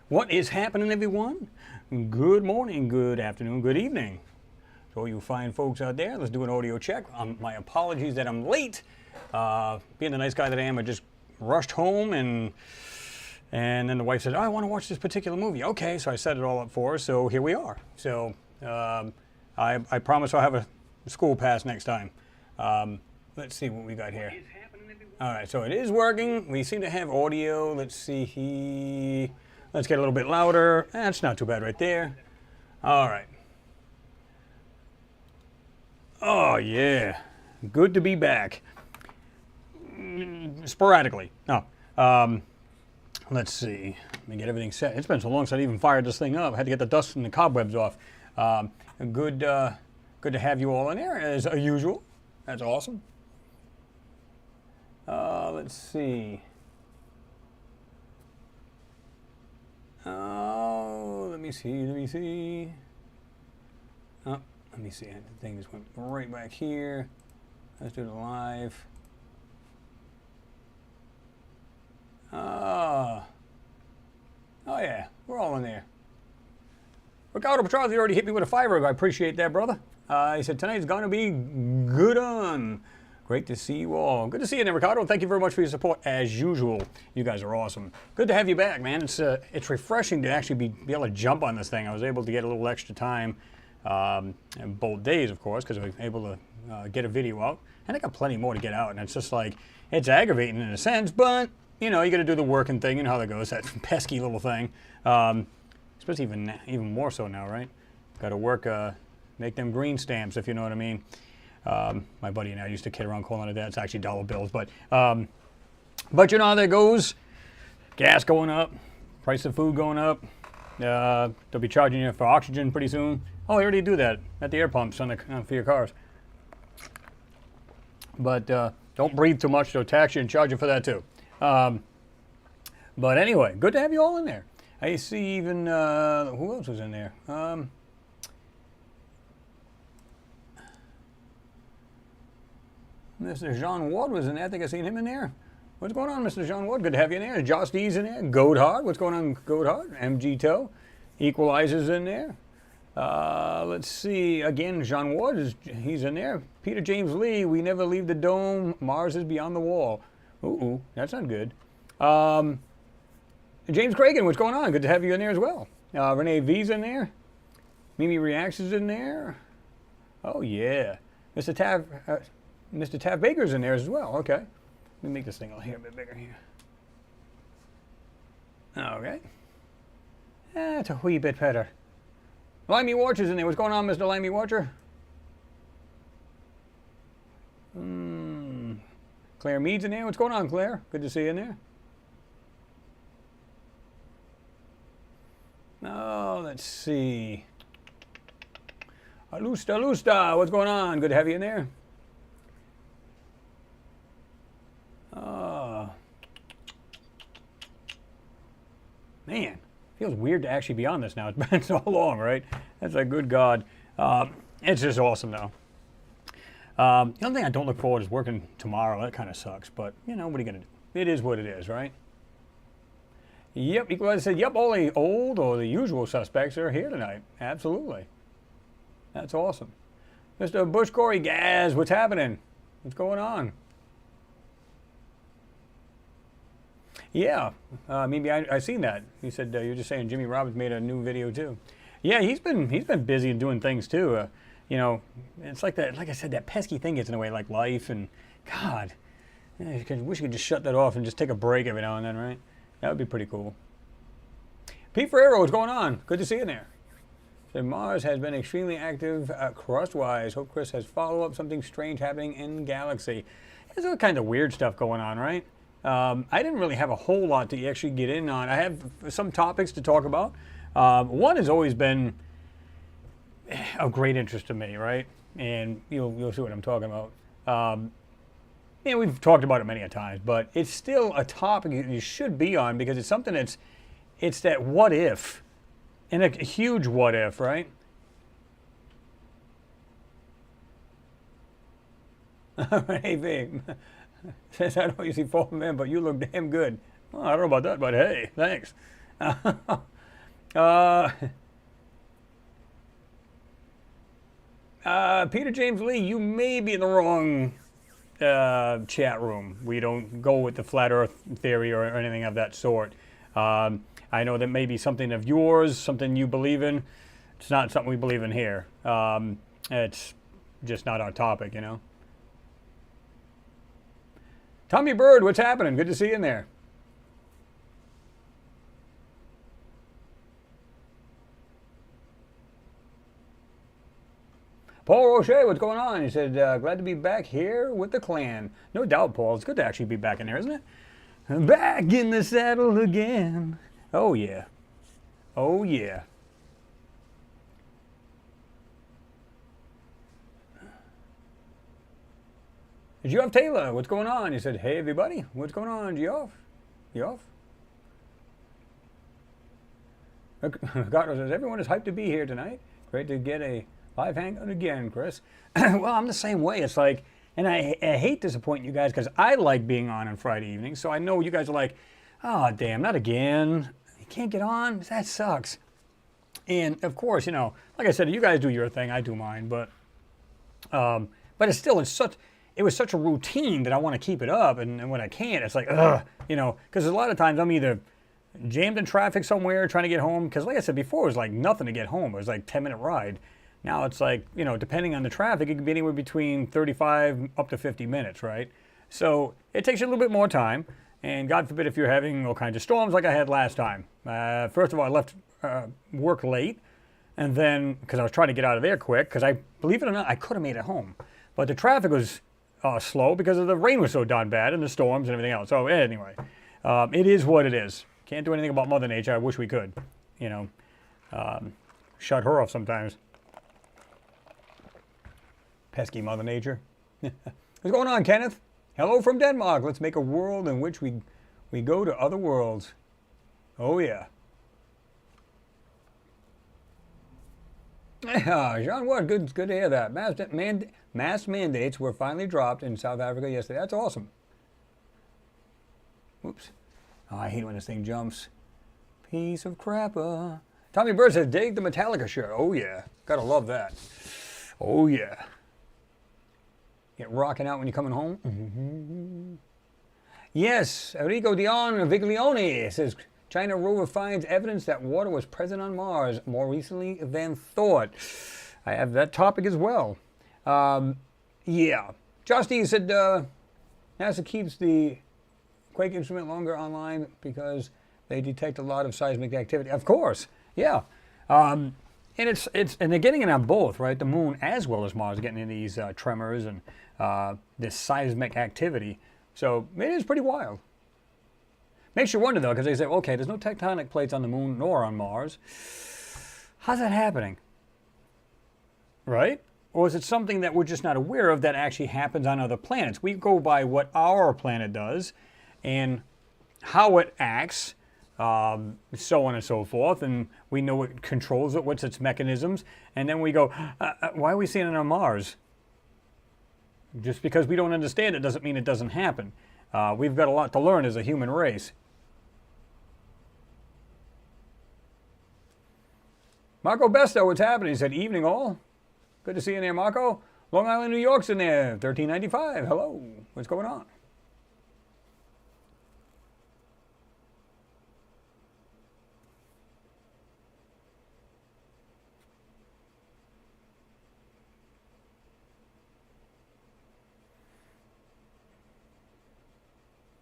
What is happening, everyone? Good morning, good afternoon, good evening. To all you fine folks out there, let's do an audio check. My apologies that I'm late. Being the nice guy that I am, I just rushed home and then the wife said, "Oh, I want to watch this particular movie." Okay, so I set it all up for her, so here we are. So I promise I'll have a school pass next time. Let's see what we got here. All right, so it is working. We seem to have audio. Let's see. Let's get a little bit louder. That's not too bad right there. All right. Oh, yeah. Good to be back. Sporadically. No. Let's see. Let me get everything set. It's been so long since I even fired this thing up. I had to get the dust and the cobwebs off. Good to have you all in there, as usual. That's awesome. Let's see. Oh, let me see. Oh, let me see. The thing just went right back here. Let's do the live. Oh yeah, we're all in there. Ricardo Petrozzi already hit me with a fiver. I appreciate that, brother. He said, tonight's going to be good on. Great to see you all. Good to see you there, Ricardo. Thank you very much for your support, as usual. You guys are awesome. Good to have you back, man. It's refreshing to actually be able to jump on this thing. I was able to get a little extra time, in both days, of course, because I was able to get a video out. And I got plenty more to get out, and it's just like, it's aggravating in a sense, but, you know, you got to do the working thing. You know how that goes, that pesky little thing. Especially even more so now, right? Got to work, make them green stamps, if you know what I mean. My buddy and I used to kid around calling it that. It's actually dollar bills, but you know how that goes. Gas going up, price of food going up. They'll be charging you for oxygen pretty soon. Oh, they already do that at the air pumps for your cars. But don't breathe too much. They'll tax you and charge you for that too. But anyway, good to have you all in there. I see even who else was in there? Mr. Jean Ward was in there. I think I seen him in there. What's going on, Mr. Jean Ward? Good to have you in there. Josh D's in there. Goathard. What's going on, Goathard? MG Toe. Equalizer's in there. Let's see. Again, Jean Ward, he's in there. Peter James Lee, we never leave the dome. Mars is beyond the wall. Ooh, that's not good. James Cragen, what's going on? Good to have you in there as well. Renee V's in there. Mimi Reacts is in there. Oh, yeah. Mr. Tav Baker's in there as well. Okay. Let me make this thing a little bit bigger here. Okay. That's a wee bit better. Limey Watcher's in there. What's going on, Mr. Limey Watcher? Claire Mead's in there. What's going on, Claire? Good to see you in there. Oh, let's see. Alusta, what's going on? Good to have you in there. Man, feels weird to actually be on this now. It's been so long, right? That's a good God. It's just awesome, though. The only thing I don't look forward to is working tomorrow. That kind of sucks, but, you know, what are you going to do? It is what it is, right? Yep, Equalizer said, yep, all the old or the usual suspects are here tonight. Absolutely. That's awesome. Mr. Bush Corey Gaz, what's happening? What's going on? Yeah, maybe I seen that. He said you're just saying Jimmy Roberts made a new video too. Yeah, he's been busy and doing things too. You know, it's like that. Like I said, that pesky thing gets in the way, like life and God. I wish you could just shut that off and just take a break every now and then, right? That would be pretty cool. Pete Ferrero, what's going on? Good to see you there. So Mars has been extremely active crust-wise. Hope Chris has follow-up. Something strange happening in galaxy. There's all kind of weird stuff going on, right? I didn't really have a whole lot to actually get in on. I have some topics to talk about. One has always been of great interest to me, right? And you'll see what I'm talking about. Yeah, we've talked about it many a times, but it's still a topic you should be on because it's something it's that what if, and a huge what if, right? All right, hey, babe. Says, I don't usually fall men, but you look damn good. Well, I don't know about that, but hey, thanks. Peter James Lee, you may be in the wrong chat room. We don't go with the flat Earth theory or anything of that sort. I know that may be something of yours, something you believe in. It's not something we believe in here. It's just not our topic, you know. Tommy Bird, what's happening? Good to see you in there. Paul Roche, what's going on? He said, glad to be back here with the clan. No doubt, Paul. It's good to actually be back in there, isn't it? Back in the saddle again. Oh, yeah. Oh, yeah. Geoff Taylor, what's going on? He said, hey, everybody. What's going on, Geoff? Geoff? Carter says, everyone is hyped to be here tonight. Great to get a live hangout again, Chris. Well, I'm the same way. It's like, and I hate disappointing you guys because I like being on Friday evenings. So I know you guys are like, oh, damn, not again. You can't get on? That sucks. And, of course, you know, like I said, you guys do your thing. I do mine. But it's still, it was such a routine that I want to keep it up. And when I can't, it's like, ugh, you know, because a lot of times I'm either jammed in traffic somewhere trying to get home. Because like I said before, it was like nothing to get home. It was like a 10-minute ride. Now it's like, you know, depending on the traffic, it can be anywhere between 35 up to 50 minutes, right? So it takes you a little bit more time. And God forbid if you're having all kinds of storms like I had last time. First of all, I left work late. And then, because I was trying to get out of there quick, because believe it or not, I could have made it home. But the traffic was slow because of the rain was so darn bad and the storms and everything else. So anyway, it is what it is. Can't do anything about Mother Nature. I wish we could, you know, shut her off sometimes. Pesky Mother Nature. What's going on, Kenneth? Hello from Denmark. Let's make a world in which we go to other worlds. Oh, yeah. John Wood, good to hear that. Mass mandates were finally dropped in South Africa yesterday. That's awesome. Whoops. Oh, I hate when this thing jumps. Piece of crapper. Tommy Bird says, dig the Metallica shirt. Oh, yeah. Gotta love that. Oh, yeah. Get rocking out when you're coming home. Mm-hmm. Yes, Enrico Dion Viglione says, China rover finds evidence that water was present on Mars more recently than thought. I have that topic as well. Yeah. Justy said NASA keeps the Quake instrument longer online because they detect a lot of seismic activity. Of course, yeah. And they're getting it on both, right? The moon as well as Mars, getting in these tremors and this seismic activity. So it is pretty wild. Makes you wonder, though, because they say, okay, there's no tectonic plates on the moon nor on Mars. How's that happening? Right? Or is it something that we're just not aware of that actually happens on other planets? We go by what our planet does and how it acts, so on and so forth, and we know what controls it, what's its mechanisms, and then we go, why are we seeing it on Mars? Just because we don't understand it doesn't mean it doesn't happen. We've got a lot to learn as a human race. Marco Besta, what's happening? He said, evening all. Good to see you in there, Marco. Long Island, New York's in there. 1395. Hello. What's going on?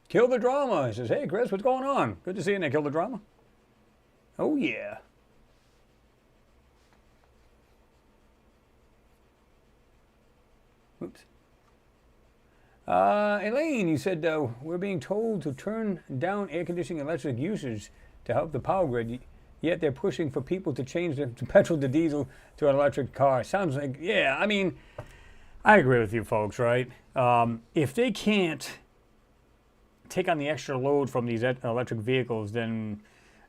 Kill the Drama. He says, hey, Chris, what's going on? Good to see you in there, Kill the Drama. Oh, yeah. Oops. Elaine, you said, we're being told to turn down air conditioning electric usage to help the power grid, yet they're pushing for people to change their petrol to diesel to an electric car. Sounds like, yeah, I mean, I agree with you folks, right? If they can't take on the extra load from these electric vehicles, then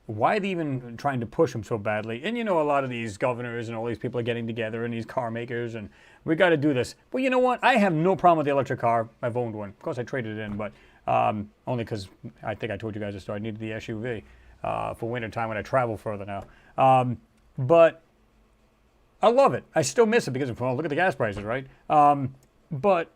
why are they even trying to push them so badly? And you know, a lot of these governors and all these people are getting together and these car makers and we got to do this. But you know what? I have no problem with the electric car. I've owned one. Of course, I traded it in, but only because I think I told you guys this story. I needed the SUV for winter time when I travel further now. But I love it. I still miss it because of, well, look at the gas prices, right? But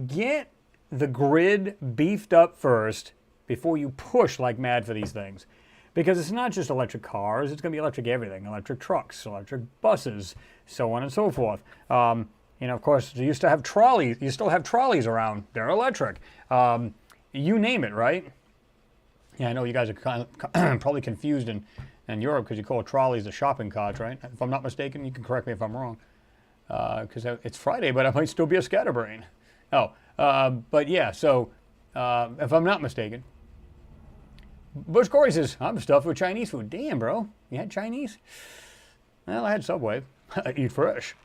get the grid beefed up first before you push like mad for these things. Because it's not just electric cars, it's going to be electric everything. Electric trucks, electric buses, so on and so forth. You know, of course, you used to have trolleys. You still have trolleys around. They're electric. You name it, right? Yeah, I know you guys are probably confused in Europe because you call trolleys the shopping carts, right? If I'm not mistaken, you can correct me if I'm wrong. Because it's Friday, but I might still be a scatterbrain. Oh, but yeah, so if I'm not mistaken, Bush Corey says, I'm stuffed with Chinese food. Damn, bro. You had Chinese? Well, I had Subway. I eat fresh.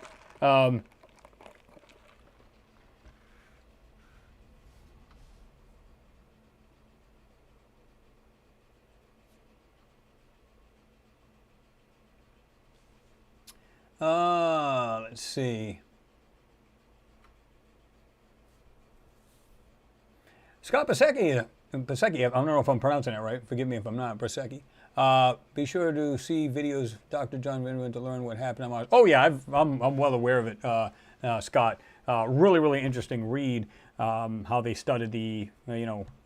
Let's see. Scott Pasecki, I don't know if I'm pronouncing it right. Forgive me if I'm not. Pasecki. Be sure to see videos of Dr. John Vinman to learn what happened on Mars. Oh yeah, I'm well aware of it, Scott. Really, really interesting read. How they studied the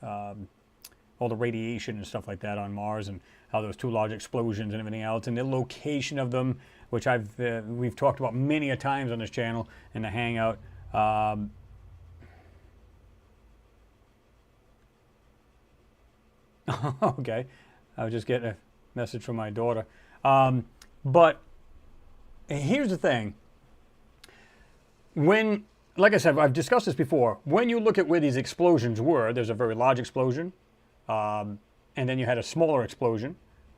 all the radiation and stuff like that on Mars, and how those two large explosions and everything else, and the location of them, which we've talked about many a times on this channel in the Hangout. Okay, I was just getting a message from my daughter. But here's the thing. Like I said, I've discussed this before. When you look at where these explosions were, there's a very large explosion, and then you had a smaller explosion.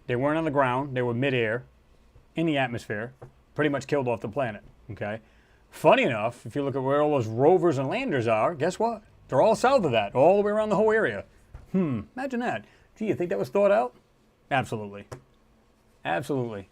They weren't on the ground. They were midair, in the atmosphere, pretty much killed off the planet. Okay. Funny enough, if you look at where all those rovers and landers are, guess what? They're all south of that, all the way around the whole area. Imagine that. Gee, you think that was thought out? Absolutely. Absolutely.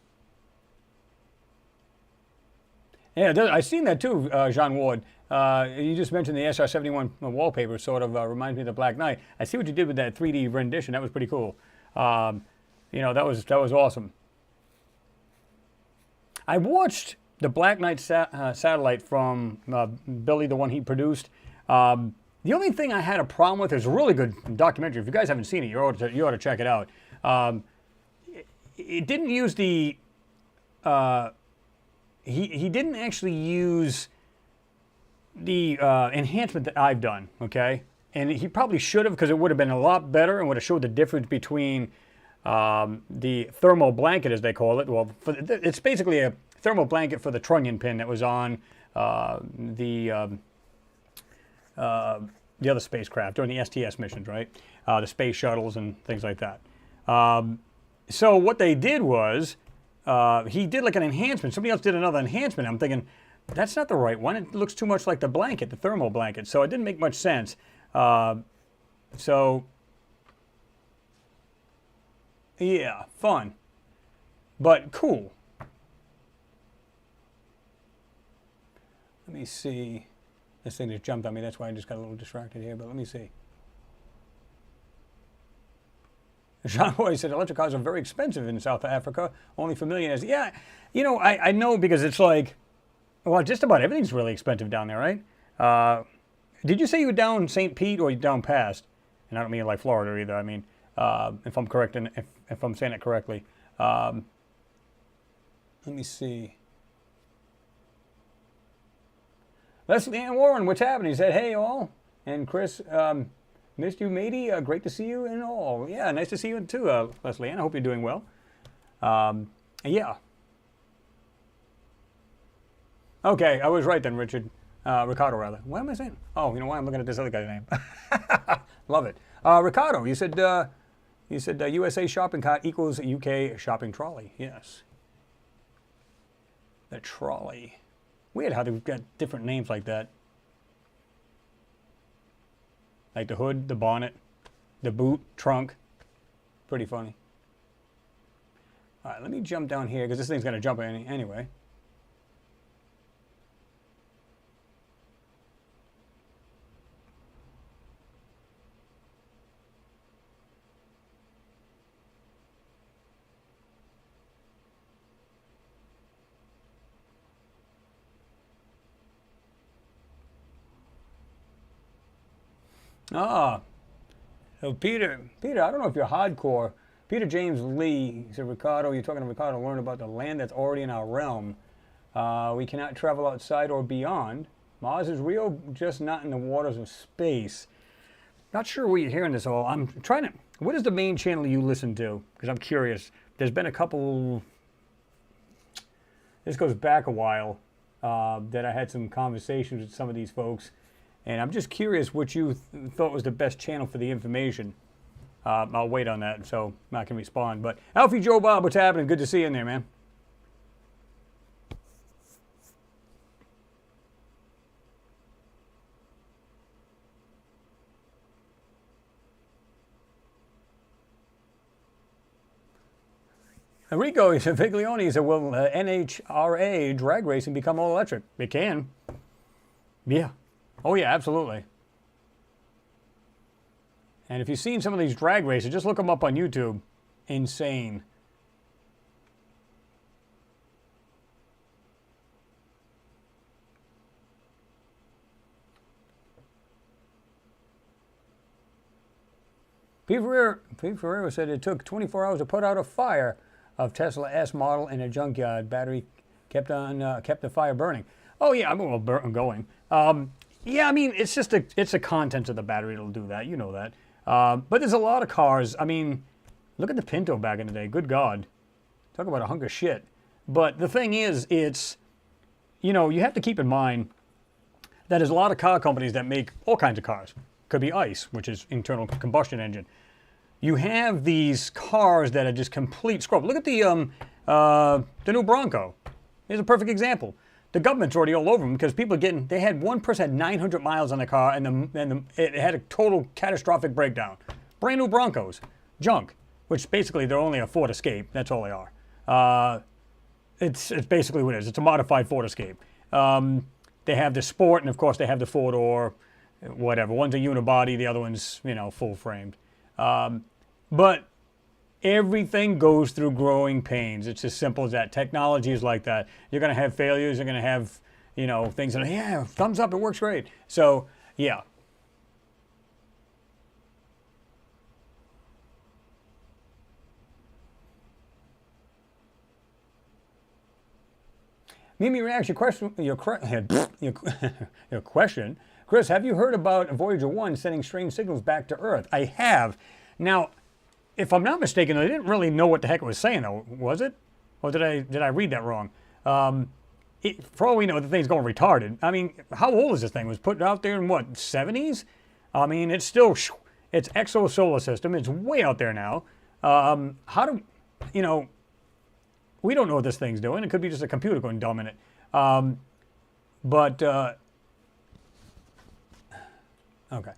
Yeah, I've seen that too, Jean Ward. You just mentioned the SR-71 wallpaper, sort of reminds me of the Black Knight. I see what you did with that 3D rendition. That was pretty cool. You know, that was awesome. I watched the Black Knight satellite from Billy, the one he produced. The only thing I had a problem with is a really good documentary. If you guys haven't seen it, you ought to check it out. It didn't use the... he didn't actually use the enhancement that I've done, okay? And he probably should have, because it would have been a lot better and would have showed the difference between the thermal blanket, as they call it. Well, it's basically a thermal blanket for the trunnion pin that was on the other spacecraft during the STS missions, right? The space shuttles and things like that. So what they did was, he did like an enhancement. Somebody else did another enhancement. I'm thinking, that's not the right one. It looks too much like the blanket, the thermal blanket. So it didn't make much sense. So, yeah, fun. But cool. Let me see. This thing just jumped on me. That's why I just got a little distracted here. But let me see. Jean Roy said electric cars are very expensive in South Africa, only for millionaires. Yeah, you know, I know, because it's like, well, just about everything's really expensive down there, right? Did you say you were down St. Pete or you down past? And I don't mean like Florida either. I mean, if I'm correct, and if I'm saying it correctly. Let me see. Leslie Ann Warren, what's happening? He said, hey, all. And Chris, missed you, matey. Great to see you and all. Yeah, nice to see you too, Leslie Ann. I hope you're doing well. Yeah. Okay, I was right then, Richard. Ricardo, rather. What am I saying? Oh, you know why? I'm looking at this other guy's name. Love it. Ricardo, you said USA shopping cart equals UK shopping trolley. Yes. The trolley. Weird how they've got different names like that. Like the hood, the bonnet, the boot, trunk. Pretty funny. All right, let me jump down here because this thing's going to jump anyway. Ah, so Peter, I don't know if you're hardcore. Peter James Lee, he said, Ricardo, you're talking to Ricardo, learn about the land that's already in our realm. We cannot travel outside or beyond. Mars is real, just not in the waters of space. Not sure where you're hearing this all. I'm trying to, what is the main channel you listen to? Because I'm curious. There's been a couple, this goes back a while, that I had some conversations with some of these folks. And I'm just curious what you thought was the best channel for the information. I'll wait on that, so I can respond. But Alfie Joe Bob, what's happening? Good to see you in there, man. Enrico, he said, Viglione, he said, will NHRA drag racing become all electric? It can. Yeah. Oh, yeah, absolutely. And if you've seen some of these drag races, just look them up on YouTube. Insane. Pete Ferreira said it took 24 hours to put out a fire of Tesla S model in a junkyard. Battery kept the fire burning. Oh yeah, I'm going. Yeah, I mean it's the contents of the battery that'll do that. You know that. But there's a lot of cars. I mean, look at the Pinto back in the day. Good God, talk about a hunk of shit. But the thing is, it's, you know, you have to keep in mind that there's a lot of car companies that make all kinds of cars. Could be ICE, which is internal combustion engine. You have these cars that are just complete scrub. Look at the new Bronco. Here's a perfect example. The government's already all over them because people are getting, they had one person had 900 miles on the car and it had a total catastrophic breakdown. Brand new Broncos, junk, which basically they're only a Ford Escape. That's all they are. It's basically what it is. It's a modified Ford Escape. They have the Sport and of course they have the four-door, whatever. One's a unibody, the other one's, you know, full-framed. But everything goes through growing pains. It's as simple as that. Technology is like that. You're going to have failures. You're going to have, you know, things that are, yeah, thumbs up, it works great. So, yeah. Mimi reacts your question. Your question, Chris. Have you heard about Voyager 1 sending strange signals back to Earth? I have. Now, if I'm not mistaken, I didn't really know what the heck it was saying, though. Was it? Or did I read that wrong? For all we know, the thing's going retarded. I mean, how old is this thing? It was put out there in what, 70s? I mean, it's still, it's exo-solar system. It's way out there now. How do, you know, we don't know what this thing's doing. It could be just a computer going dumb in it. Okay.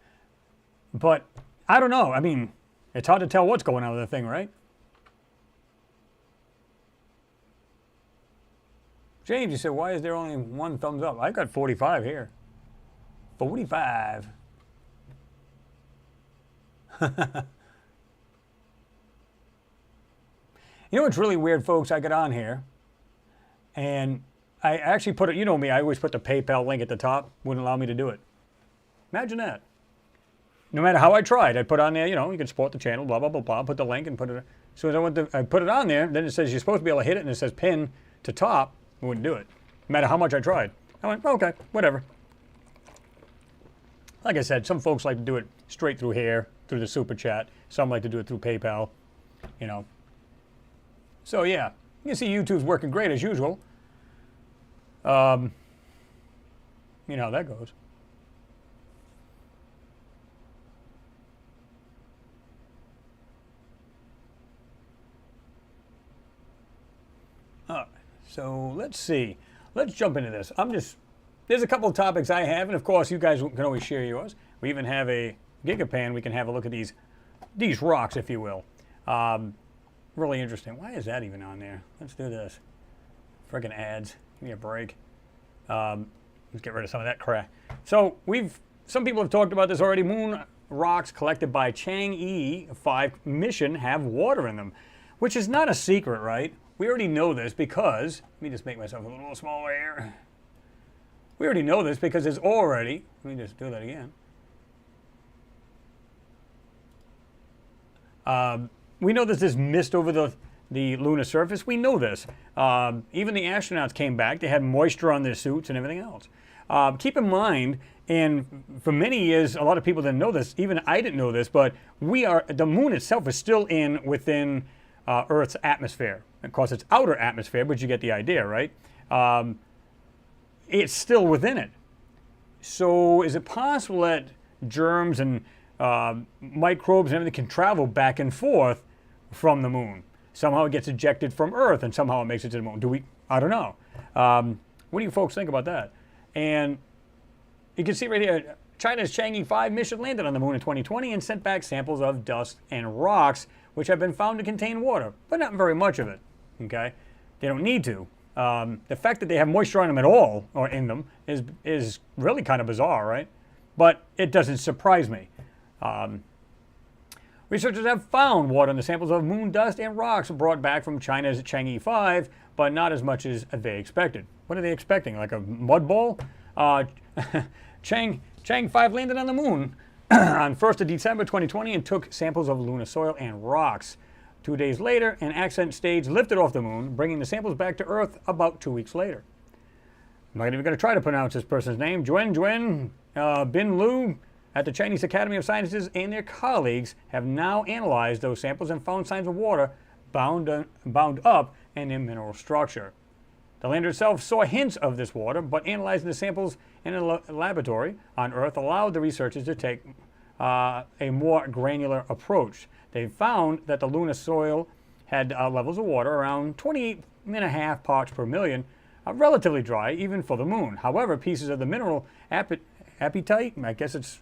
But I don't know. I mean, it's hard to tell what's going on with the thing, right? James, you said, why is there only one thumbs up? I've got 45 here. 45. You know what's really weird, folks? I got on here, and I actually put it, you know me, I always put the PayPal link at the top. Wouldn't allow me to do it. Imagine that. No matter how I tried, I'd put on there, you know, you can support the channel, blah, blah, blah, blah, put the link and put it, as soon as I put it on there, then it says you're supposed to be able to hit it, and it says pin to top. I wouldn't do it, no matter how much I tried. I went, okay, whatever. Like I said, some folks like to do it straight through here, through the super chat. Some like to do it through PayPal, you know. So yeah, you can see YouTube's working great as usual. You know how that goes. All right, so let's see. Let's jump into this. There's a couple of topics I have, and of course you guys can always share yours. We even have a Gigapan. We can have a look at these rocks, if you will. Really interesting. Why is that even on there? Let's do this. Friggin' ads. Give me a break. Let's get rid of some of that crap. So some people have talked about this already. Moon rocks collected by Chang'e 5 mission have water in them, which is not a secret, right? We already know this because, let me just make myself a little smaller here. We already know this because there's already, let me just do that again. We know there's this mist over the lunar surface. We know this. Even the astronauts came back. They had moisture on their suits and everything else. Keep in mind, and for many years, a lot of people didn't know this. Even I didn't know this, but the moon itself is still within Earth's atmosphere. Of course, it's outer atmosphere, but you get the idea, right? It's still within it. So is it possible that germs and microbes and everything can travel back and forth from the moon? Somehow it gets ejected from Earth and somehow it makes it to the moon. I don't know. What do you folks think about that? And you can see right here, China's Chang'e 5 mission landed on the moon in 2020 and sent back samples of dust and rocks, which have been found to contain water, but not very much of it. Okay, they don't need to. The fact that they have moisture on them at all, or in them, is really kind of bizarre, right? But it doesn't surprise me. Researchers have found water in the samples of moon dust and rocks brought back from China's Chang'e 5, but not as much as they expected. What are they expecting? Like a mud ball? Chang'e 5 landed on the moon on 1st of December 2020 and took samples of lunar soil and rocks. 2 days later, an ascent stage lifted off the moon, bringing the samples back to Earth about 2 weeks later. I'm not even going to try to pronounce this person's name. Bin Lu at the Chinese Academy of Sciences and their colleagues have now analyzed those samples and found signs of water bound up in their mineral structure. The lander itself saw hints of this water, but analyzing the samples in a laboratory on Earth allowed the researchers to take a more granular approach. They found that the lunar soil had levels of water around 28.5 parts per million, relatively dry even for the moon. However, pieces of the mineral apatite, I guess it's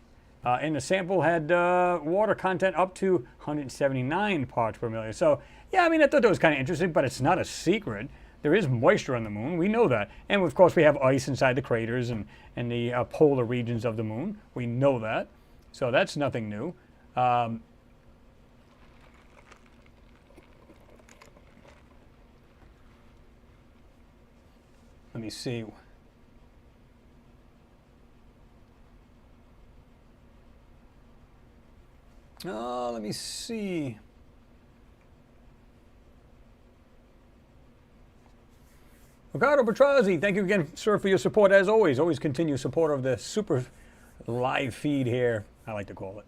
in the sample, had water content up to 179 parts per million. So, yeah, I mean, I thought that was kind of interesting, but it's not a secret. There is moisture on the moon. We know that. And, of course, we have ice inside the craters and the polar regions of the moon. We know that. So that's nothing new. Let me see. Let me see. Ricardo Petrazzi, thank you again, sir, for your support as always. Always continue support of the super live feed here, I like to call it.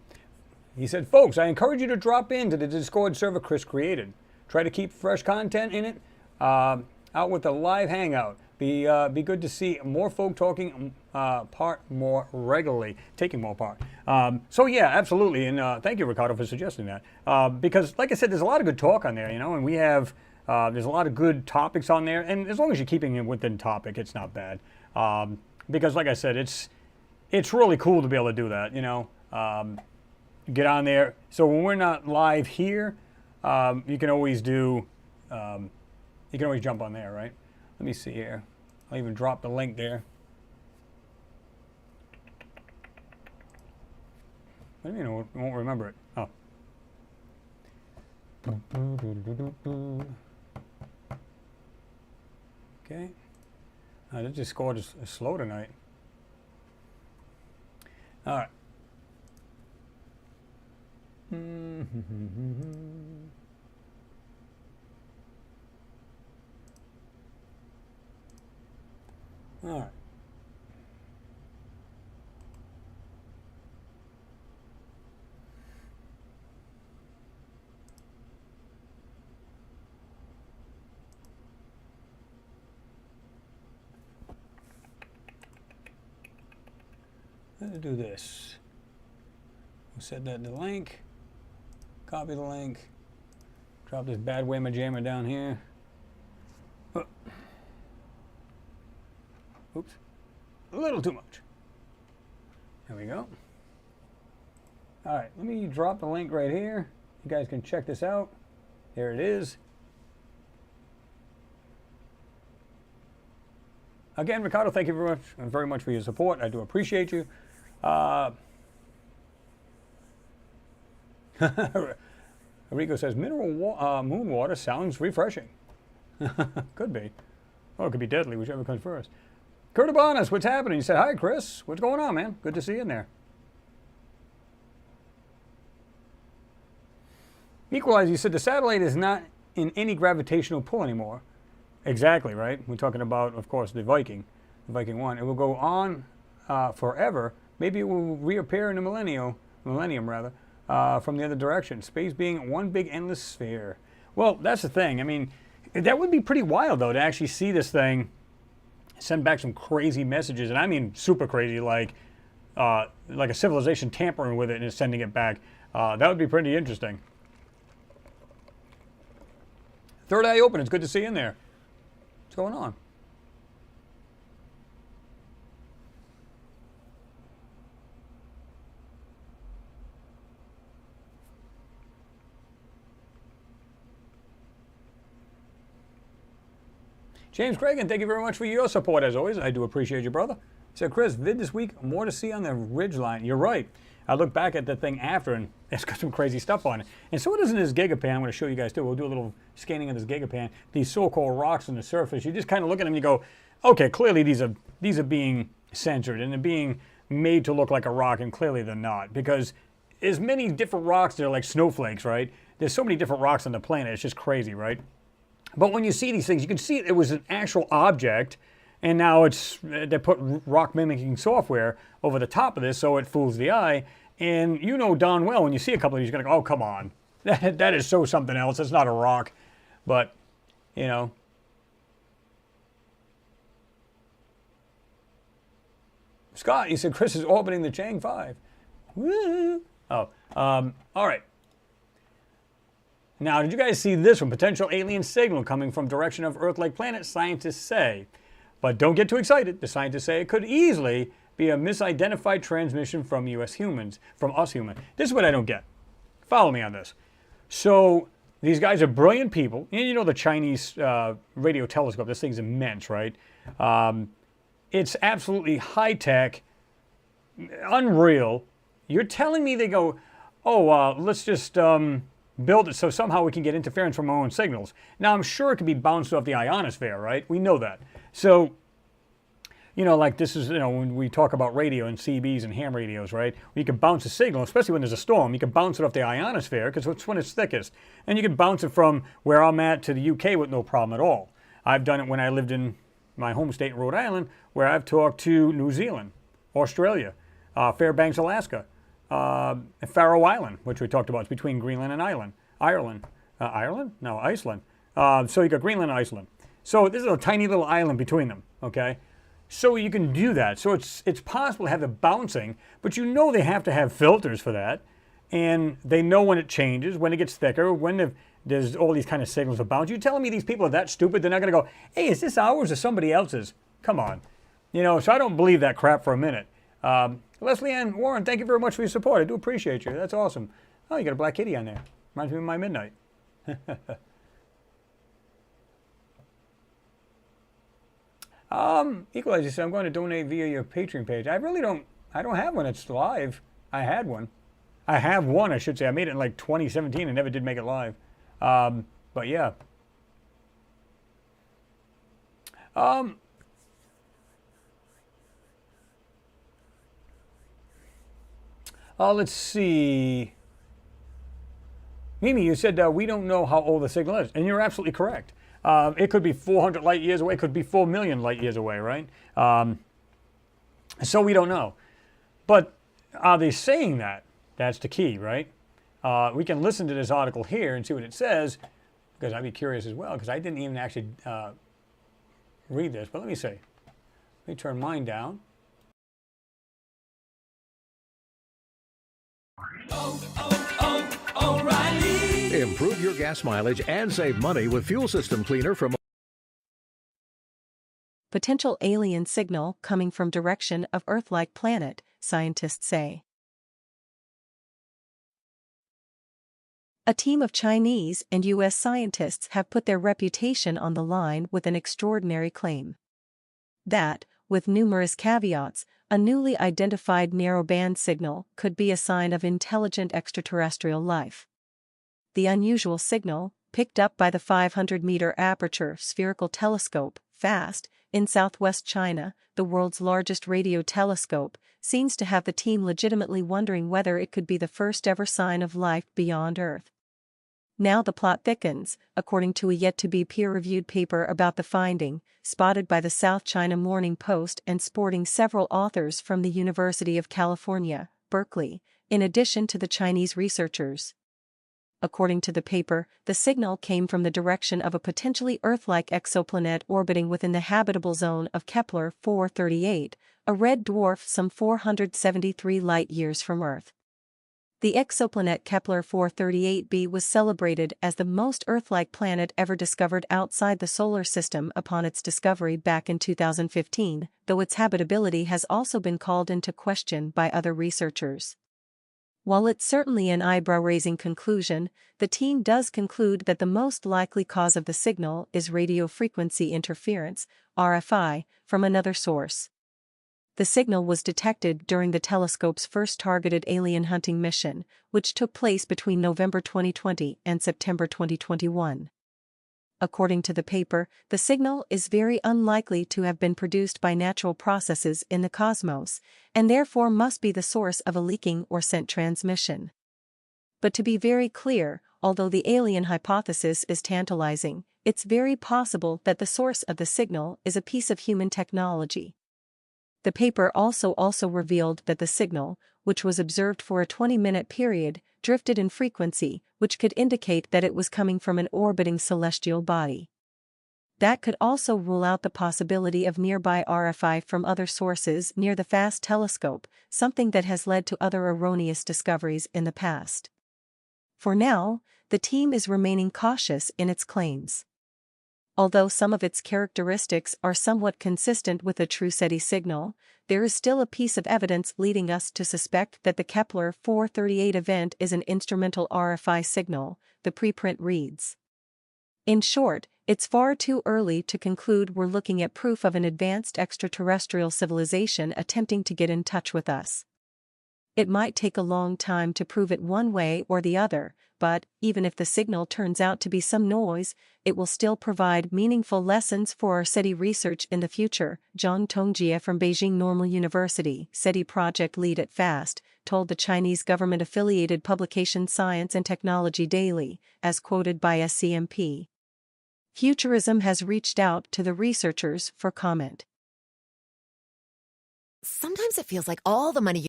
He said, folks, I encourage you to drop into the Discord server Chris created. Try to keep fresh content in it. Out with the live hangout. Be good to see more folk taking part more regularly, taking more part. So yeah, absolutely, and thank you, Ricardo, for suggesting that. Because, like I said, there's a lot of good talk on there, you know, and we have there's a lot of good topics on there, and as long as you're keeping it within topic, it's not bad. Because, like I said, it's really cool to be able to do that, you know. Get on there. So when we're not live here, you can always do. You can always jump on there, right? Let me see here. I'll even drop the link there. What do you mean I won't remember it? Oh. Okay. This just scored is slow tonight. All right. All right. Let's do this. We'll set that in the link. Copy the link. Drop this bad whamma jammer down here. Oh. Oops, a little too much. There we go. All right, let me drop the link right here. You guys can check this out. There it is. Again, Ricardo, thank you very much for your support. I do appreciate you. Rico says, mineral moon water sounds refreshing. Could be. Or it could be deadly, whichever comes first. Kurt Abanas, what's happening? He said, hi, Chris. What's going on, man? Good to see you in there. Equalizer, you said the satellite is not in any gravitational pull anymore. Exactly, right? We're talking about, of course, the Viking 1. It will go on forever. Maybe it will reappear in the millennium from the other direction. Space being one big endless sphere. Well, that's the thing. I mean, that would be pretty wild, though, to actually see this thing send back some crazy messages, and I mean super crazy, like a civilization tampering with it and sending it back. That would be pretty interesting. Third eye open. It's good to see you in there. What's going on? James Cragen, thank you very much for your support, as always. I do appreciate you, brother. He said, Chris, vid this week, more to see on the ridgeline. You're right. I look back at the thing after, and it's got some crazy stuff on it. And so it is in this gigapan. I'm going to show you guys, too. We'll do a little scanning of this gigapan. These so-called rocks on the surface, you just kind of look at them and you go, okay, clearly these are being censored, and they're being made to look like a rock, and clearly they're not. Because as many different rocks, they're like snowflakes, right? There's so many different rocks on the planet. It's just crazy, right? But when you see these things, you can see it was an actual object, and now they put rock mimicking software over the top of this so it fools the eye. And you know darn well when you see a couple of these, you're going to go, oh, come on. That is so something else. It's not a rock. But, you know. Scott, you said Chris is orbiting the Chang 5. Woo! Oh, all right. Now, did you guys see this one? Potential alien signal coming from direction of Earth-like planet, scientists say. But don't get too excited. The scientists say it could easily be a misidentified transmission from us humans. This is what I don't get. Follow me on this. So these guys are brilliant people. And you know the Chinese radio telescope. This thing's immense, right? It's absolutely high-tech, unreal. You're telling me they go, oh, let's just build it so somehow we can get interference from our own signals. Now, I'm sure it could be bounced off the ionosphere, right? We know that. So, you know, like this is, you know, when we talk about radio and CBs and ham radios, right? You can bounce a signal, especially when there's a storm. You can bounce it off the ionosphere because it's when it's thickest. And you can bounce it from where I'm at to the UK with no problem at all. I've done it when I lived in my home state in Rhode Island, where I've talked to New Zealand, Australia, Fairbanks, Alaska, Faroe Island, which we talked about. It's between Greenland and Ireland. Ireland? No, Iceland. So you got Greenland and Iceland. So this is a tiny little island between them, okay? So you can do that. So it's possible to have it bouncing, but you know they have to have filters for that. And they know when it changes, when it gets thicker, when there's all these kind of signals of bounce. You're telling me these people are that stupid? They're not going to go, hey, is this ours or somebody else's? Come on. You know, so I don't believe that crap for a minute. Leslie Ann Warren, thank you very much for your support. I do appreciate you. That's awesome. Oh, you got a black kitty on there. Reminds me of my midnight. Equalizer said, I'm going to donate via your Patreon page. I don't have one. It's live. I had one. I have one, I should say. I made it in like 2017 and never did make it live. But yeah. Let's see. Mimi, you said we don't know how old the signal is, and you're absolutely correct. It could be 400 light years away. It could be 4 million light years away, right? So we don't know. But are they saying that? That's the key, right? We can listen to this article here and see what it says, because I'd be curious as well, because I didn't even actually read this. But let me see. Let me turn mine down. O'Reilly. Improve your gas mileage and save money with Fuel System Cleaner from Potential alien signal coming from direction of Earth-like planet, scientists say. A team of Chinese and U.S. scientists have put their reputation on the line with an extraordinary claim. That, with numerous caveats, a newly identified narrowband signal could be a sign of intelligent extraterrestrial life. The unusual signal, picked up by the 500-meter aperture spherical telescope, FAST, in southwest China, the world's largest radio telescope, seems to have the team legitimately wondering whether it could be the first ever sign of life beyond Earth. Now the plot thickens, according to a yet-to-be peer-reviewed paper about the finding, spotted by the South China Morning Post and sporting several authors from the University of California, Berkeley, in addition to the Chinese researchers. According to the paper, the signal came from the direction of a potentially Earth-like exoplanet orbiting within the habitable zone of Kepler 438, a red dwarf some 473 light-years from Earth. The exoplanet Kepler 438b was celebrated as the most Earth-like planet ever discovered outside the Solar System upon its discovery back in 2015, though its habitability has also been called into question by other researchers. While it's certainly an eyebrow-raising conclusion, the team does conclude that the most likely cause of the signal is radio frequency interference, RFI, from another source. The signal was detected during the telescope's first targeted alien hunting mission, which took place between November 2020 and September 2021. According to the paper, the signal is very unlikely to have been produced by natural processes in the cosmos, and therefore must be the source of a leaking or sent transmission. But to be very clear, although the alien hypothesis is tantalizing, it's very possible that the source of the signal is a piece of human technology. The paper also revealed that the signal, which was observed for a 20-minute period, drifted in frequency, which could indicate that it was coming from an orbiting celestial body. That could also rule out the possibility of nearby RFI from other sources near the FAST telescope, something that has led to other erroneous discoveries in the past. For now, the team is remaining cautious in its claims. Although some of its characteristics are somewhat consistent with a true SETI signal, there is still a piece of evidence leading us to suspect that the Kepler 438 event is an instrumental RFI signal, the preprint reads. In short, it's far too early to conclude we're looking at proof of an advanced extraterrestrial civilization attempting to get in touch with us. It might take a long time to prove it one way or the other, but even if the signal turns out to be some noise, it will still provide meaningful lessons for our SETI research in the future, Zhang Tongjie from Beijing Normal University, SETI project lead at FAST, told the Chinese government-affiliated publication Science and Technology Daily, as quoted by SCMP. Futurism has reached out to the researchers for comment. Sometimes it feels like all the money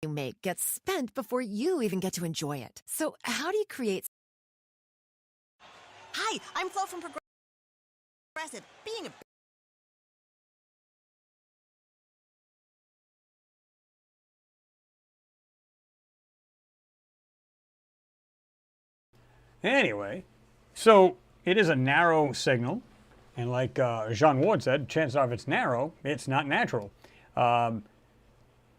you make gets spent before you even get to enjoy it. So how do you create... Hi, I'm Flo from Progressive. Being a... Anyway, so it is a narrow signal, and like Jean Ward said, chances are if it's narrow, it's not natural.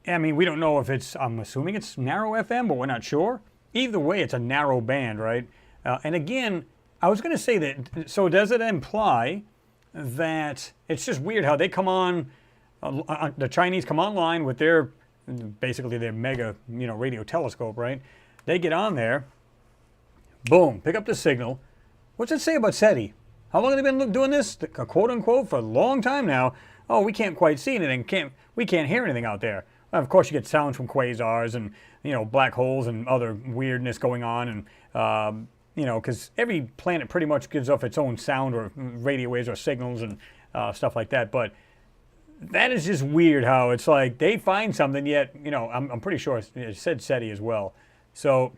I mean, we don't know if it's, I'm assuming it's narrow FM, but we're not sure. Either way, it's a narrow band, right? And again, I was going to say that, so does it imply that it's just weird how they come on, the Chinese come online with their, basically their mega, radio telescope, right? They get on there, boom, pick up the signal. What's it say about SETI? How long have they been doing this, quote unquote, for a long time now? Oh, we can't quite see anything, we can't hear anything out there. Of course, you get sounds from quasars and, black holes and other weirdness going on. And, because every planet pretty much gives off its own sound or radio waves or signals and stuff like that. But that is just weird how it's like they find something, yet, I'm pretty sure it said SETI as well. So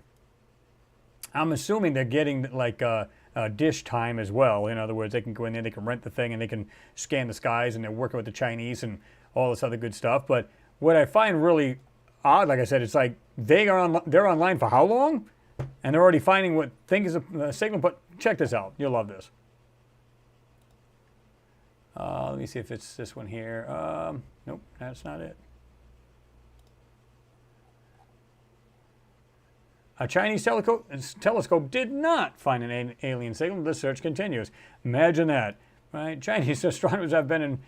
I'm assuming they're getting like dish time as well. In other words, they can go in there, they can rent the thing, and they can scan the skies, and they're working with the Chinese and all this other good stuff. But what I find really odd, like I said, it's like they're online for how long? And they're already finding what think is a signal. But check this out. You'll love this. Let me see if it's this one here. Nope, that's not it. A Chinese telescope did not find an alien signal. The search continues. Imagine that, right? Chinese astronomers have been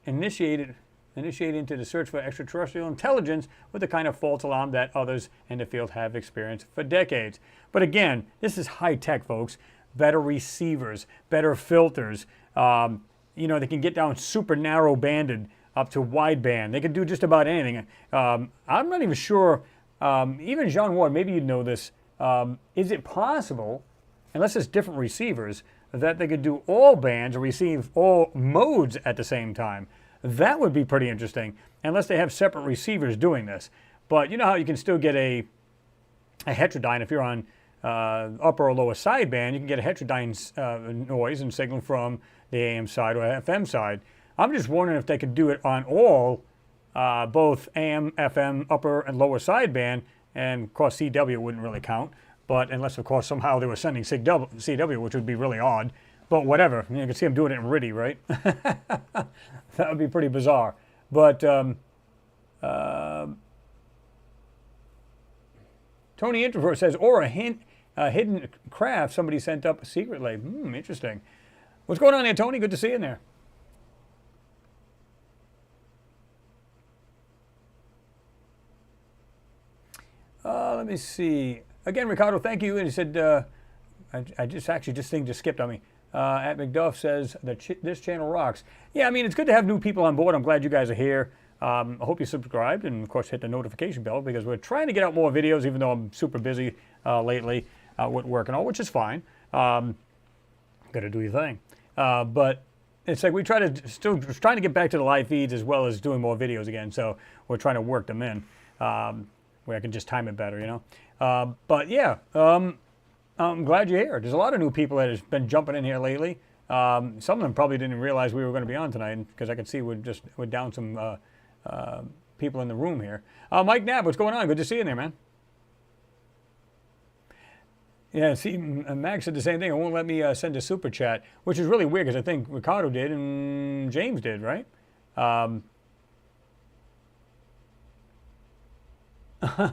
initiated into the search for extraterrestrial intelligence with the kind of false alarm that others in the field have experienced for decades. But again, this is high tech, folks. Better receivers, better filters. They can get down super narrow banded up to wideband. They can do just about anything. I'm not even sure even Jean Ward, maybe you'd know this. Is it possible, unless it's different receivers, that they could do all bands or receive all modes at the same time? That would be pretty interesting, unless they have separate receivers doing this. But you know how you can still get a heterodyne if you're on upper or lower sideband. You can get a heterodyne noise and signal from the AM side or FM side. I'm just wondering if they could do it on all, both AM, FM, upper and lower sideband, and of course CW wouldn't really count, but unless of course somehow they were sending CW, which would be really odd. But whatever, you can see them doing it in RTTY, right? That would be pretty bizarre. But Tony Introvert says, or a hidden craft somebody sent up secretly. Interesting. What's going on there, Tony? Good to see you in there. Let me see. Again, Ricardo, thank you. And he said, I just thing just skipped on me. At McDuff says that this channel rocks. Yeah, I mean, it's good to have new people on board. I'm glad you guys are here. I hope you subscribed and, of course, hit the notification bell because we're trying to get out more videos, even though I'm super busy lately with work and all, which is fine. Got to do your thing. But it's like we trying to get back to the live feeds as well as doing more videos again. So we're trying to work them in where I can just time it better, you know. But yeah, I'm glad you're here. There's a lot of new people that have been jumping in here lately. Some of them probably didn't realize we were going to be on tonight because I could see we're down some people in the room here. Mike Knapp, what's going on? Good to see you in there, man. Yeah, see, Max said the same thing. It won't let me send a super chat, which is really weird because I think Ricardo did and James did, right?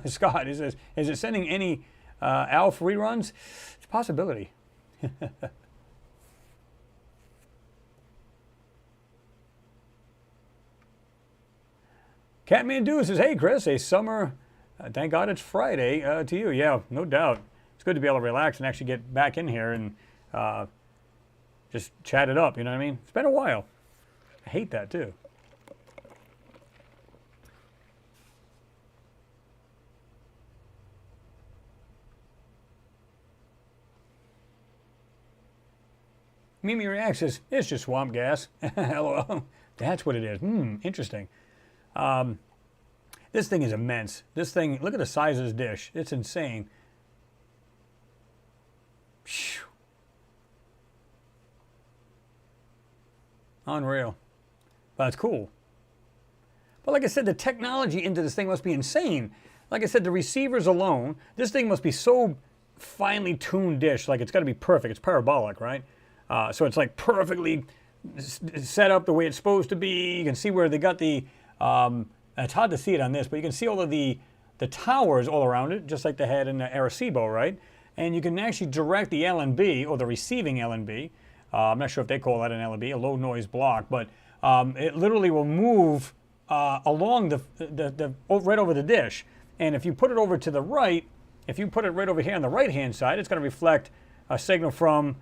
Scott, is it sending any ALF reruns? It's a possibility. Catmandu says, hey, Chris, a summer, thank God it's Friday to you. Yeah, no doubt. It's good to be able to relax and actually get back in here and just chat it up, you know what I mean? It's been a while. I hate that, too. Mimi Reacts says, it's just swamp gas. Hello. That's what it is. Interesting. This thing is immense. This thing, look at the size of this dish. It's insane. Phew. Unreal. That's cool. But like I said, the technology into this thing must be insane. Like I said, the receivers alone, this thing must be so finely tuned dish. Like it's got to be perfect. It's parabolic, right? So it's like perfectly set up the way it's supposed to be. You can see where they got the, it's hard to see it on this, but you can see all of the towers all around it, just like they had in the Arecibo, right? And you can actually direct the LNB, or the receiving LNB. I'm not sure if they call that an LNB, a low noise block, but it literally will move along right over the dish. And if you put it over to the right, if you put it right over here on the right-hand side, it's going to reflect a signal from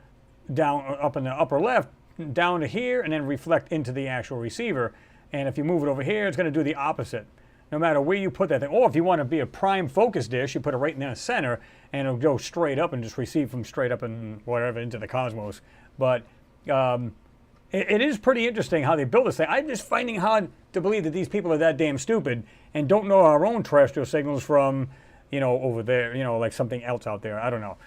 down up in the upper left down to here and then reflect into the actual receiver. And if you move it over here, it's going to do the opposite. No matter where you put that thing. Or if you want to be a prime focus dish, you put it right in the center and it'll go straight up and just receive from straight up and whatever into the cosmos. But it is pretty interesting how they build this thing. I'm just finding hard to believe that these people are that damn stupid and don't know our own terrestrial signals from, you know, over there, you know, like something else out there. I don't know.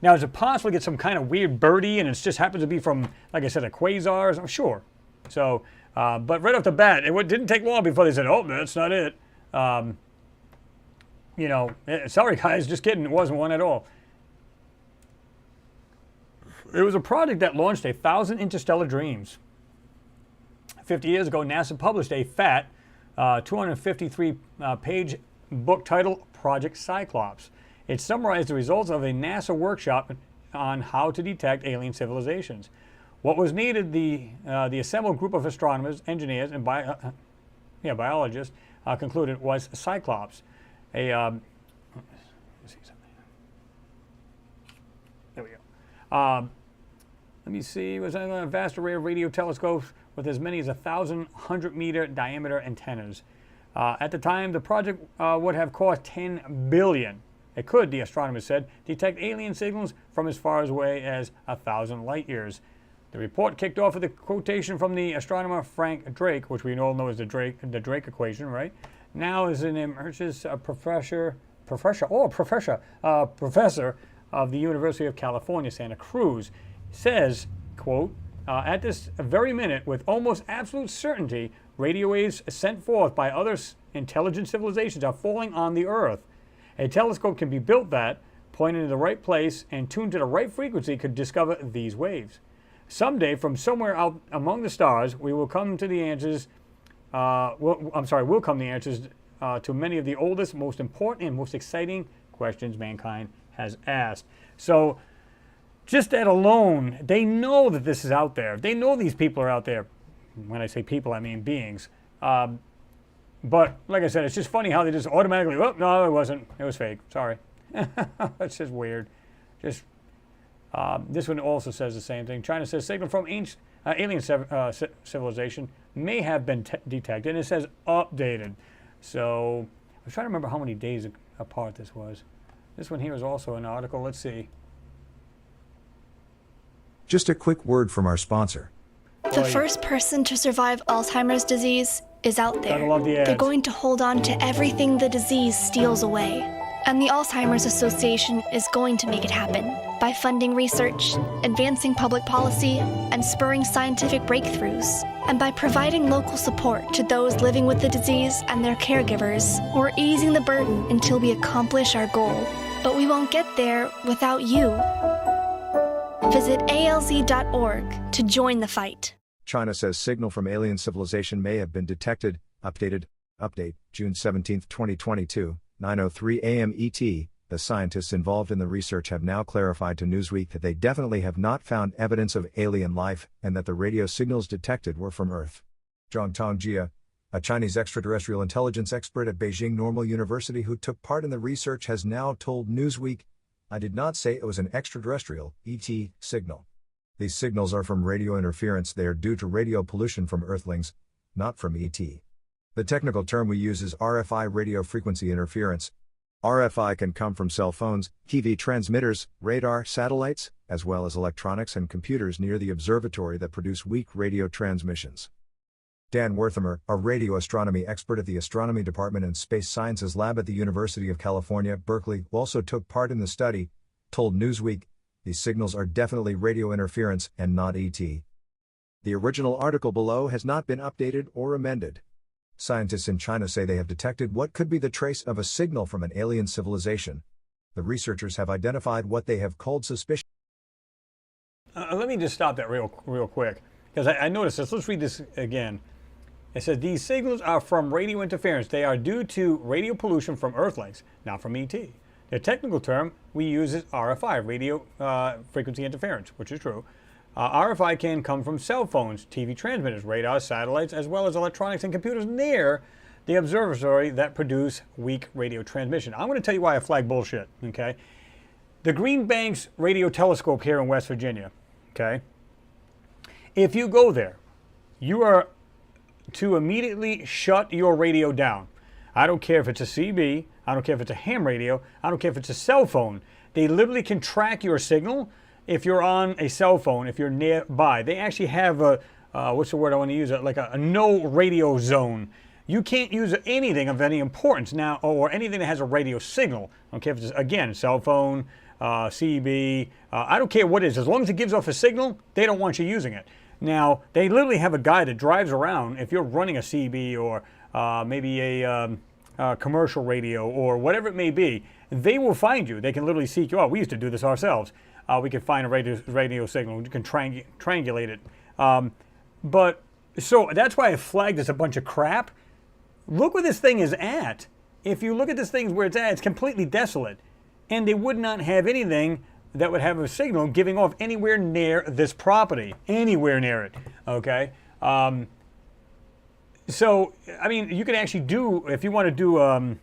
Now, is it possible to get some kind of weird birdie and it just happens to be from, like I said, a quasars? I'm sure. So, but right off the bat, it didn't take long before they said, oh, that's not it. You know, sorry, guys, just kidding. It wasn't one at all. It was a project that launched 1,000 interstellar dreams. 50 years ago, NASA published a fat 253-page book titled Project Cyclops. It summarized the results of a NASA workshop on how to detect alien civilizations. What was needed, the assembled group of astronomers, engineers, and biologists concluded was Cyclops. There we go. Let me see. Was a vast array of radio telescopes with as many as 1,000 100-meter diameter antennas. At the time, the project would have cost $10 billion. It could, the astronomers said, detect alien signals from as far away as 1,000 light years. The report kicked off with a quotation from the astronomer Frank Drake, which we all know as the Drake equation, right? Now is an emeritus professor of the University of California, Santa Cruz, says, quote, at this very minute, with almost absolute certainty, radio waves sent forth by other intelligent civilizations are falling on the Earth. A telescope can be built that, pointed in the right place and tuned to the right frequency, could discover these waves. Someday, from somewhere out among the stars, we'll come the answers to many of the oldest, most important, and most exciting questions mankind has asked. So, just that alone, they know that this is out there. They know these people are out there. When I say people, I mean beings. But, like I said, it's just funny how they just automatically, oh, no, it wasn't. It was fake. Sorry. That's just weird. Just this one also says the same thing. China says signal from ancient alien civilization may have been detected, and it says updated. So I was trying to remember how many days apart this was. This one here is also an article. Let's see. Just a quick word from our sponsor. The first person to survive Alzheimer's disease is out there. Gotta love the ads. They're going to hold on to everything the disease steals away. And the Alzheimer's Association is going to make it happen by funding research, advancing public policy, and spurring scientific breakthroughs. And by providing local support to those living with the disease and their caregivers, we're easing the burden until we accomplish our goal. But we won't get there without you. Visit alz.org to join the fight. China says signal from alien civilization may have been detected. Update, June 17, 2022, 9:03 a.m. ET. The scientists involved in the research have now clarified to Newsweek that they definitely have not found evidence of alien life and that the radio signals detected were from Earth. Zhongtong Jia, a Chinese extraterrestrial intelligence expert at Beijing Normal University who took part in the research, has now told Newsweek, I did not say it was an extraterrestrial, ET, signal. These signals are from radio interference. They are due to radio pollution from Earthlings, not from ET. The technical term we use is RFI, radio frequency interference. RFI can come from cell phones, TV transmitters, radar, satellites, as well as electronics and computers near the observatory that produce weak radio transmissions. Dan Wertheimer, a radio astronomy expert at the Astronomy Department and Space Sciences Lab at the University of California, Berkeley, who also took part in the study, told Newsweek, these signals are definitely radio interference and not ET. The original article below has not been updated or amended. Scientists in China say they have detected what could be the trace of a signal from an alien civilization. The researchers have identified what they have called suspicious. Let me just stop that real quick, because I noticed this. Let's read this again. It says, these signals are from radio interference. They are due to radio pollution from Earthlings, not from ET. The technical term we use is RFI, radio frequency interference, which is true. RFI can come from cell phones, TV transmitters, radar, satellites, as well as electronics and computers near the observatory that produce weak radio transmission. I'm going to tell you why I flag bullshit, okay? The Green Banks Radio Telescope here in West Virginia, okay? If you go there, you are to immediately shut your radio down. I don't care if it's a CB, I don't care if it's a ham radio, I don't care if it's a cell phone. They literally can track your signal if you're on a cell phone, if you're nearby. They actually have a, what's the word I want to use, like a no radio zone. You can't use anything of any importance now, or anything that has a radio signal. I don't care if it's, again, cell phone, CB, I don't care what it is. As long as it gives off a signal, they don't want you using it. Now, they literally have a guy that drives around, if you're running a CB or maybe a commercial radio or whatever it may be, they will find you. They can literally seek you out. We used to do this ourselves. We could find a radio signal. You can triangulate it. But so that's why I flagged this a bunch of crap. Look where this thing is at. If you look at this thing where it's at, it's completely desolate. And they would not have anything that would have a signal giving off anywhere near this property. Anywhere near it. Okay? So, I mean, you can actually do, if you want to do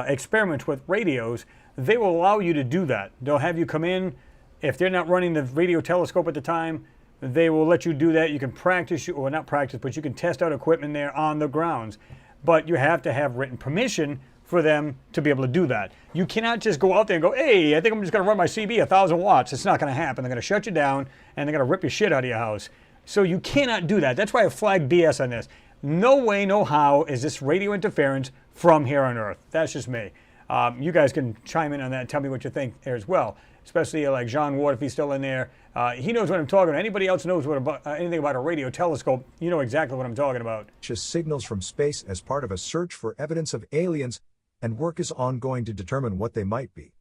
experiments with radios, they will allow you to do that. They'll have you come in. If they're not running the radio telescope at the time, they will let you do that. You can practice, or not practice, but you can test out equipment there on the grounds. but you have to have written permission for them to be able to do that. You cannot just go out there and go, hey, I think I'm just going to run my CB 1,000 watts. It's not going to happen. They're going to shut you down, and they're going to rip your shit out of your house. So you cannot do that. That's why I flagged BS on this. No way, no how is this radio interference from here on Earth. That's just me. You guys can chime in on that and tell me what you think there as well, especially like Jean Ward, if he's still in there. He knows what I'm talking about. Anybody else knows anything about a radio telescope, you know exactly what I'm talking about. Just signals from space as part of a search for evidence of aliens, and work is ongoing to determine what they might be.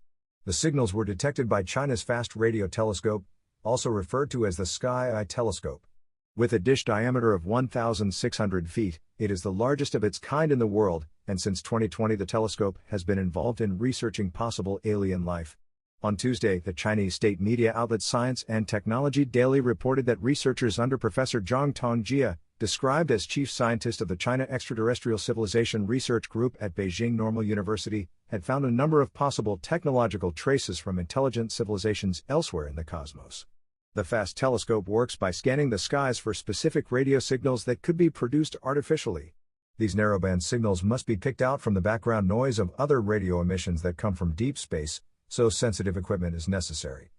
The signals were detected by China's Fast Radio Telescope, also referred to as the Sky Eye Telescope. With a dish diameter of 1,600 feet, it is the largest of its kind in the world, and since 2020 the telescope has been involved in researching possible alien life. On Tuesday, the Chinese state media outlet Science and Technology Daily reported that researchers under Professor Zhang Tongjia, described as chief scientist of the China Extraterrestrial Civilization Research Group at Beijing Normal University, had found a number of possible technological traces from intelligent civilizations elsewhere in the cosmos. The FAST telescope works by scanning the skies for specific radio signals that could be produced artificially. These narrowband signals must be picked out from the background noise of other radio emissions that come from deep space, so sensitive equipment is necessary.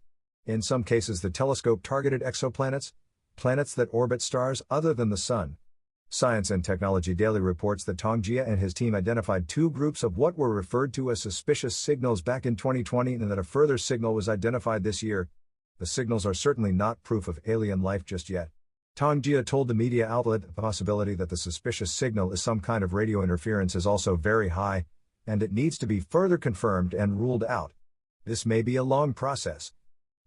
In some cases, the telescope targeted exoplanets, planets that orbit stars other than the Sun. Science and Technology Daily reports that Tongjia and his team identified two groups of what were referred to as suspicious signals back in 2020 and that a further signal was identified this year. The signals are certainly not proof of alien life just yet. Tongjia told the media outlet the possibility that the suspicious signal is some kind of radio interference is also very high, and it needs to be further confirmed and ruled out. This may be a long process.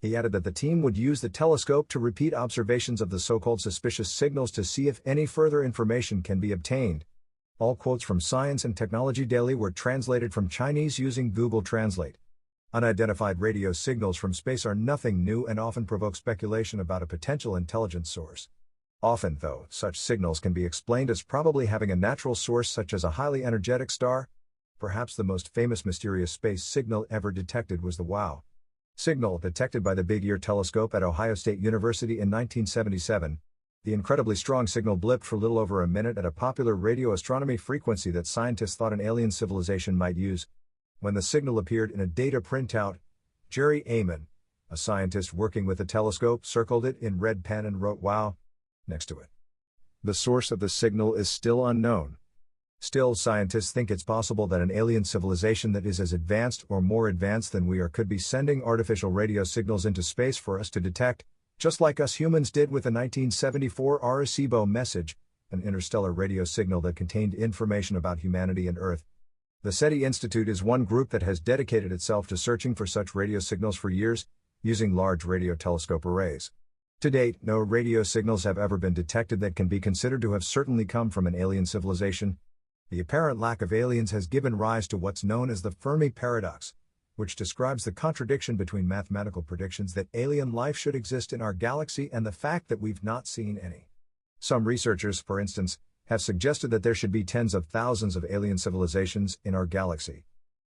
He added that the team would use the telescope to repeat observations of the so-called suspicious signals to see if any further information can be obtained. All quotes from Science and Technology Daily were translated from Chinese using Google Translate. Unidentified radio signals from space are nothing new and often provoke speculation about a potential intelligence source. Often, though, such signals can be explained as probably having a natural source such as a highly energetic star. Perhaps the most famous mysterious space signal ever detected was the WOW signal detected by the Big Ear telescope at Ohio State University in 1977. The incredibly strong signal blipped for little over a minute at a popular radio astronomy frequency that scientists thought an alien civilization might use. When the signal appeared in a data printout, Jerry Amon, a scientist working with the telescope, circled it in red pen and wrote "WOW" next to it. The source of the signal is still unknown. Still, scientists think it's possible that an alien civilization that is as advanced or more advanced than we are could be sending artificial radio signals into space for us to detect, just like us humans did with the 1974 Arecibo message, an interstellar radio signal that contained information about humanity and Earth. The SETI Institute is one group that has dedicated itself to searching for such radio signals for years, using large radio telescope arrays. To date, no radio signals have ever been detected that can be considered to have certainly come from an alien civilization. The apparent lack of aliens has given rise to what's known as the Fermi paradox, which describes the contradiction between mathematical predictions that alien life should exist in our galaxy and the fact that we've not seen any. Some researchers, for instance, have suggested that there should be tens of thousands of alien civilizations in our galaxy.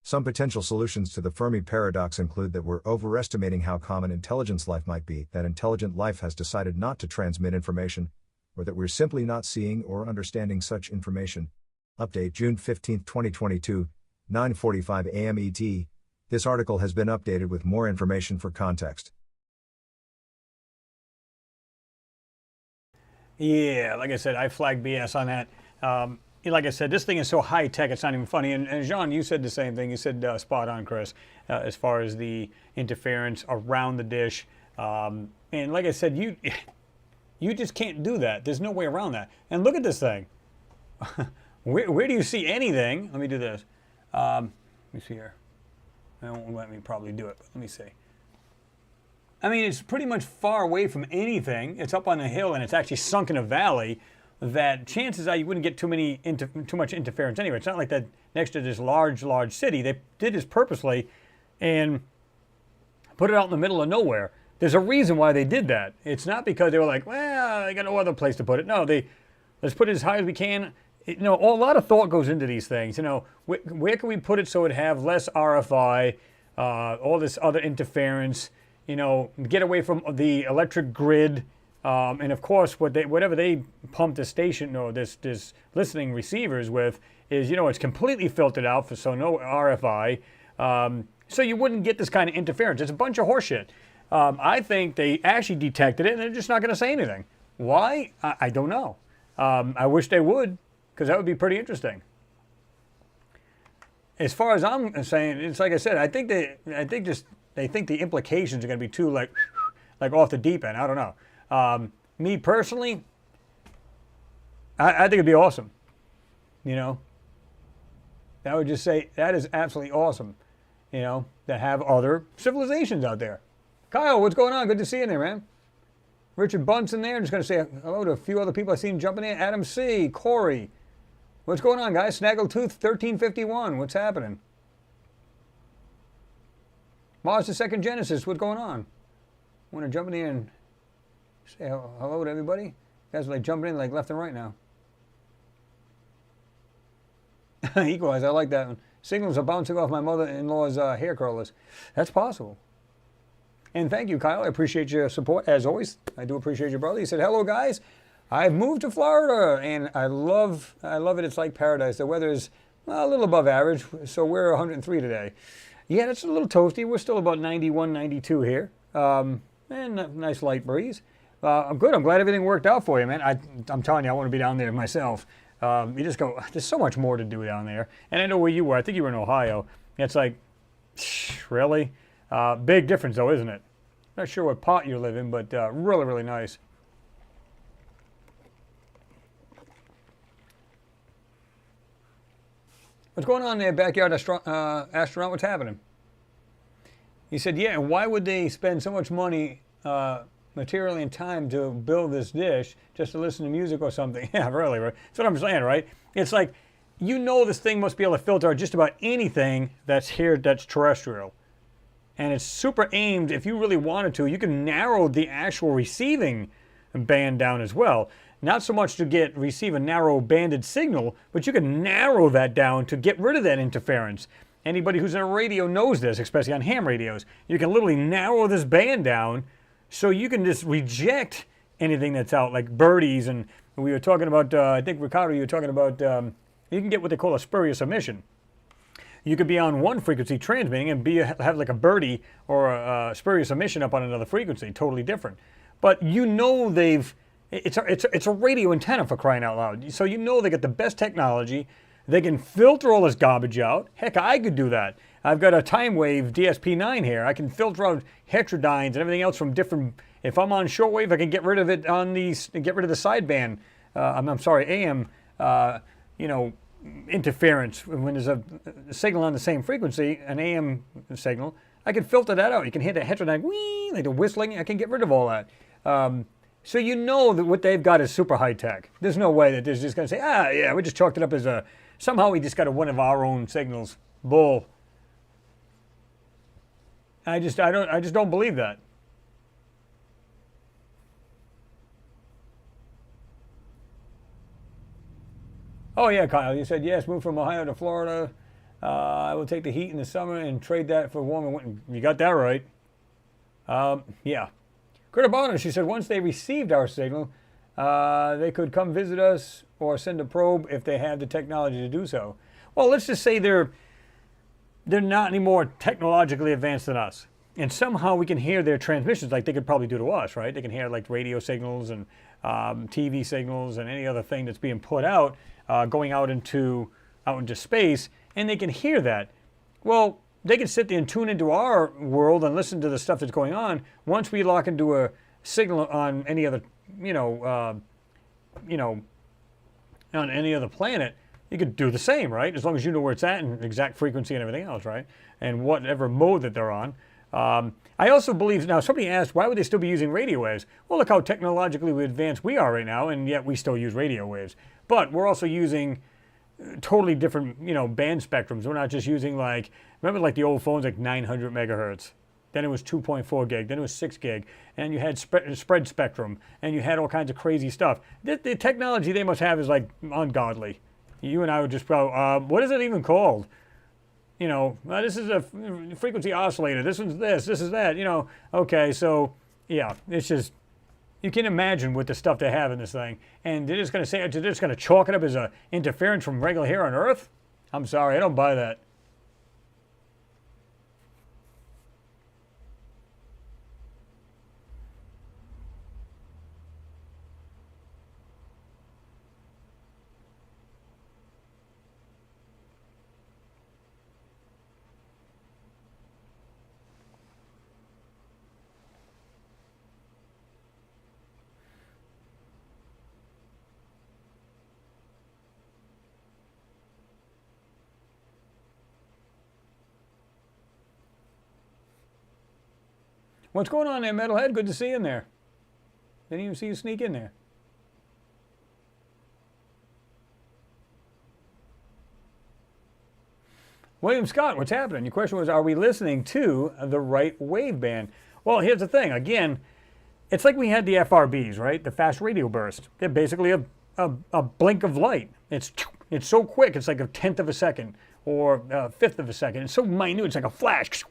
Some potential solutions to the Fermi paradox include that we're overestimating how common intelligence life might be, that intelligent life has decided not to transmit information, or that we're simply not seeing or understanding such information. Update June 15, 2022, 9:45 a.m. ET. This article has been updated with more information for context. Yeah, like I said, I flagged BS on that. Like I said, this thing is so high-tech, it's not even funny. And Jean, you said the same thing. You said spot on, Chris, as far as the interference around the dish. And like I said, you just can't do that. There's no way around that. And look at this thing. Where do you see anything? Let me do this. Let me see here. They won't let me probably do it, but let me see. I mean, it's pretty much far away from anything. It's up on a hill, and it's actually sunk in a valley that chances are you wouldn't get too much interference anyway. It's not like that next to this large city. They did this purposely and put it out in the middle of nowhere. There's a reason why they did that. It's not because they were like, well, I got no other place to put it. No, let's put it as high as we can. A lot of thought goes into these things. Where can we put it so it have less RFI, all this other interference, get away from the electric grid, and of course, whatever they pump the station or this listening receivers with is, you know, it's completely filtered out, so no RFI. So you wouldn't get this kind of interference. It's a bunch of horseshit. I think they actually detected it and they're just not going to say anything. Why? I don't know. I wish they would, because that would be pretty interesting. As far as I'm saying, it's like I said, I think they think the implications are going to be too like off the deep end. I don't know. Me personally, I think it'd be awesome. You know, I would just say that is absolutely awesome. You know, to have other civilizations out there. Kyle, what's going on? Good to see you in there, man. Richard Bunce in there. I'm just going to say hello to a few other people I've seen jumping in. Adam C. Corey. What's going on, guys? Snaggletooth 1351. What's happening? Mars the Second Genesis. What's going on? I want to jump in here and say hello to everybody. You guys are like jumping in like left and right now. Equalize. I like that one. Signals are bouncing off my mother-in-law's hair curlers. That's possible. And thank you, Kyle. I appreciate your support, as always. I do appreciate your brother. He said, hello, guys. I've moved to Florida, and I love it. It's like paradise. The weather is a little above average, so we're 103 today. Yeah, that's a little toasty. We're still about 91, 92 here. And a nice light breeze. I'm good. I'm glad everything worked out for you, man. I'm telling you, I want to be down there myself. You just go, there's so much more to do down there. And I know where you were. I think you were in Ohio. It's like, really? Big difference, though, isn't it? Not sure what pot you live in, but really, really nice. What's going on there, backyard astronaut? What's happening? He said, yeah, why would they spend so much money, materially and time to build this dish just to listen to music or something? Yeah, really, right? That's what I'm saying, right? It's like, you know this thing must be able to filter out just about anything that's here that's terrestrial. And it's super aimed, if you really wanted to, you can narrow the actual receiving band down as well. Not so much to receive a narrow banded signal, but you can narrow that down to get rid of that interference. Anybody who's in a radio knows this, especially on ham radios. You can literally narrow this band down so you can just reject anything that's out, like birdies. And we were talking about, I think, Ricardo, you were talking about, you can get what they call a spurious emission. You could be on one frequency transmitting and have like a birdie or a spurious emission up on another frequency, totally different. But you know it's a radio antenna, for crying out loud. So you know they got the best technology. They can filter all this garbage out. Heck, I could do that. I've got a time wave DSP-9 here. I can filter out heterodynes and everything else from different. If I'm on shortwave, I can get rid of it on these. Get rid of the sideband. I'm sorry, AM. Interference when there's a signal on the same frequency, an AM signal. I can filter that out. You can hear the heterodyne, whee, like the whistling. I can get rid of all that. So you know that what they've got is super high tech. There's no way that they're just going to say, yeah, we just chalked it up as somehow we just got one of our own signals. Bull. I just don't believe that. Oh yeah, Kyle, you said yes, move from Ohio to Florida. I will take the heat in the summer and trade that for warmer winter. You got that right. Yeah. Critter Bonner, she said, once they received our signal, they could come visit us or send a probe if they have the technology to do so. Well, let's just say they're not any more technologically advanced than us. And somehow we can hear their transmissions like they could probably do to us, right? They can hear like radio signals and TV signals and any other thing that's being put out, going out into space, and they can hear that. Well, they can sit there and tune into our world and listen to the stuff that's going on. Once we lock into a signal on any other, on any other planet, you could do the same, right? As long as you know where it's at and exact frequency and everything else, right? And whatever mode that they're on. I also believe, now somebody asked, why would they still be using radio waves? Well, look how technologically advanced we are right now, and yet we still use radio waves. But we're also using totally different, band spectrums. We're not just using remember like the old phones, like 900 megahertz. Then it was 2.4 gig, then it was 6 gig, and you had spread spectrum, and you had all kinds of crazy stuff. The technology they must have is like ungodly. You and I would just go, what is it even called? This is a frequency oscillator. This one's this is that. Okay, so yeah, it's just, You can imagine with the stuff they have in this thing. And they're just going to say, they're just going to chalk it up as a interference from regular here on Earth? I'm sorry, I don't buy that. What's going on there, Metalhead? Good to see you in there. Didn't even see you sneak in there. William Scott, what's happening? Your question was, are we listening to the right waveband? Well, here's the thing. Again, it's like we had the FRBs, right? The fast radio burst. They're basically a blink of light. It's so quick. It's like a tenth of a second or a fifth of a second. It's so minute. It's like a flash,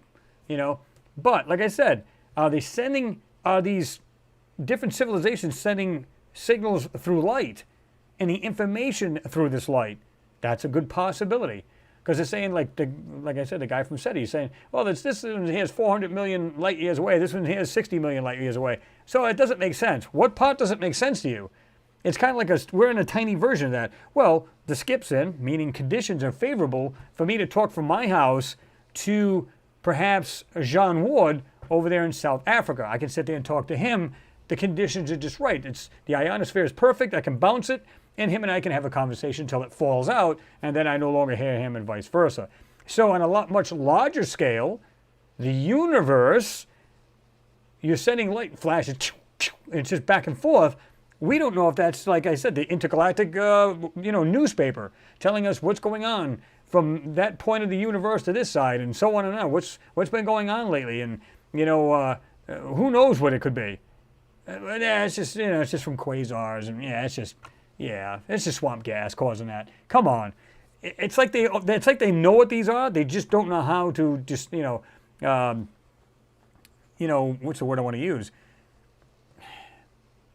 you know. But like I said, are they sending, are these different civilizations sending signals through light and the information through this light? That's a good possibility. Because they're saying, like I said, the guy from SETI is saying, well, this one here is 400 million light years away. This one here is 60 million light years away. So it doesn't make sense. What part doesn't make sense to you? It's kind of like we're in a tiny version of that. Well, the skip's in, meaning conditions are favorable for me to talk from my house to perhaps Jean Ward over there in South Africa. I can sit there and talk to him. The conditions are just right. The ionosphere is perfect. I can bounce it, and him and I can have a conversation until it falls out, and then I no longer hear him and vice versa. So on a much larger scale, the universe, you're sending light flashes, it's just back and forth. We don't know if that's, like I said, the intergalactic newspaper telling us what's going on from that point of the universe to this side, and so on and on. What's been going on lately, and who knows what it could be. It's just it's just from quasars, and it's just swamp gas causing that. Come on, it's like they know what these are. They just don't know how to just what's the word I want to use?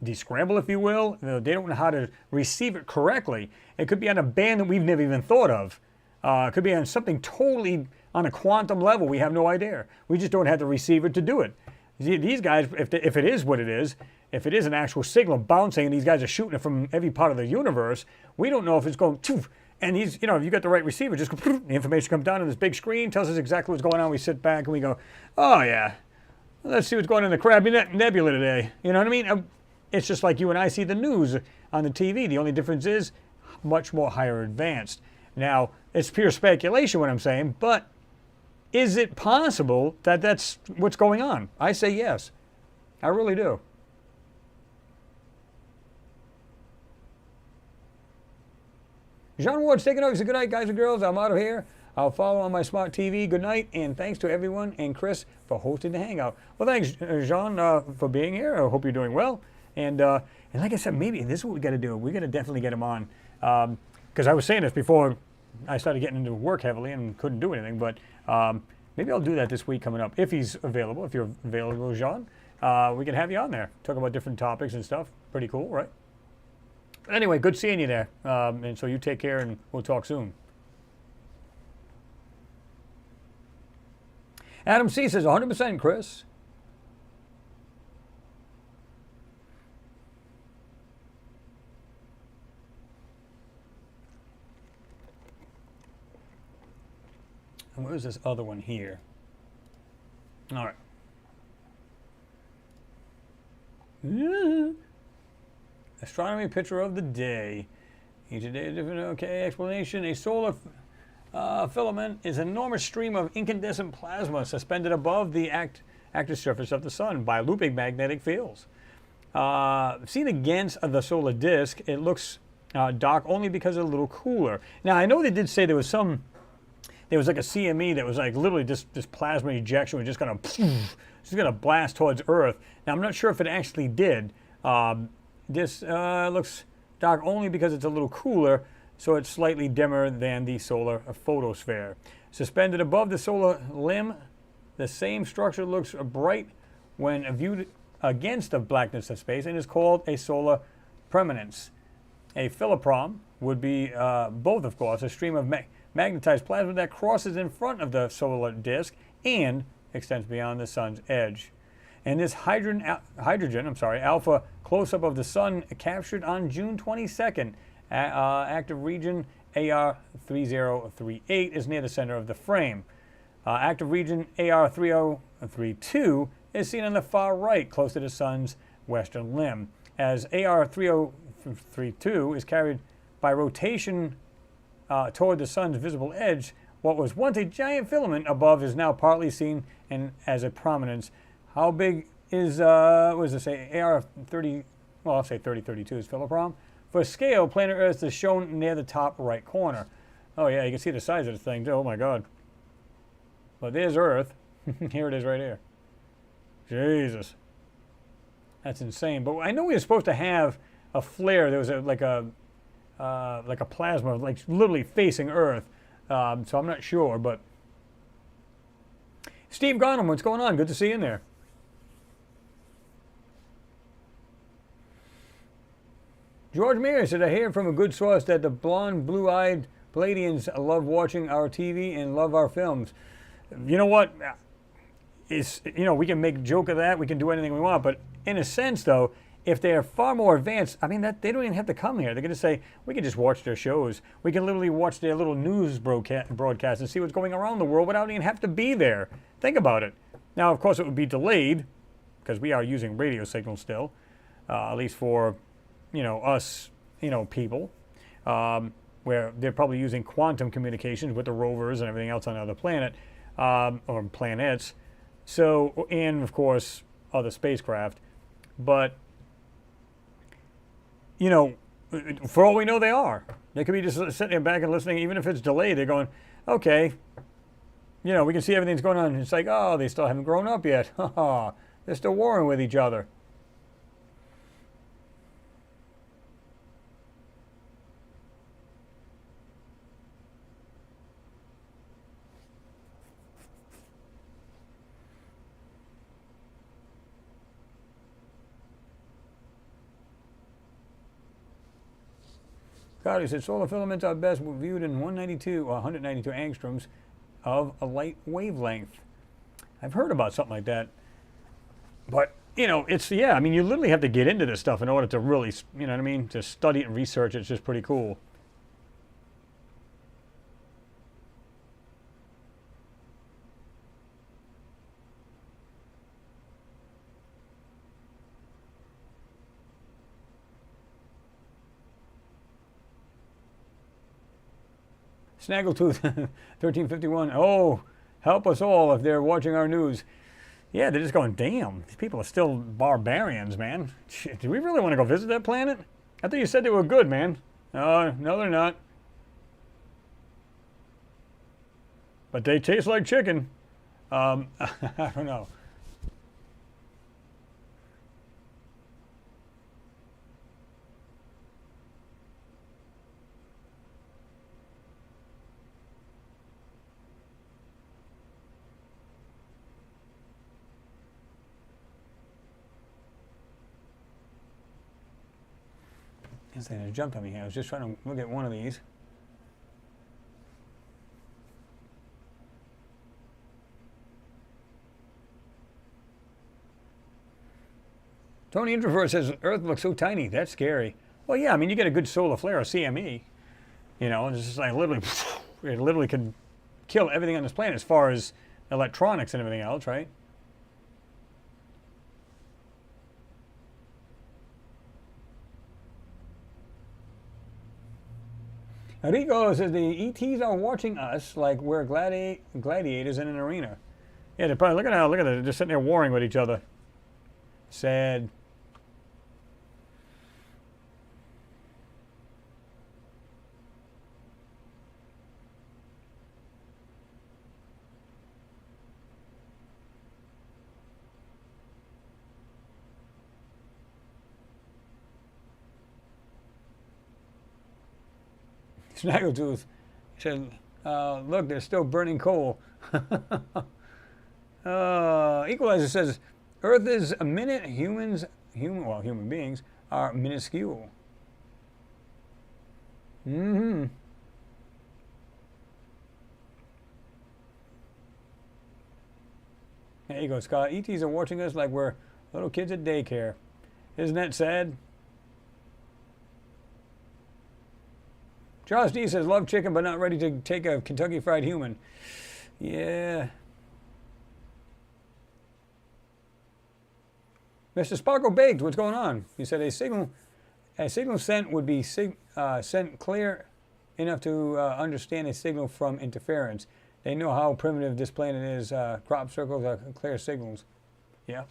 Descramble, if you will. They don't know how to receive it correctly. It could be on a band that we've never even thought of. It could be on something totally on a quantum level. We have no idea. We just don't have the receiver to do it. These guys, if it is what it is, if it is an actual signal bouncing and these guys are shooting it from every part of the universe, we don't know if it's going, and if you got the right receiver, just go, the information comes down on this big screen, tells us exactly what's going on. We sit back and we go, oh yeah, let's see what's going on in the Crabby Nebula today. You know what I mean? It's just like you and I see the news on the TV. The only difference is much more higher advanced. Now, it's pure speculation what I'm saying, but is it possible that that's what's going on? I say yes. I really do. Jean Ward's taking over. He said, good night, guys and girls. I'm out of here. I'll follow on my smart TV. Good night, and thanks to everyone and Chris for hosting the Hangout. Well, thanks, Jean, for being here. I hope you're doing well. And like I said, maybe this is what we got to do. We got to definitely get him on. Because I was saying this before I started getting into work heavily and couldn't do anything. But maybe I'll do that this week coming up if he's available. If you're available, Jean, we can have you on there. Talk about different topics and stuff. Pretty cool, right? Anyway, good seeing you there. And so you take care, and we'll talk soon. Adam C. says 100%, Chris. And where's this other one here? All right. Astronomy picture of the day. Each day a different, explanation. A solar filament is an enormous stream of incandescent plasma suspended above the active surface of the sun by looping magnetic fields. Seen against the solar disk, it looks dark only because it's a little cooler. Now, I know they did say there was like a CME that was like literally just this plasma ejection was just going to blast towards Earth. Now, I'm not sure if it actually did. This looks dark only because it's a little cooler, so it's slightly dimmer than the solar photosphere. Suspended above the solar limb, the same structure looks bright when viewed against the blackness of space and is called a solar preeminence. A philoprom would be both, of course, a stream of magnetized plasma that crosses in front of the solar disk and extends beyond the sun's edge. And this alpha close-up of the sun captured on June 22nd, active region AR3038 is near the center of the frame. Active region AR3032 is seen on the far right, close to the sun's western limb. As AR3032 is carried by rotation toward the sun's visible edge, what was once a giant filament above is now partly seen and as a prominence. How big is, what does it say, AR30, well, I'll say 3032 is philoprom. For scale, planet Earth is shown near the top right corner. Oh yeah, you can see the size of this thing too, oh my God. But there's Earth. Here it is right here. Jesus. That's insane. But I know we were supposed to have a flare. There was like a plasma, like literally facing Earth. So I'm not sure, but Steve Garnham, what's going on? Good to see you in there. George Mears said, I hear from a good source that the blonde, blue-eyed Palladians love watching our TV and love our films. You know what? We can make a joke of that. We can do anything we want. But in a sense, though, if they're far more advanced, I mean, they don't even have to come here. They're going to say, we can just watch their shows. We can literally watch their little news broadcast and see what's going around the world without even have to be there. Think about it. Now, of course, it would be delayed because we are using radio signals still, at least for, us, people, where they're probably using quantum communications with the rovers and everything else on another planet, or planets. So, and of course, other spacecraft. But, for all we know, they are. They could be just sitting there back and listening, even if it's delayed. They're going, okay, we can see everything's going on. It's like, oh, they still haven't grown up yet. They're still warring with each other. He said solar filaments are best viewed in 192 angstroms of a light wavelength. I've heard about something like that. But, it's, you literally have to get into this stuff in order to really, to study it and research it. It's just pretty cool. Snaggletooth 1351. Oh, help us all if they're watching our news. Yeah, they're just going, damn, these people are still barbarians, man. Shit, do we really want to go visit that planet? I thought you said they were good, man. No, they're not. But they taste like chicken. I don't know. This thing has jumped on me here. I was just trying to look at one of these. Tony Introvert says, Earth looks so tiny. That's scary. Well, yeah, you get a good solar flare or CME. It's just like literally, it literally could kill everything on this planet as far as electronics and everything else, right? Rico says the ETs are watching us like we're gladiators in an arena. Yeah, they're probably, look at them, they're just sitting there warring with each other. Sad. Snaggletooth said, look, they're still burning coal. Equalizer says, Earth is a minute. Human beings are minuscule. Mm-hmm. There you go, Scott. ETs are watching us like we're little kids at daycare. Isn't that sad? Charles D says, love chicken but not ready to take a Kentucky Fried Human. Yeah. Mr. Sparkle Baked, what's going on? He said a signal sent would be sent clear enough to understand a signal from interference. They know how primitive this planet is. Crop circles are clear signals. Yeah.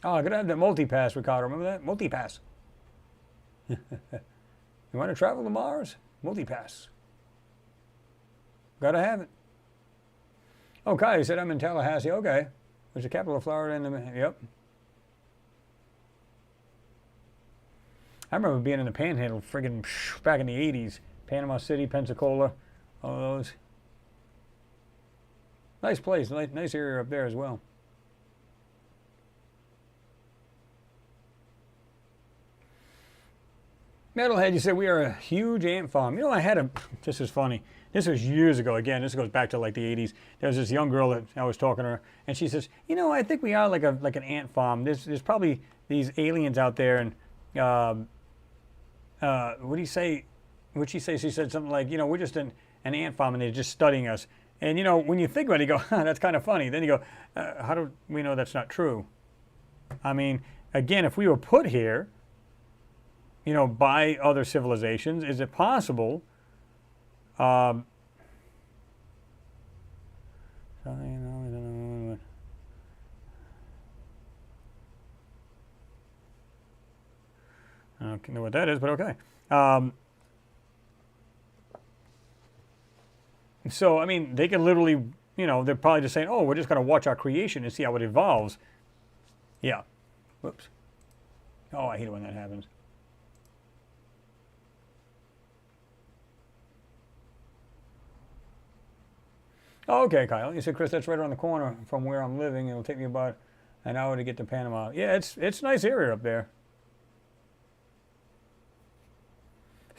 Oh, I gotta have the multipass, Ricardo. Remember that? Multipass. You want to travel to Mars? Multipass. Gotta have it. Okay, he said I'm in Tallahassee. Okay. Which is the capital of Florida. Yep. I remember being in the Panhandle friggin' back in the 80s. Panama City, Pensacola, all those. Nice place, nice area up there as well. Metalhead, you said we are a huge ant farm. You know, I had a, this is funny. This was years ago. Again, this goes back to like the 80s. There was this young girl that I was talking to her, and she says, you know, I think we are like an ant farm. There's probably these aliens out there, and what do you say? What'd she say? She said something like, you know, we're just an ant farm, and they're just studying us. And, you know, when you think about it, you go, that's kind of funny. Then you go, how do we know that's not true? I mean, again, if we were put here, you know, by other civilizations, is it possible? Okay, I don't know what that is, but okay. So, I mean, they can literally, you know, they're probably just saying, oh, we're just going to watch our creation and see how it evolves. Yeah. Whoops. Oh, I hate it when that happens. Oh, okay, Kyle. You said, Chris, that's right around the corner from where I'm living. It'll take me about an hour to get to Panama. Yeah, it's a nice area up there.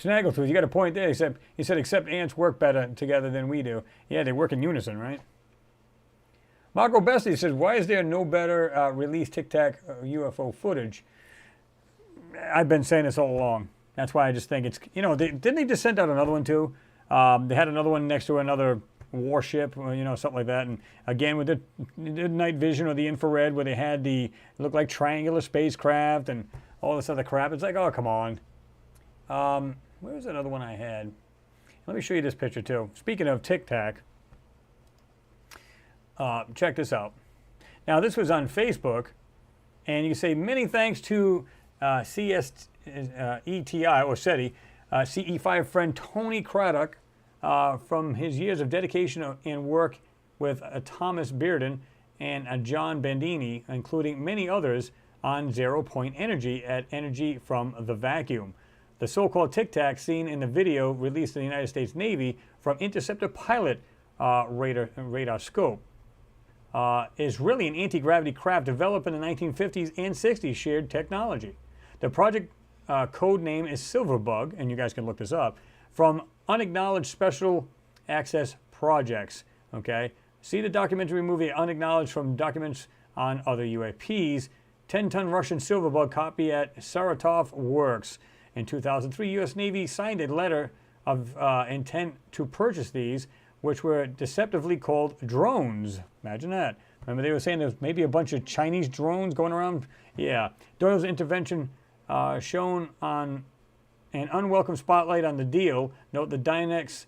Snaggletooth, you got a point there. He said, except ants work better together than we do. Yeah, they work in unison, right? Marco Bestie says, why is there no better release Tic Tac UFO footage? I've been saying this all along. That's why I just think it's, you know, didn't they just send out another one too? They had another one next to another warship, you know, something like that. And again, with the night vision or the infrared, where they had it looked like triangular spacecraft and all this other crap. It's like, oh, come on. Where was another one I had? Let me show you this picture too. Speaking of Tic Tac, check this out. Now, this was on Facebook, and you say, many thanks to CSETI, or SETI, CE5 friend Tony Craddock, from his years of dedication and work with Thomas Bearden and John Bandini, including many others, on zero-point energy at Energy from the Vacuum. The so-called Tic Tac seen in the video released in the United States Navy from Interceptor Pilot radar scope is really an anti-gravity craft developed in the 1950s and 60s shared technology. The project code name is Silverbug, and you guys can look this up, from Unacknowledged Special Access Projects. Okay, see the documentary movie Unacknowledged from Documents on Other UAPs. 10-ton Russian Silverbug copy at Saratov Works. In 2003, U.S. Navy signed a letter of intent to purchase these, which were deceptively called drones. Imagine that. Remember they were saying there's maybe a bunch of Chinese drones going around? Yeah. Doyle's intervention shown on an unwelcome spotlight on the deal. Note the Dynex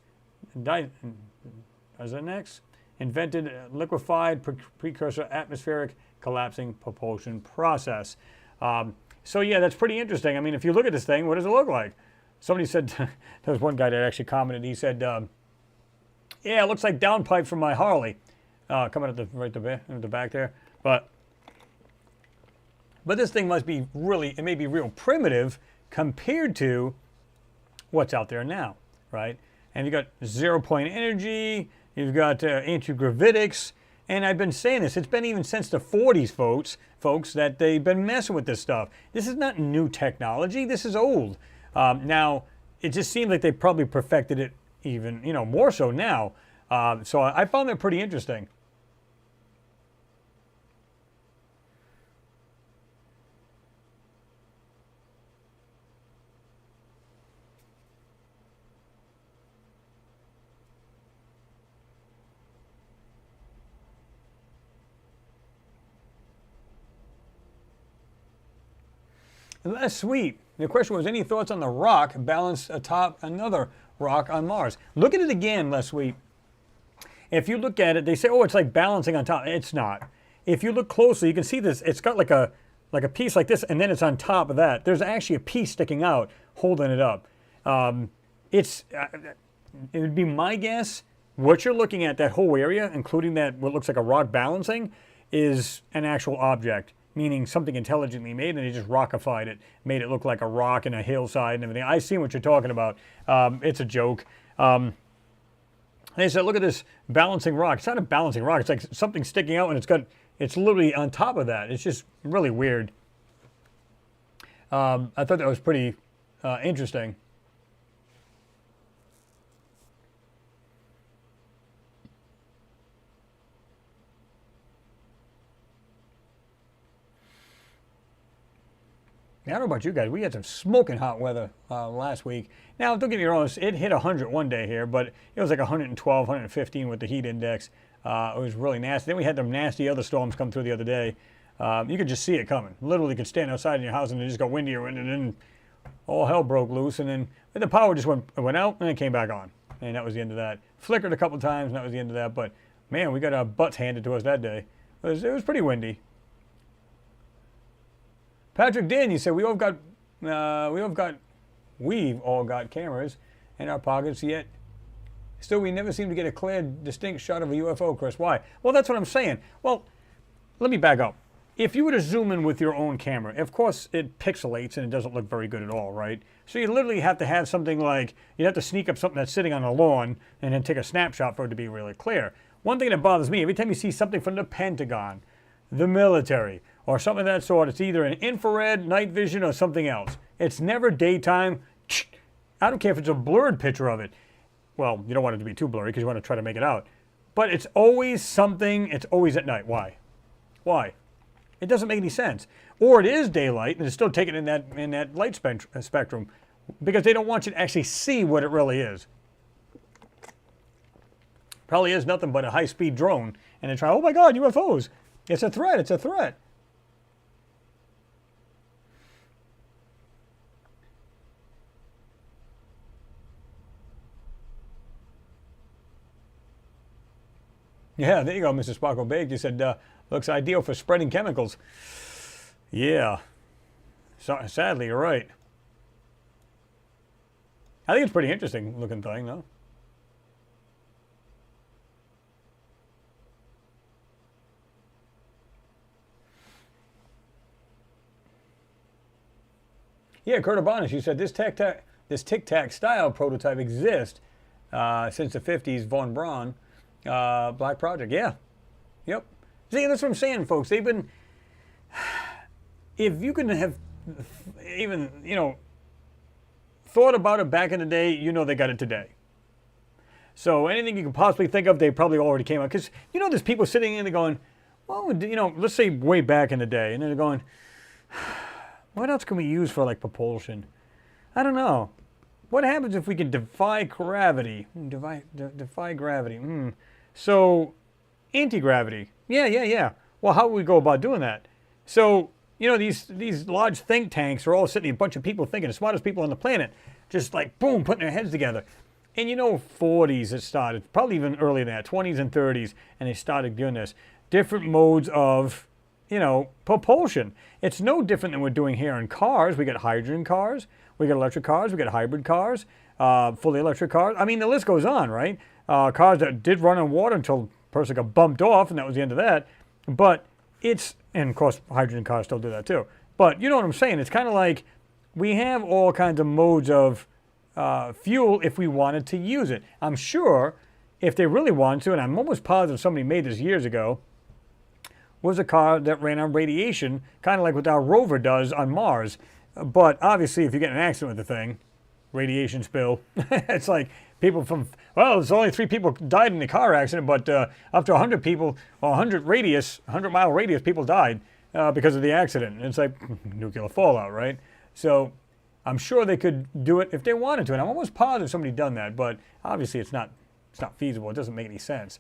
invented liquefied precursor atmospheric collapsing propulsion process. So yeah, that's pretty interesting. I mean, if you look at this thing, what does it look like? Somebody said, there was one guy that actually commented, he said, yeah, it looks like downpipe from my Harley. Coming at the back there. But this thing must be really, it may be real primitive compared to what's out there now, right? And you've got zero-point energy, you've got anti-gravitics, And I've been saying this, it's been even since the 40s, folks, that they've been messing with this stuff. This is not new technology, this is old. Now, it just seems like they probably perfected it even, more so now. So I found that pretty interesting. Last week, the question was, any thoughts on the rock balanced atop another rock on Mars? Look at it again, Les Sweet. If you look at it, they say, oh, it's like balancing on top. It's not. If you look closely, you can see this. It's got like a piece like this, and then it's on top of that. There's actually a piece sticking out, holding it up. It would be my guess, what you're looking at, that whole area, including that what looks like a rock balancing, is an actual object. Meaning something intelligently made, and they just rockified it, made it look like a rock and a hillside and everything. I see what you're talking about. It's a joke. They said, look at this balancing rock. It's not a balancing rock. It's like something sticking out, and it's literally on top of that. It's just really weird. I thought that was pretty interesting. I don't know about you guys. We had some smoking hot weather last week. Now, don't get me wrong, it hit 100 one day here, but it was like 112, 115 with the heat index. It was really nasty. Then we had them nasty other storms come through the other day. You could just see it coming. Literally, you could stand outside in your house and it just got windier, and then all hell broke loose. And then the power just went out and it came back on. And that was the end of that. Flickered a couple times, and that was the end of that. But, man, we got our butts handed to us that day. It was pretty windy. Patrick Dan, you said we've all got cameras in our pockets, yet still we never seem to get a clear, distinct shot of a UFO, Chris. Why? Well, that's what I'm saying. Well, let me back up. If you were to zoom in with your own camera, of course it pixelates and it doesn't look very good at all, right? So you literally have to have something like, you'd have to sneak up something that's sitting on a lawn and then take a snapshot for it to be really clear. One thing that bothers me, every time you see something from the Pentagon, the military, or something of that sort, it's either an infrared, night vision, or something else. It's never daytime. I don't care if it's a blurred picture of it. Well, you don't want it to be too blurry because you want to try to make it out. But it's always something, it's always at night. Why? Why? It doesn't make any sense. Or it is daylight and it's still taken in that light spectrum because they don't want you to actually see what it really is. Probably is nothing but a high-speed drone. And they try, oh my God, UFOs. It's a threat, it's a threat. Yeah, there you go, Mr. Sparkle Baked. You said, looks ideal for spreading chemicals. Yeah. So, sadly, you're right. I think it's a pretty interesting looking thing, though. Yeah, Kurt Urbanus, you said this Tic Tac style prototype exists since the 50s, Von Braun. Black Project, yeah. Yep. See, that's what I'm saying, folks. They've been, if you can have even, thought about it back in the day, they got it today. So anything you can possibly think of, they probably already came out. Because, there's people sitting in there going, well, let's say way back in the day, and they're going, what else can we use for, like, propulsion? I don't know. What happens if we can defy gravity? Defy gravity. So, anti-gravity. Yeah. Well, how would we go about doing that? So, these large think tanks are all sitting, a bunch of people thinking, the smartest people on the planet, just like, boom, putting their heads together. And 40s it started, probably even earlier than that, 20s and 30s, and they started doing this. Different modes of, propulsion. It's no different than we're doing here in cars. We got hydrogen cars. We got electric cars, we got hybrid cars, fully electric cars. I mean, the list goes on, right? Cars that did run on water until a person got bumped off, and that was the end of that. But and of course, hydrogen cars still do that too. But you know what I'm saying? It's kind of like we have all kinds of modes of fuel if we wanted to use it. I'm sure if they really want to, and I'm almost positive somebody made this years ago, was a car that ran on radiation, kind of like what our rover does on Mars. But obviously, if you get in an accident with the thing, radiation spill, it's like people from, well, there's only 3 people died in the car accident, but up to 100 people, or 100-mile radius, people died because of the accident. And it's like nuclear fallout, right? So I'm sure they could do it if they wanted to, and I'm almost positive somebody done that, but obviously it's not feasible. It doesn't make any sense.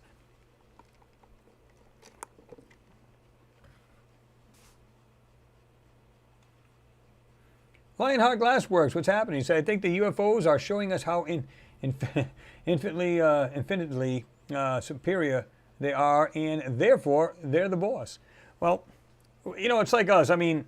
Lionheart Glassworks, what's happening? He said, I think the UFOs are showing us how infinitely superior they are, and therefore they're the boss. Well, you know, it's like us. I mean,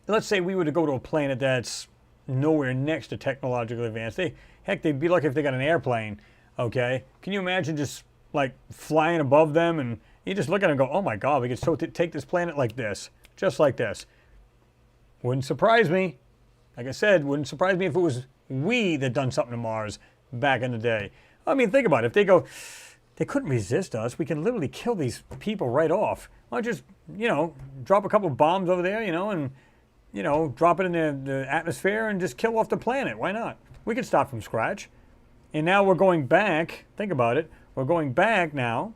let's say we were to go to a planet that's nowhere next to technologically advanced. Heck, they'd be lucky if they got an airplane, okay? Can you imagine just, like, flying above them, and you just look at it and go, oh my God, we could take this planet like this, just like this. Wouldn't surprise me. Like I said, wouldn't surprise me if it was we that done something to Mars back in the day. I mean, think about it. If they go, they couldn't resist us. We can literally kill these people right off. Why don't just, you know, drop a couple of bombs over there, you know, and, you know, drop it in the atmosphere and just kill off the planet. Why not? We could start from scratch. And now we're going back. Think about it. We're going back now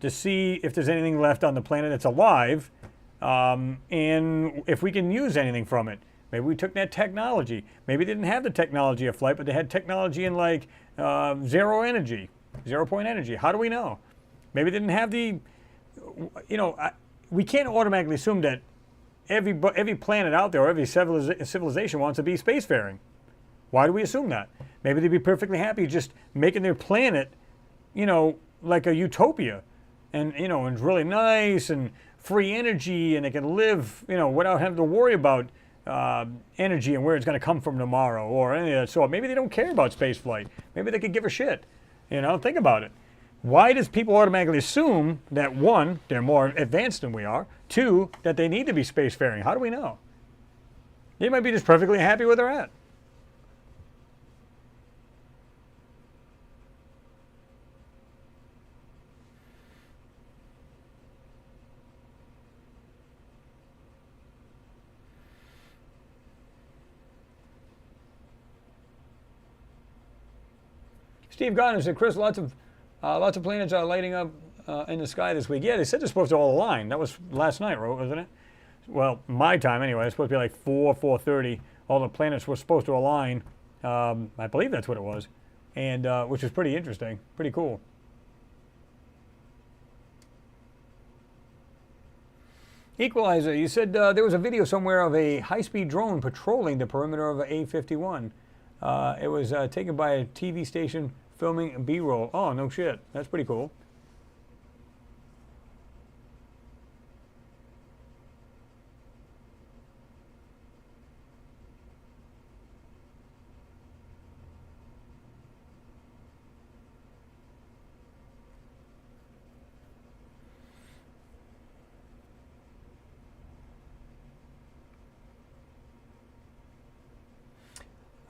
to see if there's anything left on the planet that's alive, and if we can use anything from it. Maybe we took that technology. Maybe they didn't have the technology of flight, but they had technology in like zero point energy. How do we know? Maybe they didn't have the, you know, we can't automatically assume that every planet out there, or every civilization wants to be spacefaring. Why do we assume that? Maybe they'd be perfectly happy just making their planet, you know, like a utopia, and, you know, and it's really nice and free energy, and they can live, you know, without having to worry about energy and where it's going to come from tomorrow or any of that sort. Maybe they don't care about space flight. Maybe they could give a shit. You know, think about it. Why does people automatically assume that, 1, they're more advanced than we are, 2, that they need to be spacefaring? How do we know? They might be just perfectly happy where they're at. Steve Gardner said, Chris, lots of planets are lighting up in the sky this week. Yeah, they said they're supposed to all align. That was last night, wasn't it? Well, my time anyway. It's supposed to be like 4:30. All the planets were supposed to align. I believe that's what it was, and which is pretty interesting, pretty cool. Equalizer, you said there was a video somewhere of a high-speed drone patrolling the perimeter of A51. It was taken by a TV station filming B-roll. Oh, no shit. That's pretty cool.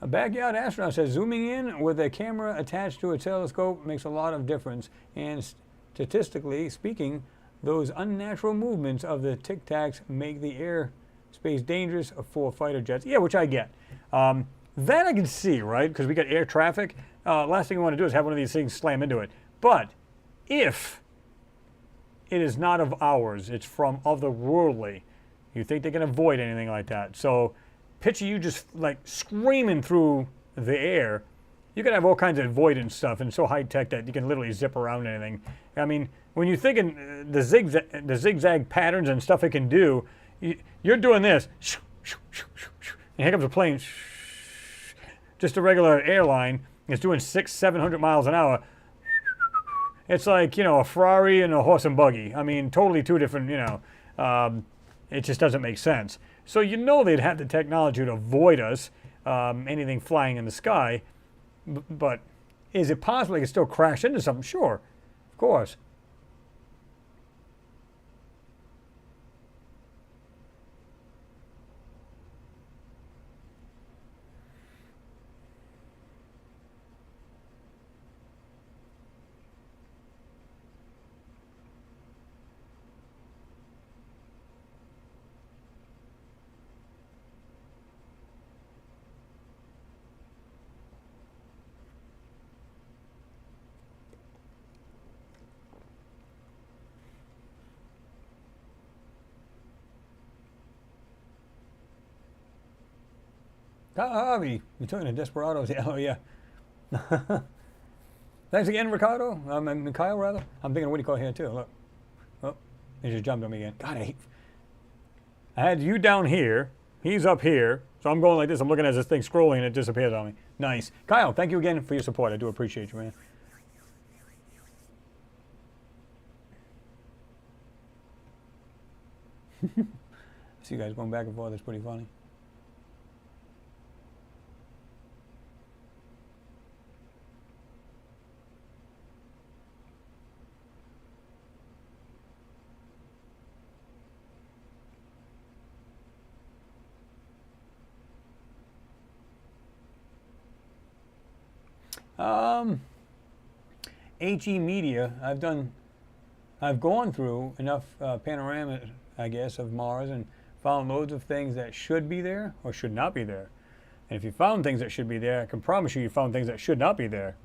A backyard astronaut says zooming in with a camera attached to a telescope makes a lot of difference. And statistically speaking, those unnatural movements of the Tic Tacs make the airspace dangerous for fighter jets. Yeah, which I get. That I can see, right? Because we got air traffic. Last thing we want to do is have one of these things slam into it. But if it is not of ours, it's from otherworldly, you think they can avoid anything like that. So picture you just like screaming through the air. You can have all kinds of avoidance stuff, and it's so high tech that you can literally zip around anything. I mean, when you're thinking the zigzag patterns and stuff it can do, you're doing this, and here comes a plane. Just a regular airline is doing 600-700 miles an hour. It's like, you know, a Ferrari and a horse and buggy. I mean, totally two different, you know, it just doesn't make sense. So you know they'd have the technology to avoid us, anything flying in the sky. But is it possible they could still crash into something? Sure, of course. Harvey, you're talking to Desperados. Yeah, oh, yeah. Thanks again, Ricardo. And Kyle, rather. I'm thinking of what do you call here, too. Look. Oh, he just jumped on me again. God, I had you down here. He's up here. So I'm going like this. I'm looking at this thing scrolling and it disappears on me. Nice. Kyle, thank you again for your support. I do appreciate you, man. See you guys going back and forth. It's pretty funny. HE Media, I've gone through enough panorama, I guess, of Mars and found loads of things that should be there or should not be there. And if you found things that should be there, I can promise you found things that should not be there.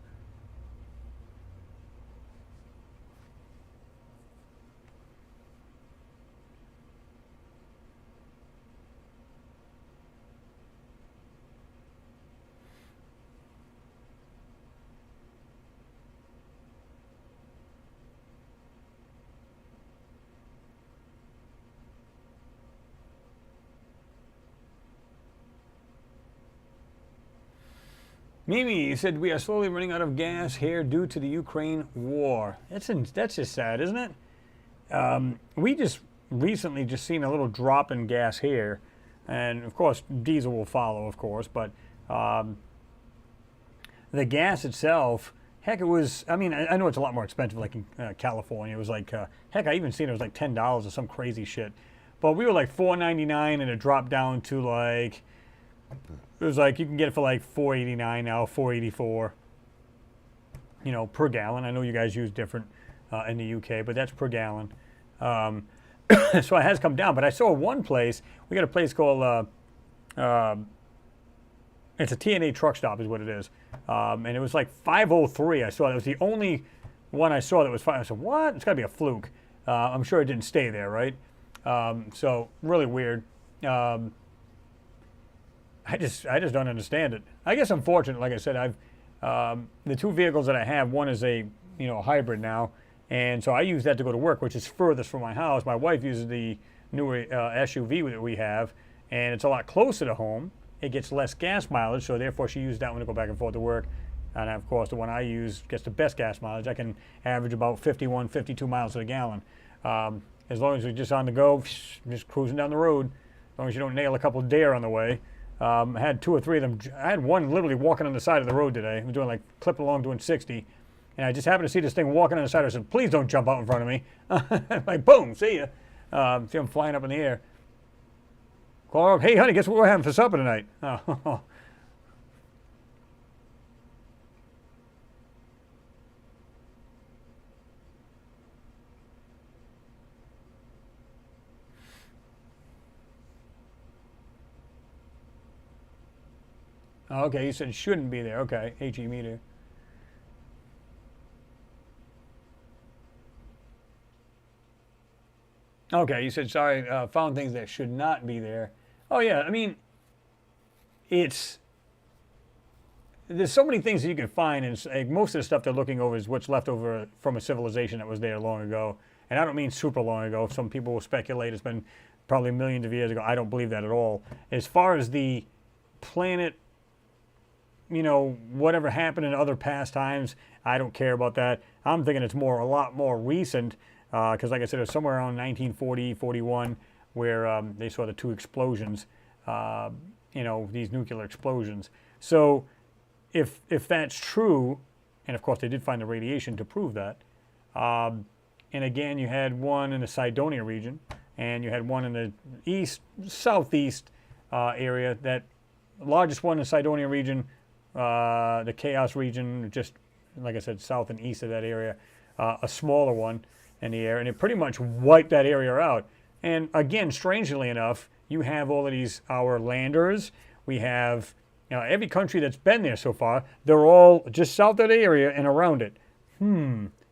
Mimi said we are slowly running out of gas here due to the Ukraine war. That's just sad, isn't it? We just recently just seen a little drop in gas here, and of course diesel will follow, of course. But the gas itself, heck, it was. I mean, I know it's a lot more expensive, like in California. It was like, heck, I even seen it was like $10 or some crazy shit. But we were like $4.99, and it dropped down to like. It was like you can get it for like $4.89 now, $4.84, you know, per gallon. I know you guys use different in the UK, but that's per gallon. So it has come down. But I saw one place. We got a place called it's a TNA truck stop, is what it is, and it was like 503. I saw that was the only one I saw that was 5. I said, what? It's got to be a fluke. I'm sure it didn't stay there, right? So really weird. I just don't understand it. I guess I'm fortunate. Like I said, I've the two vehicles that I have. One is a hybrid now, and so I use that to go to work, which is furthest from my house. My wife uses the newer SUV that we have, and it's a lot closer to home. It gets less gas mileage, so therefore she used that one to go back and forth to work. And of course, the one I use gets the best gas mileage. I can average about 51, 52 miles to the gallon. As long as we're just on the go, just cruising down the road. As long as you don't nail a couple of deer on the way. I had 2 or 3 of them. I had one literally walking on the side of the road today. I was doing like clipping along doing 60. And I just happened to see this thing walking on the side. I said, please don't jump out in front of me. Like, boom, see ya. See him flying up in the air. Call her up, hey, honey, guess what we're having for supper tonight? Oh. Okay, you said shouldn't be there. Okay, HE meter. Okay, you said, sorry, found things that should not be there. Oh, yeah, I mean, there's so many things that you can find, and like, most of the stuff they're looking over is what's left over from a civilization that was there long ago. And I don't mean super long ago. Some people will speculate it's been probably millions of years ago. I don't believe that at all. As far as the planet, whatever happened in other past times, I don't care about that. I'm thinking it's a lot more recent, because like I said, it was somewhere around 1940, 41, where they saw the 2 explosions, these nuclear explosions. So if that's true, and of course they did find the radiation to prove that, and again, you had one in the Cydonia region, and you had one in the southeast area, that largest one in the Cydonia region, the Chaos region, just like I said, south and east of that area, a smaller one in the air, and it pretty much wiped that area out. And again, strangely enough, you have all of these, our landers, we have every country that's been there so far, they're all just south of the area and around it.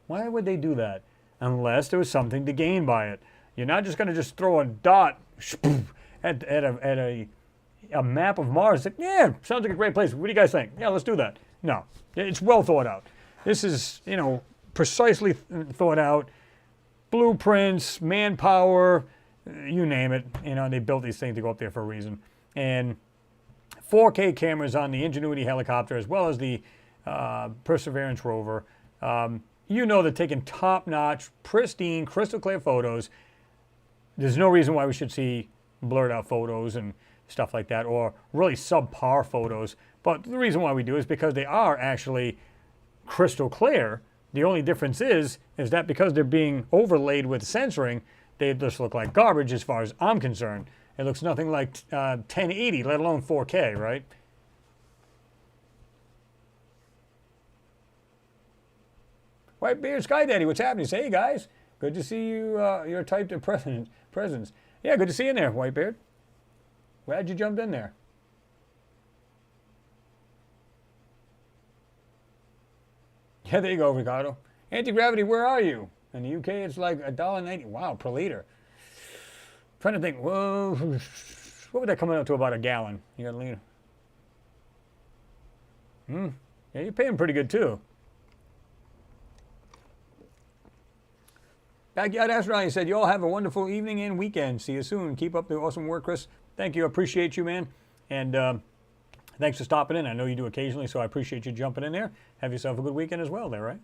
Why would they do that? Unless there was something to gain by it. You're not just going to just throw a dot at a a map of Mars. Like, yeah, sounds like a great place. What do you guys think? Yeah, let's do that. No, it's well thought out. This is, precisely thought out. Blueprints, manpower, you name it. They built these things to go up there for a reason. And 4K cameras on the Ingenuity helicopter as well as the Perseverance rover. They're taking top-notch, pristine, crystal clear photos. There's no reason why we should see blurred out photos and stuff like that, or really subpar photos. But the reason why we do is because they are actually crystal clear. The only difference is that because they're being overlaid with censoring, they just look like garbage as far as I'm concerned. It looks nothing like 1080, let alone 4K, right? Whitebeard Sky Daddy, what's happening? Say, hey guys, good to see you. You're typed in presence. Yeah, good to see you in there, Whitebeard. Glad you jumped in there. Yeah, there you go, Ricardo. Anti-gravity, where are you? In the UK, it's like $1.90. Wow, per liter. Trying to think, whoa, what would that come out to about a gallon? You got a liter. Yeah, you're paying pretty good too. Backyard Astronaut, he said, you all have a wonderful evening and weekend. See you soon. Keep up the awesome work, Chris. Thank you. I appreciate you, man. And thanks for stopping in. I know you do occasionally, so I appreciate you jumping in there. Have yourself a good weekend as well there, right?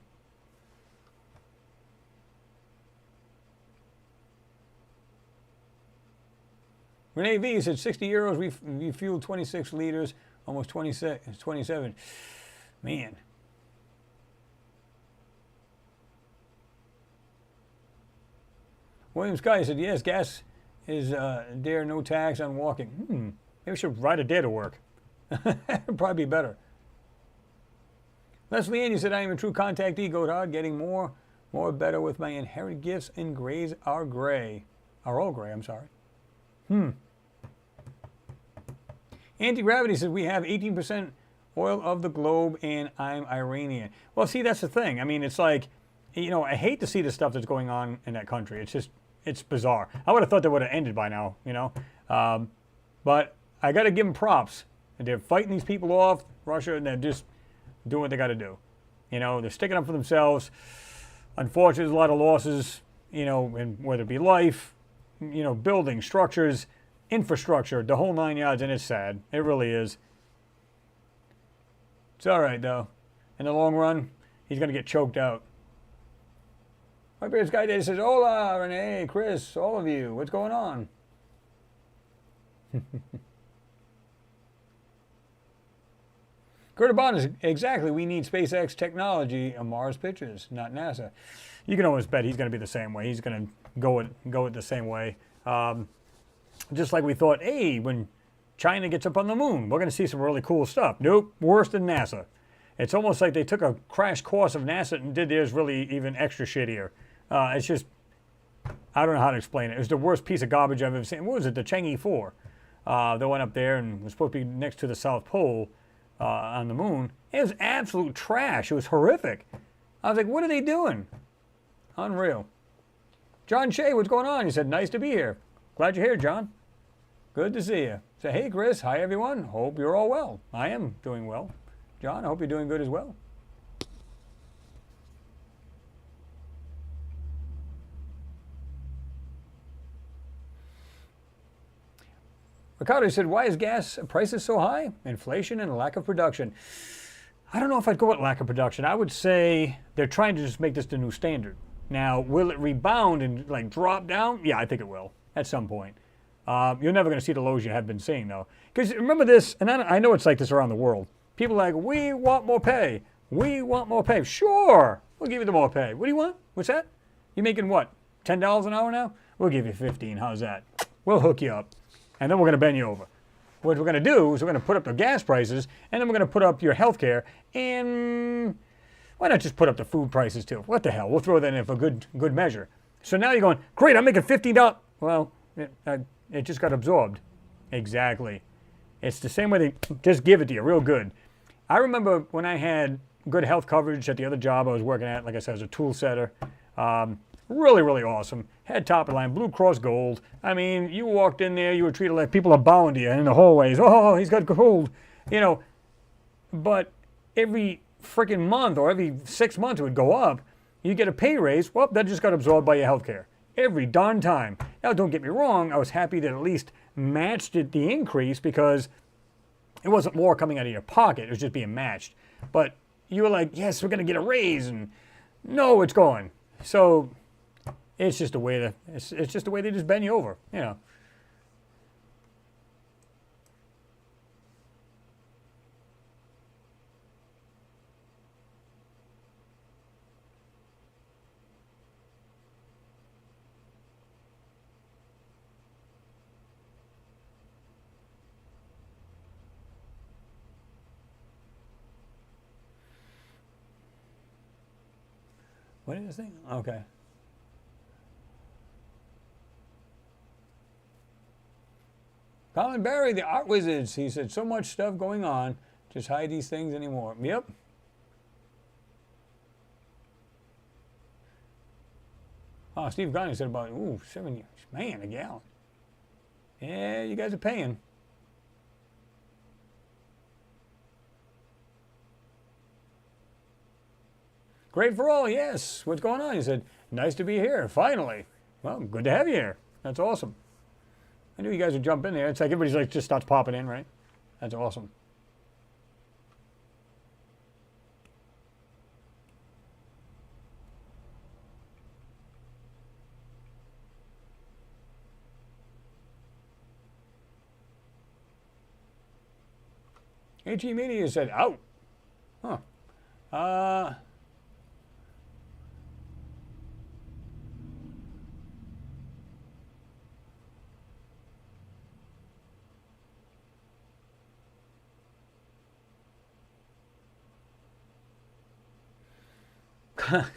Renee V said 60 euros, we fueled 26 liters, almost 27. Man. William Sky said, yes, gas is dare, no tax on walking. Maybe we should ride a dare to work. It'd probably be better. Leslie Ann, you said, I am a true contactee, Godard, getting more better with my inherent gifts, and grays are gray. Are all gray, I'm sorry. Anti-gravity says, we have 18% oil of the globe, and I'm Iranian. Well, see, that's the thing. I mean, it's like, I hate to see the stuff that's going on in that country. It's just, it's bizarre. I would have thought that would have ended by now, But I got to give them props. They're fighting these people off, Russia, and they're just doing what they got to do. They're sticking up for themselves. Unfortunately, there's a lot of losses, and whether it be life, buildings, structures, infrastructure, the whole 9 yards, and it's sad. It really is. It's all right, though. In the long run, he's going to get choked out. Whitebeard's Guy Day says, hola, Renee, Chris, all of you. What's going on? Gerda Bond is exactly. We need SpaceX technology on Mars pictures, not NASA. You can almost bet he's going to be the same way. He's going to go it the same way. Just like we thought, hey, when China gets up on the moon, we're going to see some really cool stuff. Nope, worse than NASA. It's almost like they took a crash course of NASA and did theirs really even extra shittier. It's just, I don't know how to explain it. It was the worst piece of garbage I've ever seen. What was it, the Chang'e 4? They went up there and was supposed to be next to the South Pole on the moon. It was absolute trash. It was horrific. I was like, what are they doing? Unreal. John Shea, what's going on? He said, nice to be here. Glad you're here, John. Good to see you. Say, hey, Chris. Hi, everyone. Hope you're all well. I am doing well. John, I hope you're doing good as well. Ricardo said, why is gas prices so high? Inflation and lack of production. I don't know if I'd go with lack of production. I would say they're trying to just make this the new standard. Now, will it rebound and drop down? Yeah, I think it will at some point. You're never going to see the lows you have been seeing, though. Because remember this, and I know it's like this around the world. People are like, we want more pay. We want more pay. Sure, we'll give you the more pay. What do you want? What's that? You making what? $10 an hour now? We'll give you 15. How's that? We'll hook you up. And then we're going to bend you over. What we're going to do is we're going to put up the gas prices, and then we're going to put up your health care, and why not just put up the food prices too? What the hell? We'll throw that in for good measure. So now you're going, great, I'm making $15. Well, it just got absorbed. Exactly. It's the same way they just give it to you real good. I remember when I had good health coverage at the other job I was working at, like I said, as a tool setter. Really, really awesome. Had top of the line, Blue Cross Gold. I mean, you walked in there, you were treated like people are bowing to you in the hallways. Oh, he's got gold. You know, but every freaking month or every 6 months it would go up. You get a pay raise. Well, that just got absorbed by your health care. Every darn time. Now, don't get me wrong. I was happy that at least matched it the increase because it wasn't more coming out of your pocket. It was just being matched. But you were like, yes, we're going to get a raise. And no, it's gone. So it's just a way to, it's just a way they just bend you over, you know. What is this thing? Okay. Colin Barry, the art wizards. He said, so much stuff going on. Just hide these things anymore. Yep. Oh, Steve Gunn said about, ooh, 7 years. Man, a gallon. Yeah, you guys are paying. Great for all, yes. What's going on? He said, nice to be here, finally. Well, good to have you here. That's awesome. I knew you guys would jump in there. It's like everybody's like just starts popping in, right? That's awesome. HE Media said, out. Huh.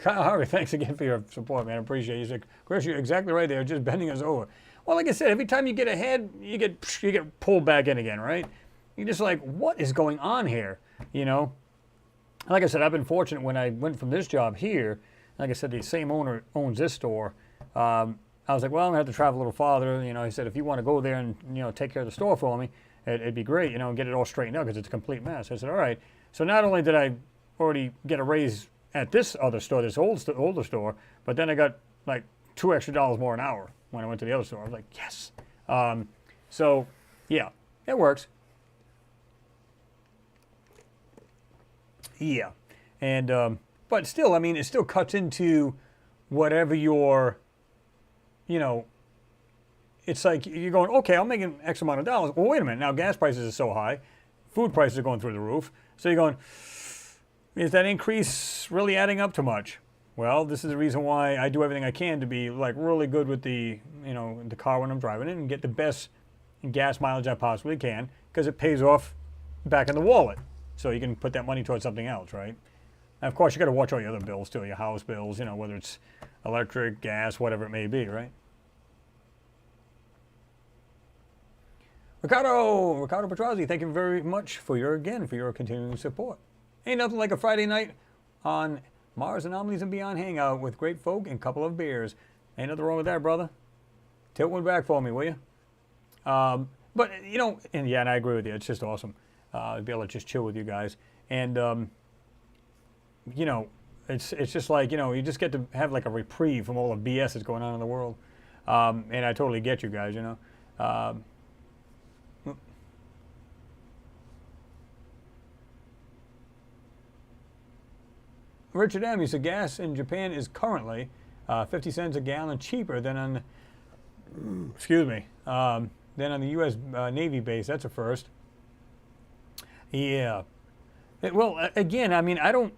Kyle Harvey, thanks again for your support, man. I appreciate it. You said, Chris, you're exactly right there. Just bending us over. Well, like I said, every time you get ahead, you get pulled back in again, right? You're just like, what is going on here? You know? Like I said, I've been fortunate when I went from this job here. Like I said, the same owner owns this store. I was like, well, I'm going to have to travel a little farther. You know, he said, if you want to go there and, you know, take care of the store for me, it'd be great, you know, and get it all straightened out because it's a complete mess. I said, all right. So not only did I already get a raise at this other store, this older store, but then I got like $2 extra more an hour when I went to the other store. I was like, yes. So, yeah, it works. Yeah. And, but still, I mean, it still cuts into whatever your, you know, it's like you're going, okay, I'm making X amount of dollars. Well, wait a minute. Now gas prices are so high. Food prices are going through the roof. So you're going, is that increase really adding up to much? Well, this is the reason why I do everything I can to be like really good with the, you know, the car when I'm driving it and get the best gas mileage I possibly can because it pays off back in the wallet. So you can put that money towards something else, right? And of course, you got to watch all your other bills too, your house bills, you know, whether it's electric, gas, whatever it may be, right? Ricardo Petrozzi, thank you very much for your continuing support. Ain't nothing like a Friday night on Mars Anomalies and Beyond Hangout with great folk and a couple of beers. Ain't nothing wrong with that, brother. Tilt one back for me, will you? But, you know, and yeah, and I agree with you. It's just awesome to be able to just chill with you guys. And, you know, it's just like, you know, you just get to have like a reprieve from all the BS that's going on in the world. And I totally get you guys, you know. Richard M., he said gas in Japan is currently 50 cents a gallon cheaper than on, than on the U.S. Navy base. That's a first. Yeah. Well, again, I mean, I don't,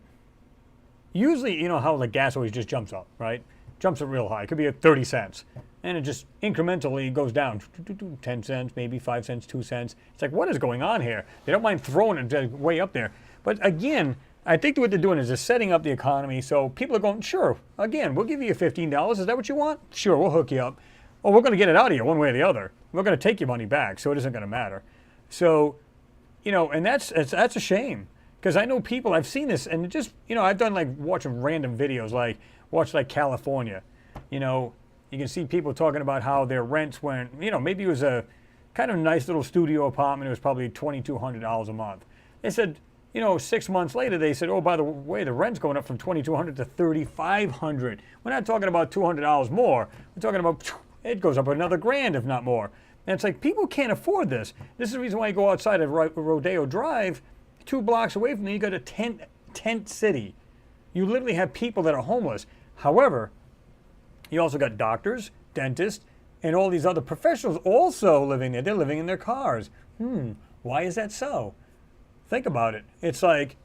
usually, you know how the gas always just jumps up, right? Jumps up real high. It could be at 30 cents. And it just incrementally goes down. 10 cents, maybe 5 cents, 2 cents. It's like, what is going on here? They don't mind throwing it way up there. But again, I think what they're doing is just setting up the economy so people are going, sure, again, we'll give you $15. Is that what you want? Sure, we'll hook you up. Well, we're going to get it out of you one way or the other. We're going to take your money back, so it isn't going to matter. So, you know, and that's a shame. Because I know people, I've seen this, and just, you know, I've done like watching random videos, like watch like California. you know, you can see people talking about how their rents went, you know, maybe it was a kind of nice little studio apartment. It was probably $2,200 a month. They said, you know, 6 months later, they said, oh, by the way, the rent's going up from $2,200 to $3,500. We're not talking about $200 more. We're talking about, it goes up another grand, if not more. And it's like, people can't afford this. This is the reason why you go outside of Rodeo Drive, 2 blocks away from there, you got a tent city. You literally have people that are homeless. However, you also got doctors, dentists, and all these other professionals also living there. They're living in their cars. Why is that so? Think about it. It's like,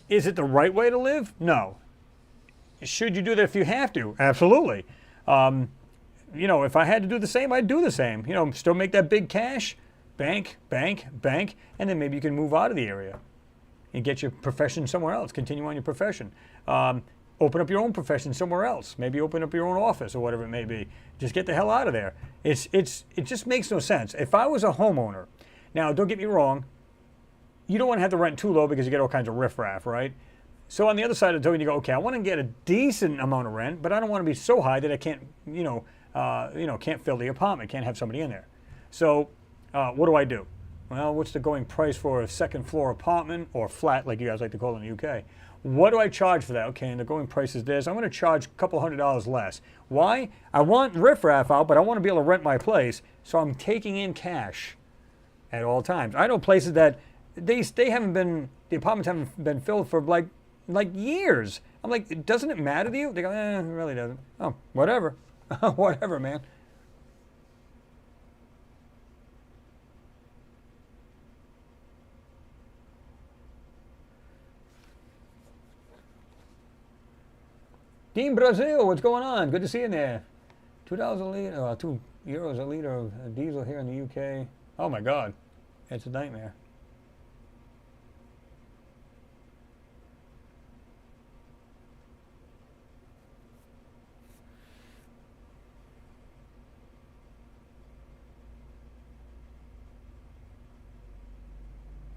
is it the right way to live? No. Should you do that if you have to? Absolutely. You know, if I had to do the same, I'd do the same. You know, still make that big cash, bank, bank, bank, and then maybe you can move out of the area and get your profession somewhere else. Continue on your profession. Open up your own profession somewhere else. Maybe open up your own office or whatever it may be. Just get the hell out of there. It just makes no sense. If I was a homeowner, now don't get me wrong, you don't want to have the rent too low because you get all kinds of riffraff, right? So on the other side of the token, you go, okay, I want to get a decent amount of rent, but I don't want to be so high that I can't, can't fill the apartment, can't have somebody in there. So what do? Well, what's the going price for a second floor apartment or flat, like you guys like to call it in the UK? What do I charge for that? Okay, and the going price is this. I'm going to charge a couple $100 less. Why? I want riffraff out, but I want to be able to rent my place, so I'm taking in cash at all times. I know places that the apartments haven't been filled for like years. I'm like, doesn't it matter to you? They go, it really doesn't. Oh, whatever. Whatever, man. Team Brazil, what's going on? Good to see you there. $2 a liter, €2 a liter of diesel here in the UK. Oh my God, it's a nightmare.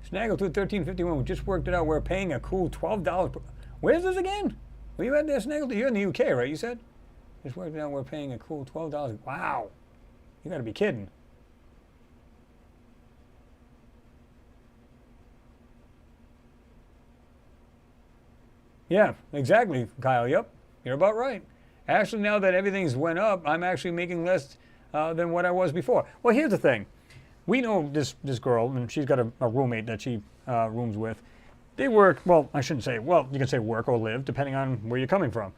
Snaggle to 1351. We just worked it out. We're paying a cool $12 per. Where's this again? Were you at there, Snaggle? You're in the UK, right? You said? Just worked it out. We're paying a cool $12. Wow. You got to be kidding. Yeah, exactly, Kyle. Yep. You're about right. Actually, now that everything's went up, I'm actually making less than what I was before. Well, here's the thing. We know this girl, and she's got a roommate that she rooms with. They work, well, I shouldn't say, well, you can say work or live, depending on where you're coming from.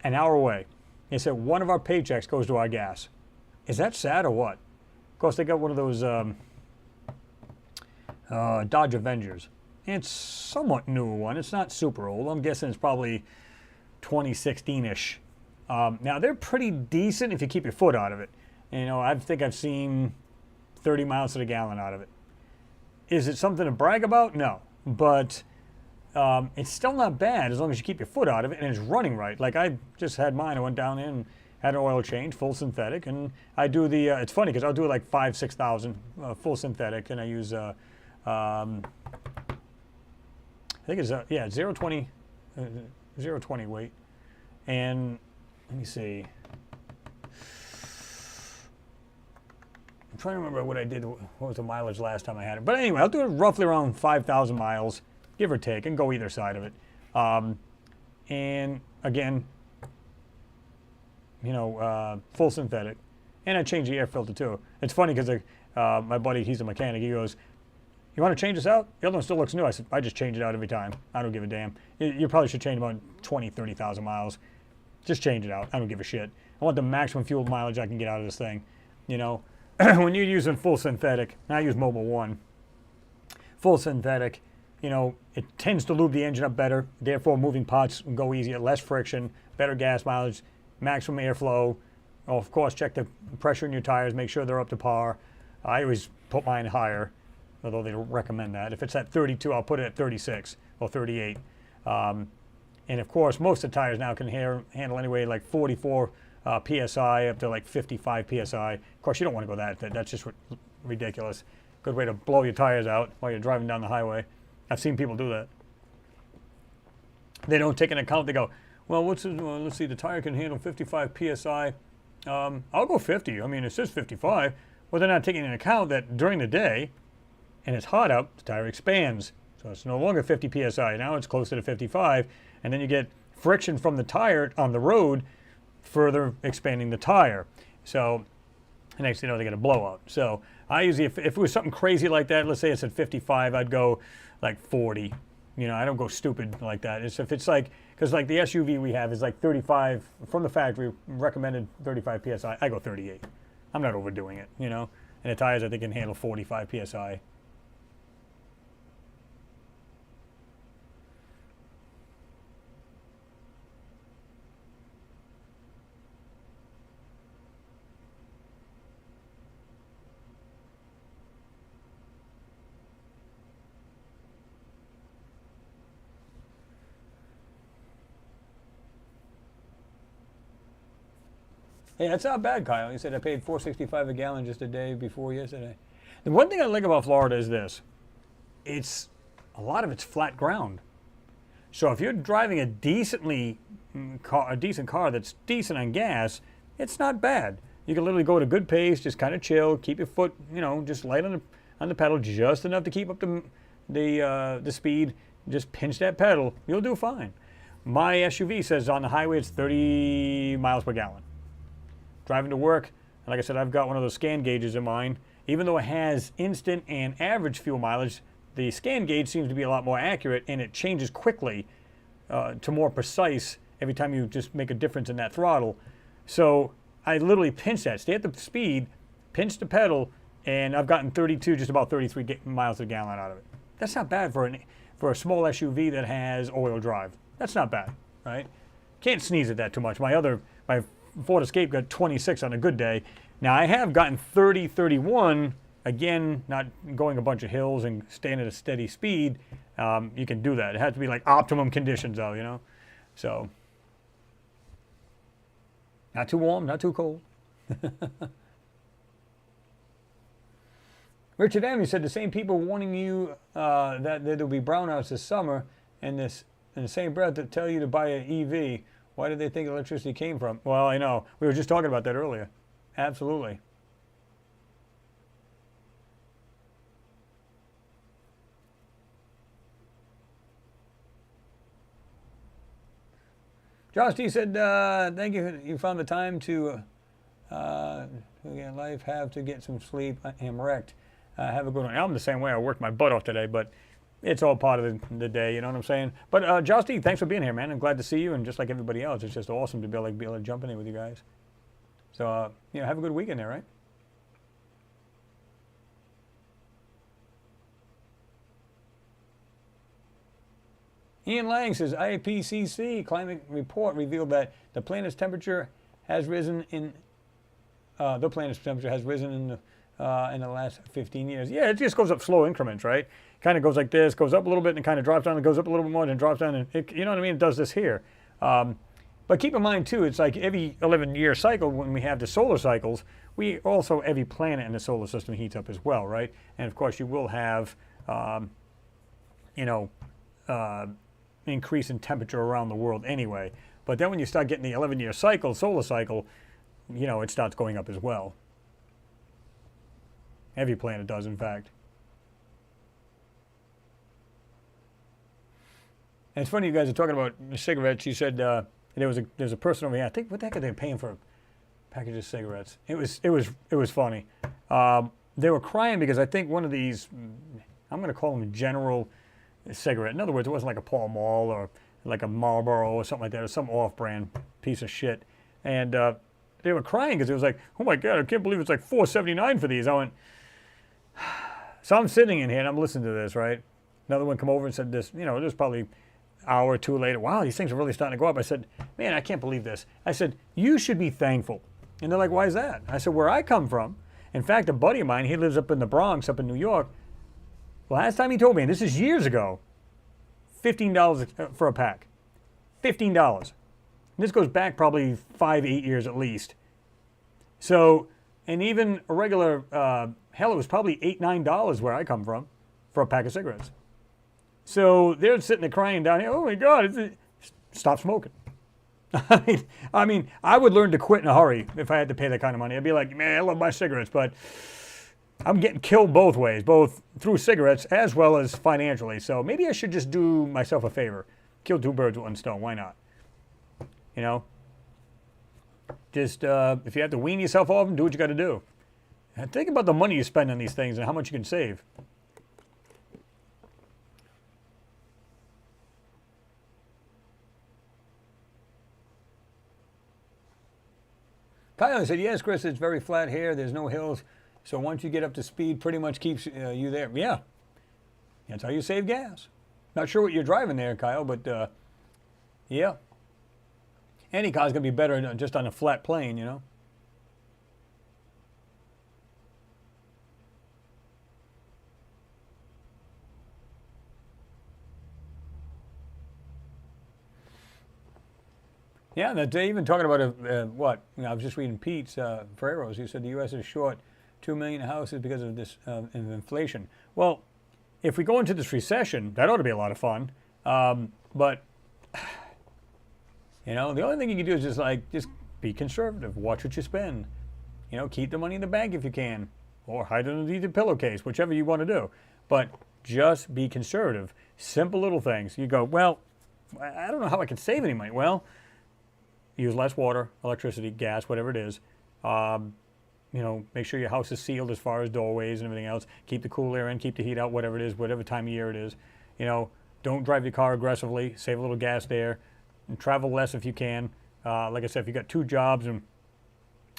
An hour away. They said one of our paychecks goes to our gas. Is that sad or what? Of course, they got one of those Dodge Avengers. It's somewhat newer one. It's not super old. I'm guessing it's probably 2016-ish. Now, they're pretty decent if you keep your foot out of it. You know, I think I've seen 30 miles to the gallon out of it. Is it something to brag about? No. But it's still not bad as long as you keep your foot out of it and it's running right. Like I just had mine. I went down in and had an oil change, full synthetic. And I do the, it's funny because I'll do like 5,000, 6,000 full synthetic. And I use, I think it's, 0.20 weight. And let me see. I'm trying to remember what I did, what was the mileage last time I had it. But anyway, I'll do it roughly around 5,000 miles, give or take, and go either side of it. And again, you know, full synthetic. And I change the air filter too. It's funny because my buddy, he's a mechanic, he goes, you want to change this out? The other one still looks new. I said, I just change it out every time. I don't give a damn. You probably should change about 20, 30,000 miles. Just change it out. I don't give a shit. I want the maximum fuel mileage I can get out of this thing, you know. When you're using full synthetic, I use Mobile One, full synthetic, you know, it tends to lube the engine up better, therefore moving parts go easier, less friction, better gas mileage, maximum airflow. Oh, of course, check the pressure in your tires, make sure they're up to par. I always put mine higher, although they don't recommend that. If it's at 32, I'll put it at 36 or 38. And of course, most of the tires now can handle anyway like 44 PSI up to like 55 PSI. Of course, you don't want to go that's just ridiculous. Good way to blow your tires out while you're driving down the highway. I've seen people do that. They don't take into account, they go, Well, let's see, the tire can handle 55 PSI. I'll go 50. I mean, it says 55. Well, they're not taking into account that during the day, and it's hot out, the tire expands. So it's no longer 50 PSI. Now it's closer to 55. And then you get friction from the tire on the road, further expanding the tire. So the next thing you know, they get a blowout. So I usually, if it was something crazy like that, let's say it's at 55, I'd go like 40. You know, I don't go stupid like that. It's if it's like, because like the SUV we have is like 35, from the factory, recommended 35 PSI. I go 38. I'm not overdoing it, you know. And the tires, I think, can handle 45 PSI. Hey, that's not bad, Kyle. He said I paid $4.65 a gallon just a day before yesterday. The one thing I like about Florida is this. It's a lot of it's flat ground. So if you're driving a decent car that's decent on gas, it's not bad. You can literally go at a good pace, just kind of chill, keep your foot, you know, just light on the pedal, just enough to keep up the speed. Just pinch that pedal, you'll do fine. My SUV says on the highway it's 30 miles per gallon. Driving to work, like I said, I've got one of those scan gauges in mine. Even though it has instant and average fuel mileage, the scan gauge seems to be a lot more accurate, and it changes quickly to more precise every time you just make a difference in that throttle. So I literally pinch that, stay at the speed, pinch the pedal, and I've gotten 32, just about 33 miles a gallon out of it. That's not bad for a small SUV that has all-wheel drive. That's not bad, right? Can't sneeze at that too much. My Ford Escape got 26 on a good day. Now I have gotten 30, 31, again, not going a bunch of hills and staying at a steady speed. You can do that. It has to be like optimum conditions though, you know? So, not too warm, not too cold. Richard M. said the same people warning you that there will be brownouts this summer, and in the same breath that tell you to buy an EV. Why did they think electricity came from? Well, I know. We were just talking about that earlier. Absolutely. Josh D said, thank you. You found the time to life, have to get some sleep. I am wrecked. Have a good one. I'm the same way. I worked my butt off today, but it's all part of the day, you know what I'm saying? But Josh D, thanks for being here, man. I'm glad to see you, and just like everybody else, it's just awesome to be able to jump in here with you guys. So, have a good weekend there, right? Ian Lang says, IPCC climate report revealed that the planet's temperature has risen in the last 15 years. Yeah, it just goes up slow increments, right? Kind of goes like this, goes up a little bit, and kind of drops down, and goes up a little bit more, and then drops down, and you know what I mean? It does this here. But keep in mind, too, it's like every 11-year cycle, when we have the solar cycles, every planet in the solar system heats up as well, right? And, of course, you will have, increase in temperature around the world anyway. But then when you start getting the 11-year cycle, solar cycle, it starts going up as well. Every planet does, in fact. And it's funny you guys are talking about cigarettes. You said there's a person over here. I think, what the heck are they paying for a package of cigarettes? It was funny. They were crying because I think one of these, I'm going to call them a general cigarette. In other words, it wasn't like a Pall Mall or like a Marlboro or something like that. It was some off-brand piece of shit. And they were crying because it was like, oh my God, I can't believe it's like $4.79 for these. I went, so I'm sitting in here and I'm listening to this, right? Another one come over and said this, this probably an hour or two later, wow, these things are really starting to go up. I said, man, I can't believe this. I said, you should be thankful. And they're like, why is that? I said, where I come from, in fact, a buddy of mine, he lives up in the Bronx, up in New York. Last time he told me, and this is years ago, $15 for a pack. $15. And this goes back probably 5-8 years at least. So, and even a regular, hell, it was probably $8-9 where I come from for a pack of cigarettes. So they're sitting there crying down here, oh my God, stop smoking. I would learn to quit in a hurry if I had to pay that kind of money. I'd be like, man, I love my cigarettes, but I'm getting killed both ways, both through cigarettes as well as financially. So maybe I should just do myself a favor. Kill two birds with one stone. Why not? You know? Just, if you have to wean yourself off them, do what you got to do. And think about the money you spend on these things and how much you can save. Kyle said, yes, Chris, it's very flat here. There's no hills. So once you get up to speed, pretty much keeps you there. Yeah. That's how you save gas. Not sure what you're driving there, Kyle, but yeah. Any car's going to be better just on a flat plane, you know. Yeah, they're even talking about what? You know, I was just reading Pete's Ferrero's. He said the U.S. is short 2 million houses because of this inflation. Well, if we go into this recession, that ought to be a lot of fun. But you know, the only thing you can do is just be conservative. Watch what you spend. You know, keep the money in the bank if you can, or hide it underneath the pillowcase, whichever you want to do. But just be conservative. Simple little things. You go, well, I don't know how I can save any money. Well, use less water, electricity, gas, whatever it is. You know, make sure your house is sealed as far as doorways and everything else. Keep the cool air in, keep the heat out, whatever it is, whatever time of year it is. You know, don't drive your car aggressively. Save a little gas there. And travel less if you can. Like I said, if you got two jobs and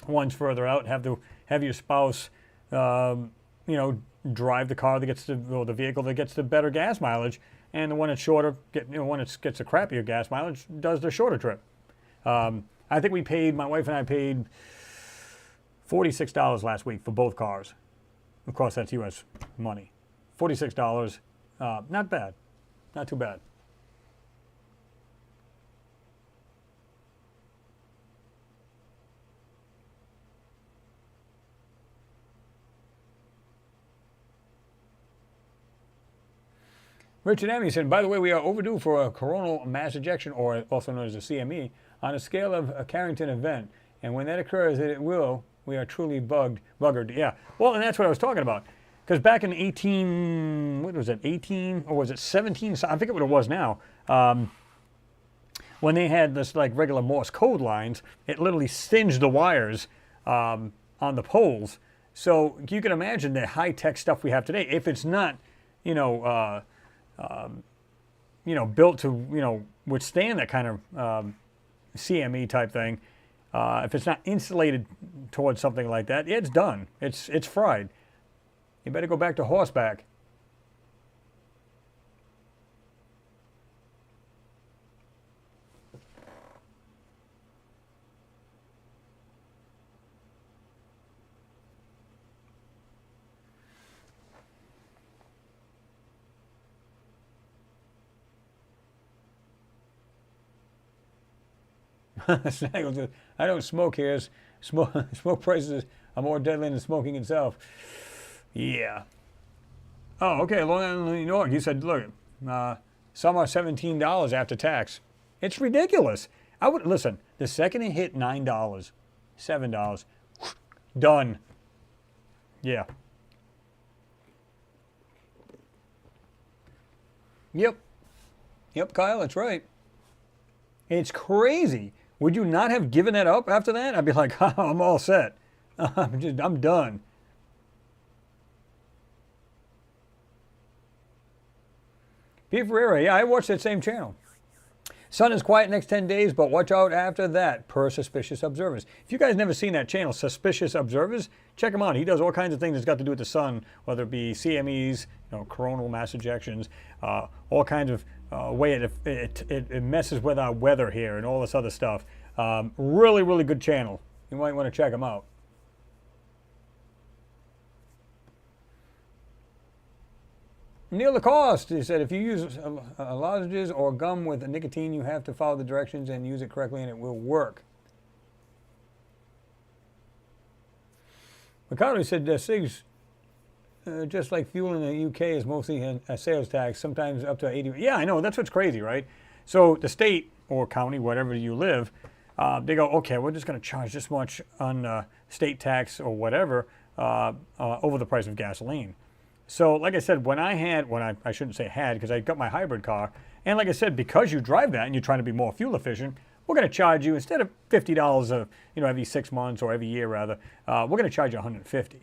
one's further out, have your spouse, you know, drive the car that gets the vehicle that gets the better gas mileage, and the one that's shorter, one that gets a crappier gas mileage does the shorter trip. I think my wife and I paid $46 last week for both cars. Of course, that's U.S. money. $46, not bad, not too bad. Richard Emmy said, by the way, we are overdue for a coronal mass ejection, or also known as a CME, on a scale of a Carrington event. And when that occurs, and it will, we are truly buggered. Yeah. Well, and that's what I was talking about. Because back in 18, what was it, 18, or was it 17? I forget what it was now. When they had this like regular Morse code lines, it literally singed the wires on the poles. So you can imagine the high-tech stuff we have today. If it's not, built to, withstand that kind of CME type thing, if it's not insulated towards something like that, it's done. It's fried. You better go back to horseback. Snaggle says, I don't smoke here. Smoke prices are more deadly than smoking itself. Yeah. Oh, okay. Long Island, New York. You said, look, some are $17 after tax. It's ridiculous. I would listen. The second it hit $9, $7, done. Yeah. Yep, Kyle. That's right. It's crazy. Would you not have given that up after that? I'd be like, I'm all set. I'm done. P. Ferreira, yeah, I watched that same channel. Sun is quiet next 10 days, but watch out after that, per Suspicious Observers. If you guys never seen that channel, Suspicious Observers, check him out. He does all kinds of things that's got to do with the sun, whether it be CMEs, coronal mass ejections, all kinds of way it messes with our weather here and all this other stuff. Really, really good channel. You might want to check him out. Neil Lacoste, he said, if you use lozenges or gum with nicotine, you have to follow the directions and use it correctly and it will work. Ricardo said, cigs, just like fuel in the UK, is mostly a sales tax, sometimes up to 80. Yeah, I know, that's what's crazy, right? So the state or county, wherever you live, they go, okay, we're just going to charge this much on state tax or whatever over the price of gasoline. So like I said, when I shouldn't say had, because I got my hybrid car, and like I said, because you drive that and you're trying to be more fuel efficient, we're going to charge you, instead of $50 every 6 months or every year rather, we're going to charge you $150.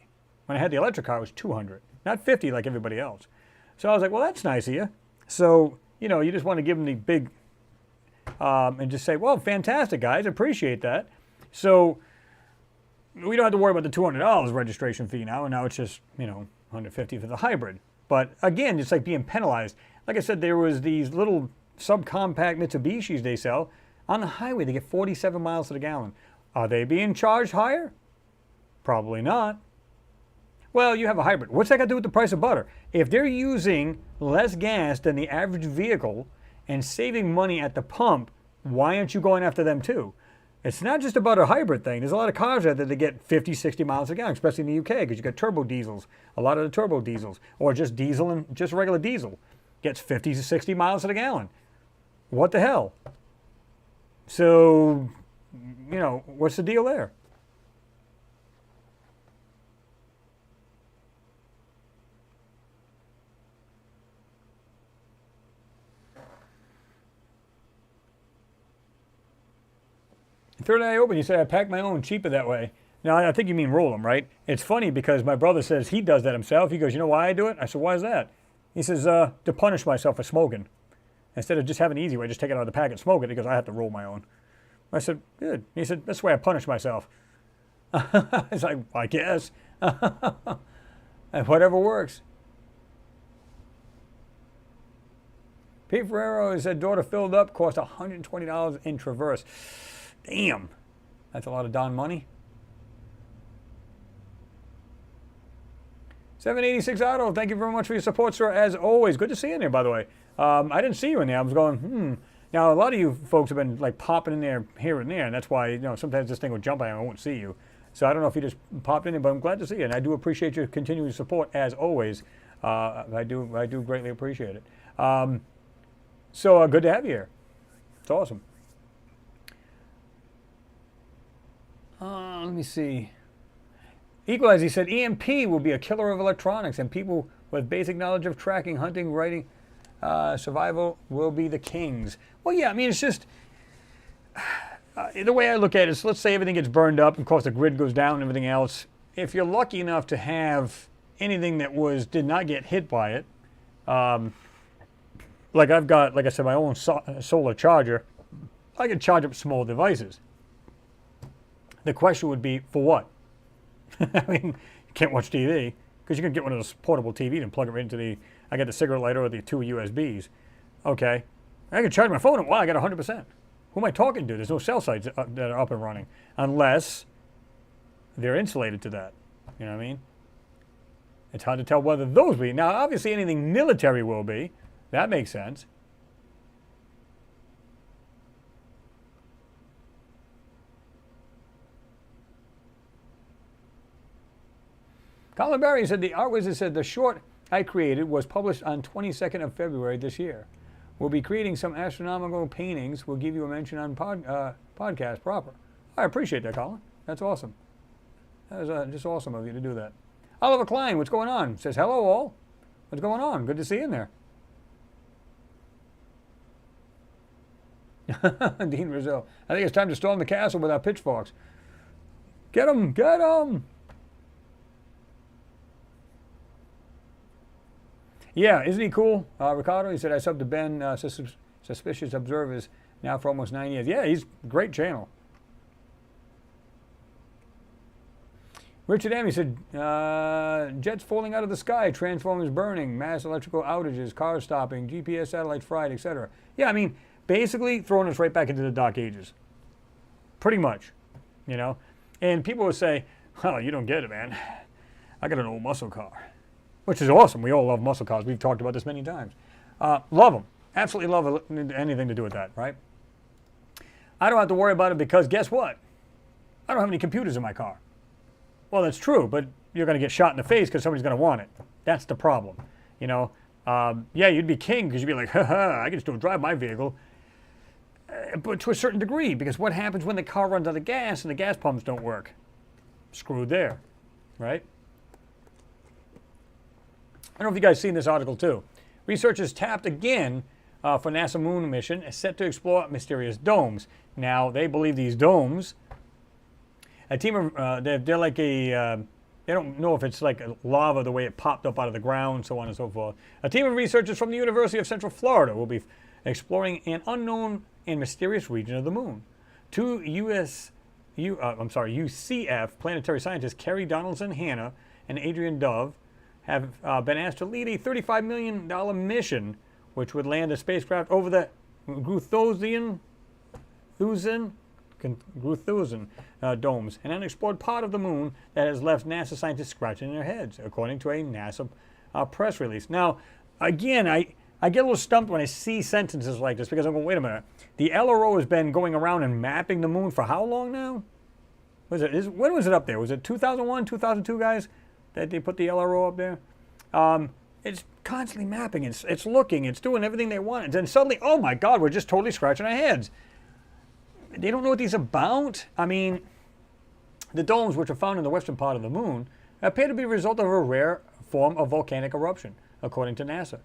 When I had the electric car, it was $200, not $50 like everybody else. So I was like, well, that's nice of you. So, you just want to give them the big, and just say, well, fantastic, guys, appreciate that. So we don't have to worry about the $200 registration fee now, and now it's just, $150 for the hybrid. But again, it's like being penalized. Like I said, there was these little subcompact Mitsubishis they sell. On the highway, they get 47 miles to the gallon. Are they being charged higher? Probably not. Well, you have a hybrid. What's that got to do with the price of butter? If they're using less gas than the average vehicle and saving money at the pump, why aren't you going after them too? It's not just about a hybrid thing. There's a lot of cars out there that get 50, 60 miles a gallon, especially in the UK, because you got turbo diesels, a lot of the turbo diesels, or just diesel and just regular diesel gets 50 to 60 miles to the gallon. What the hell? So, what's the deal there? Third Eye Open, you said I pack my own cheaper that way. Now, I think you mean roll them, right? It's funny because my brother says he does that himself. He goes, you know why I do it? I said, why is that? He says, to punish myself for smoking. Instead of just having the easy way, just take it out of the packet and smoke it, because I have to roll my own. I said, good. He said, that's the way I punish myself. I was like, I guess. And whatever works. Pete Ferrero said, daughter filled up, cost $120 in Traverse. Damn, that's a lot of darn money. 786 Auto, thank you very much for your support, sir, as always. Good to see you in there, by the way. I didn't see you in there. I was going, Now, a lot of you folks have been like popping in there here and there, and that's why, sometimes this thing will jump out and I won't see you. So I don't know if you just popped in there, but I'm glad to see you, and I do appreciate your continuing support, as always. I do greatly appreciate it. So good to have you here. It's awesome. Let me see. Equalize, he said, EMP will be a killer of electronics, and people with basic knowledge of tracking, hunting, writing, survival will be the kings. Well, yeah, I mean, it's just, the way I look at it is, let's say everything gets burned up, and of course the grid goes down and everything else. If you're lucky enough to have anything that did not get hit by it, like I've got, like I said, my own solar charger, I can charge up small devices. The question would be, for what? I mean, you can't watch TV, because you can get one of those portable TVs and plug it right into I got the cigarette lighter or the 2 USBs. Okay. I can charge my phone. Wow, I got 100%. Who am I talking to? There's no cell sites that are up and running, unless they're insulated to that. You know what I mean? It's hard to tell whether those will be. Now, obviously, anything military will be. That makes sense. Colin Barry said, the Art Wizard said, the short I created was published on 22nd of February this year. We'll be creating some astronomical paintings. We'll give you a mention on podcast proper. I appreciate that, Colin. That's awesome. That was just awesome of you to do that. Oliver Klein, what's going on? Says, hello all. What's going on? Good to see you in there. Dean Rizzo. I think it's time to storm the castle with our pitchforks. Get 'em! Get 'em! Yeah, isn't he cool? Ricardo, he said, I subbed to Ben, Suspicious Observers, now for almost 9 years. Yeah, he's a great channel. Richard M., he said, jets falling out of the sky, transformers burning, mass electrical outages, cars stopping, GPS satellites fried, etc. Yeah, I mean, basically throwing us right back into the dark ages. Pretty much, And people will say, oh, you don't get it, man. I got an old muscle car. Which is awesome. We all love muscle cars. We've talked about this many times. Love them. Absolutely love anything to do with that, right? I don't have to worry about it because guess what? I don't have any computers in my car. Well, that's true, but you're going to get shot in the face because somebody's going to want it. That's the problem. Yeah, you'd be king because you'd be like, ha, I can still drive my vehicle. but to a certain degree, because what happens when the car runs out of gas and the gas pumps don't work? Screwed there, right? I don't know if you guys seen this article too. Researchers tapped again for NASA moon mission set to explore mysterious domes. Now, they believe these domes, a team of, they're like a, they don't know if it's like lava the way it popped up out of the ground, so on and so forth. A team of researchers from the University of Central Florida will be exploring an unknown and mysterious region of the moon. Two UCF planetary scientists, Kerry Donaldson Hanna and Adrian Dove, have been asked to lead a $35 million mission, which would land a spacecraft over the Gruthausen domes, an unexplored part of the moon that has left NASA scientists scratching their heads, according to a NASA press release. Now, again, I get a little stumped when I see sentences like this because I'm going, wait a minute. The LRO has been going around and mapping the moon for how long now? When was it up there? Was it 2001, 2002, guys, that they put the LRO up there? It's constantly mapping. It's looking. It's doing everything they want. And then suddenly, oh my God, we're just totally scratching our heads. They don't know what these are about. I mean, the domes, which are found in the western part of the moon, appear to be a result of a rare form of volcanic eruption, according to NASA.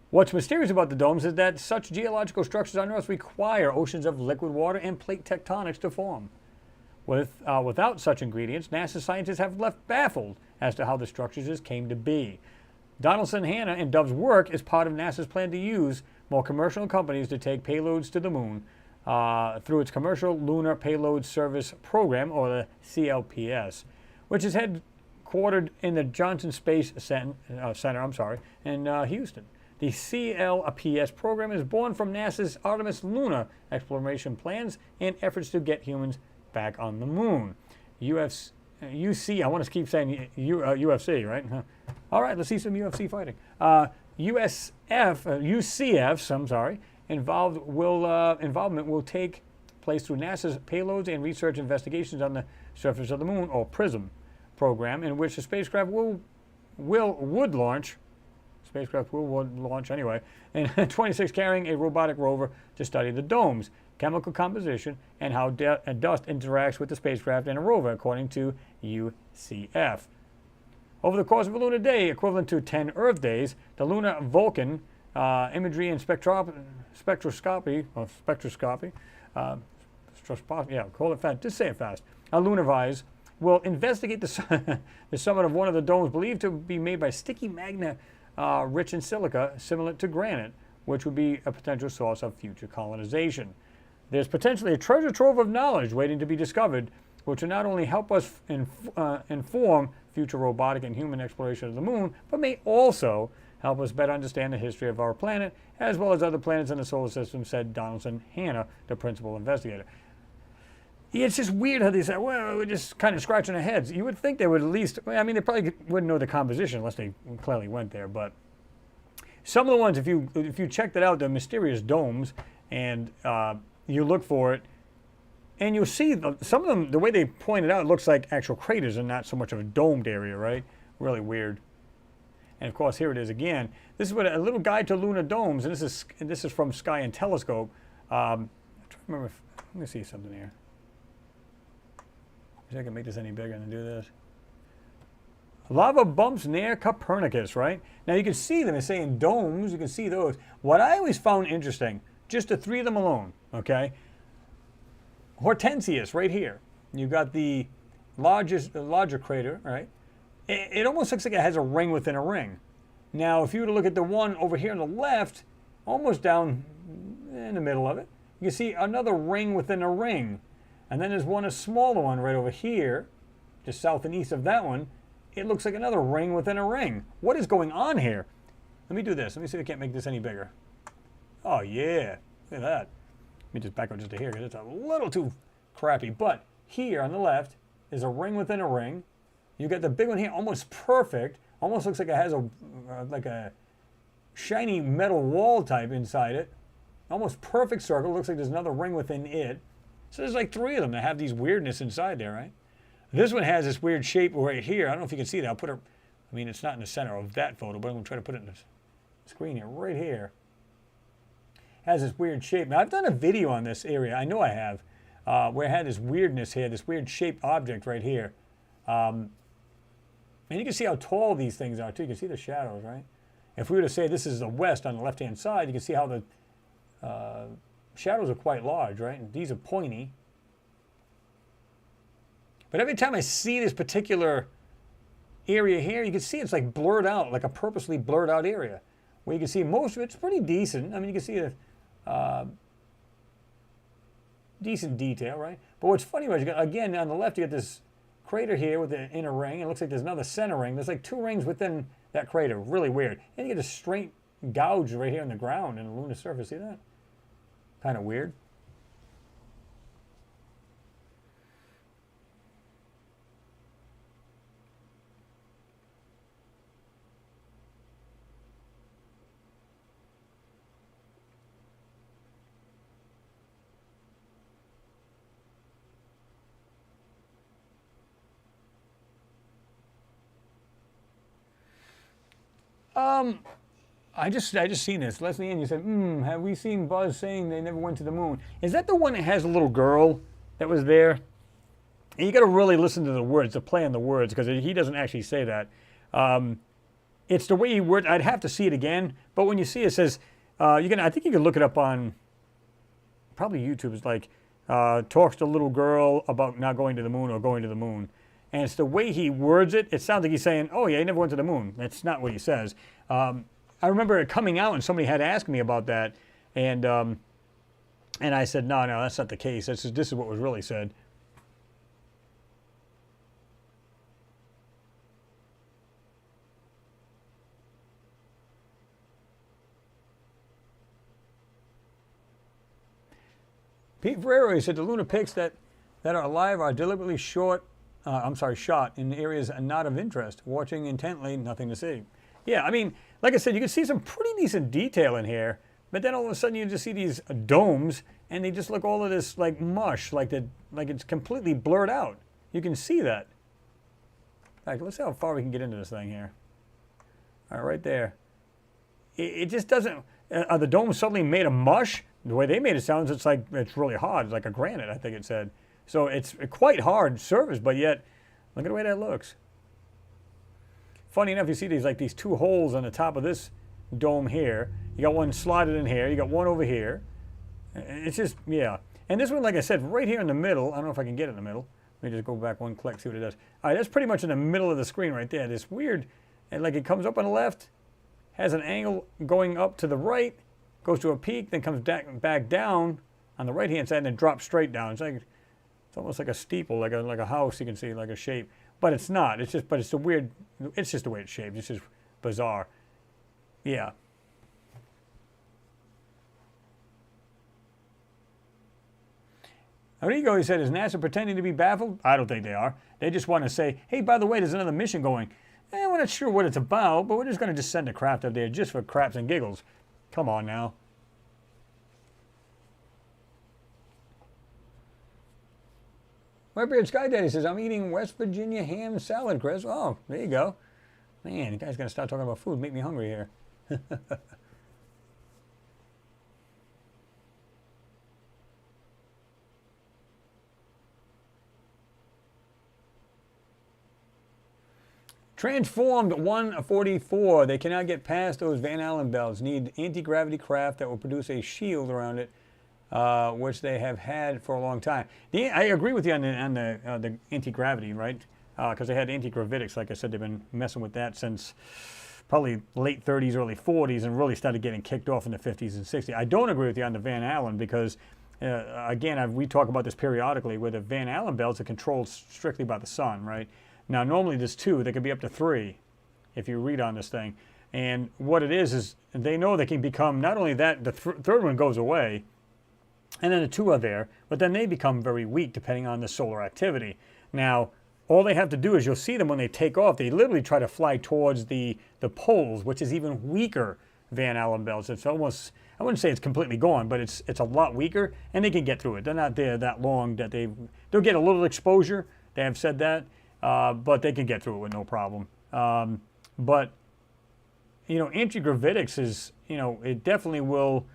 What's mysterious about the domes is that such geological structures on Earth require oceans of liquid water and plate tectonics to form. Without such ingredients, NASA scientists have left baffled as to how the structures came to be. Donaldson, Hanna, and Dove's work is part of NASA's plan to use more commercial companies to take payloads to the moon through its Commercial Lunar Payload Service Program, or the CLPS, which is headquartered in the Johnson Space Center in Houston. The CLPS program is born from NASA's Artemis lunar exploration plans and efforts to get humans back on the moon. UC, I want to keep saying UFC, right? All right, let's see some UFC fighting. UCF's, involvement will take place through NASA's Payloads and Research Investigations on the Surface of the Moon, or PRISM, program, in which the spacecraft would launch anyway, in 26 carrying a robotic rover to study the domes, chemical composition, and how dust interacts with the spacecraft and a rover, according to UCF. Over the course of a lunar day, equivalent to 10 Earth days, the lunar Vulcan imagery and spectroscopy, call it fast, just say it fast, Lunarvise will investigate the summit of one of the domes believed to be made by sticky magma rich in silica, similar to granite, which would be a potential source of future colonization. There's potentially a treasure trove of knowledge waiting to be discovered, which will not only help us inform future robotic and human exploration of the moon, but may also help us better understand the history of our planet, as well as other planets in the solar system, said Donaldson Hanna, the principal investigator. It's just weird how they say, well, we're just kind of scratching our heads. You would think they would at least, I mean, they probably wouldn't know the composition unless they clearly went there, but some of the ones, if you checked it out, the mysterious domes, and you look for it, and you'll see some of them, the way they point it out, it looks like actual craters and not so much of a domed area, right? Really weird. And of course, here it is again. This is what a little guide to lunar domes, and this is from Sky and Telescope. I'm trying to remember. Let me see something here. See if I can make this any bigger than do this. Lava bumps near Copernicus, right? Now you can see them. It's saying domes. You can see those. What I always found interesting, just the three of them alone, okay? Hortensius, right here. You've got the larger crater, right? It almost looks like it has a ring within a ring. Now, if you were to look at the one over here on the left, almost down in the middle of it, you can see another ring within a ring. And then there's a smaller one right over here, just south and east of that one. It looks like another ring within a ring. What is going on here? Let me do this. Let me see if I can't make this any bigger. Oh, yeah. Look at that. Let me just back up just to here because it's a little too crappy. But here on the left is a ring within a ring. You got the big one here, almost perfect. Almost looks like it has a shiny metal wall type inside it. Almost perfect circle. Looks like there's another ring within it. So there's like three of them that have these weirdness inside there, right? This one has this weird shape right here. I don't know if you can see that. I'll put it, I mean, it's not in the center of that photo, but I'm going to try to put it in the screen here, right here. has this weird shape. Now, I've done a video on this area. I know I have, where it had this weirdness here, this weird shaped object right here. And you can see how tall these things are, too. You can see the shadows, right? If we were to say this is the west on the left-hand side, you can see how the shadows are quite large, right? And these are pointy. But every time I see this particular area here, you can see it's like blurred out, like a purposely blurred out area. Where you can see most of it's pretty decent. I mean, you can see the decent detail, right? But what's funny was, again, on the left, you got this crater here with the inner ring. It looks like there's another center ring. There's like 2 rings within that crater. Really weird. And you get a straight gouge right here in the ground in the lunar surface. See that? Kind of weird. I just seen this. Leslie Ann, you said, have we seen Buzz saying they never went to the moon? Is that the one that has a little girl that was there? And you got to really listen to the words, the play on the words, because he doesn't actually say that. It's the way he words. I'd have to see it again, but when you see it, it says, I think you can look it up on probably YouTube. It's like, talks to a little girl about not going to the moon or going to the moon. And it's the way he words it. It sounds like he's saying, oh, yeah, he never went to the moon. That's not what he says. I remember it coming out and somebody had asked me about that. And I said, no, that's not the case. This is what was really said. Pete Ferrero, he said, the lunar pics that are alive are deliberately shot in areas not of interest. Watching intently, nothing to see. Yeah, I mean, like I said, you can see some pretty decent detail in here, but then all of a sudden you just see these domes, and they just look all of this like mush, like it's completely blurred out. You can see that. In fact, let's see how far we can get into this thing here. All right, right there. It just doesn't. Are the domes suddenly made of mush? The way they made it sounds, it's like it's really hard. It's like a granite, I think it said. So it's a quite hard surface, but yet, look at the way that looks. Funny enough, you see these 2 holes on the top of this dome here. You got one slotted in here. You got one over here. It's just, yeah. And this one, like I said, right here in the middle. I don't know if I can get it in the middle. Let me just go back 1 click, see what it does. All right, that's pretty much in the middle of the screen right there. This weird, and like it comes up on the left, has an angle going up to the right, goes to a peak, then comes back down on the right-hand side, and then drops straight down. It's almost like a steeple, like a house. You can see like a shape, but it's not. It's just the weird. It's just the way it's shaped. It's just bizarre. Yeah. Arrigo, he said, is NASA pretending to be baffled? I don't think they are. They just want to say, hey, by the way, there's another mission going. We're not sure what it's about, but we're just going to send a craft up there just for craps and giggles. Come on now. Whitebeard Sky Daddy says, I'm eating West Virginia ham salad, Chris. Oh, there you go. Man, you guys got to start talking about food. Make me hungry here. Transformed 144. They cannot get past those Van Allen belts. Need anti-gravity craft that will produce a shield around it. Which they have had for a long time. I agree with you on the anti-gravity, right? Because they had anti-gravitics. Like I said, they've been messing with that since probably late 30s, early 40s, and really started getting kicked off in the 50s and 60s. I don't agree with you on the Van Allen because, again, we talk about this periodically, where the Van Allen belts are controlled strictly by the sun, right? Now, normally there's 2. There could be up to 3 if you read on this thing. And what it is they know they can become, not only that, the third one goes away, and then the 2 are there, but then they become very weak depending on the solar activity. Now, all they have to do is, you'll see them when they take off, they literally try to fly towards the poles, which is even weaker Van Allen belts. It's almost, I wouldn't say it's completely gone, but it's a lot weaker, and they can get through it. They're not there that long that they'll get a little exposure. They have said that, but they can get through it with no problem. But, anti-gravitics is, it definitely will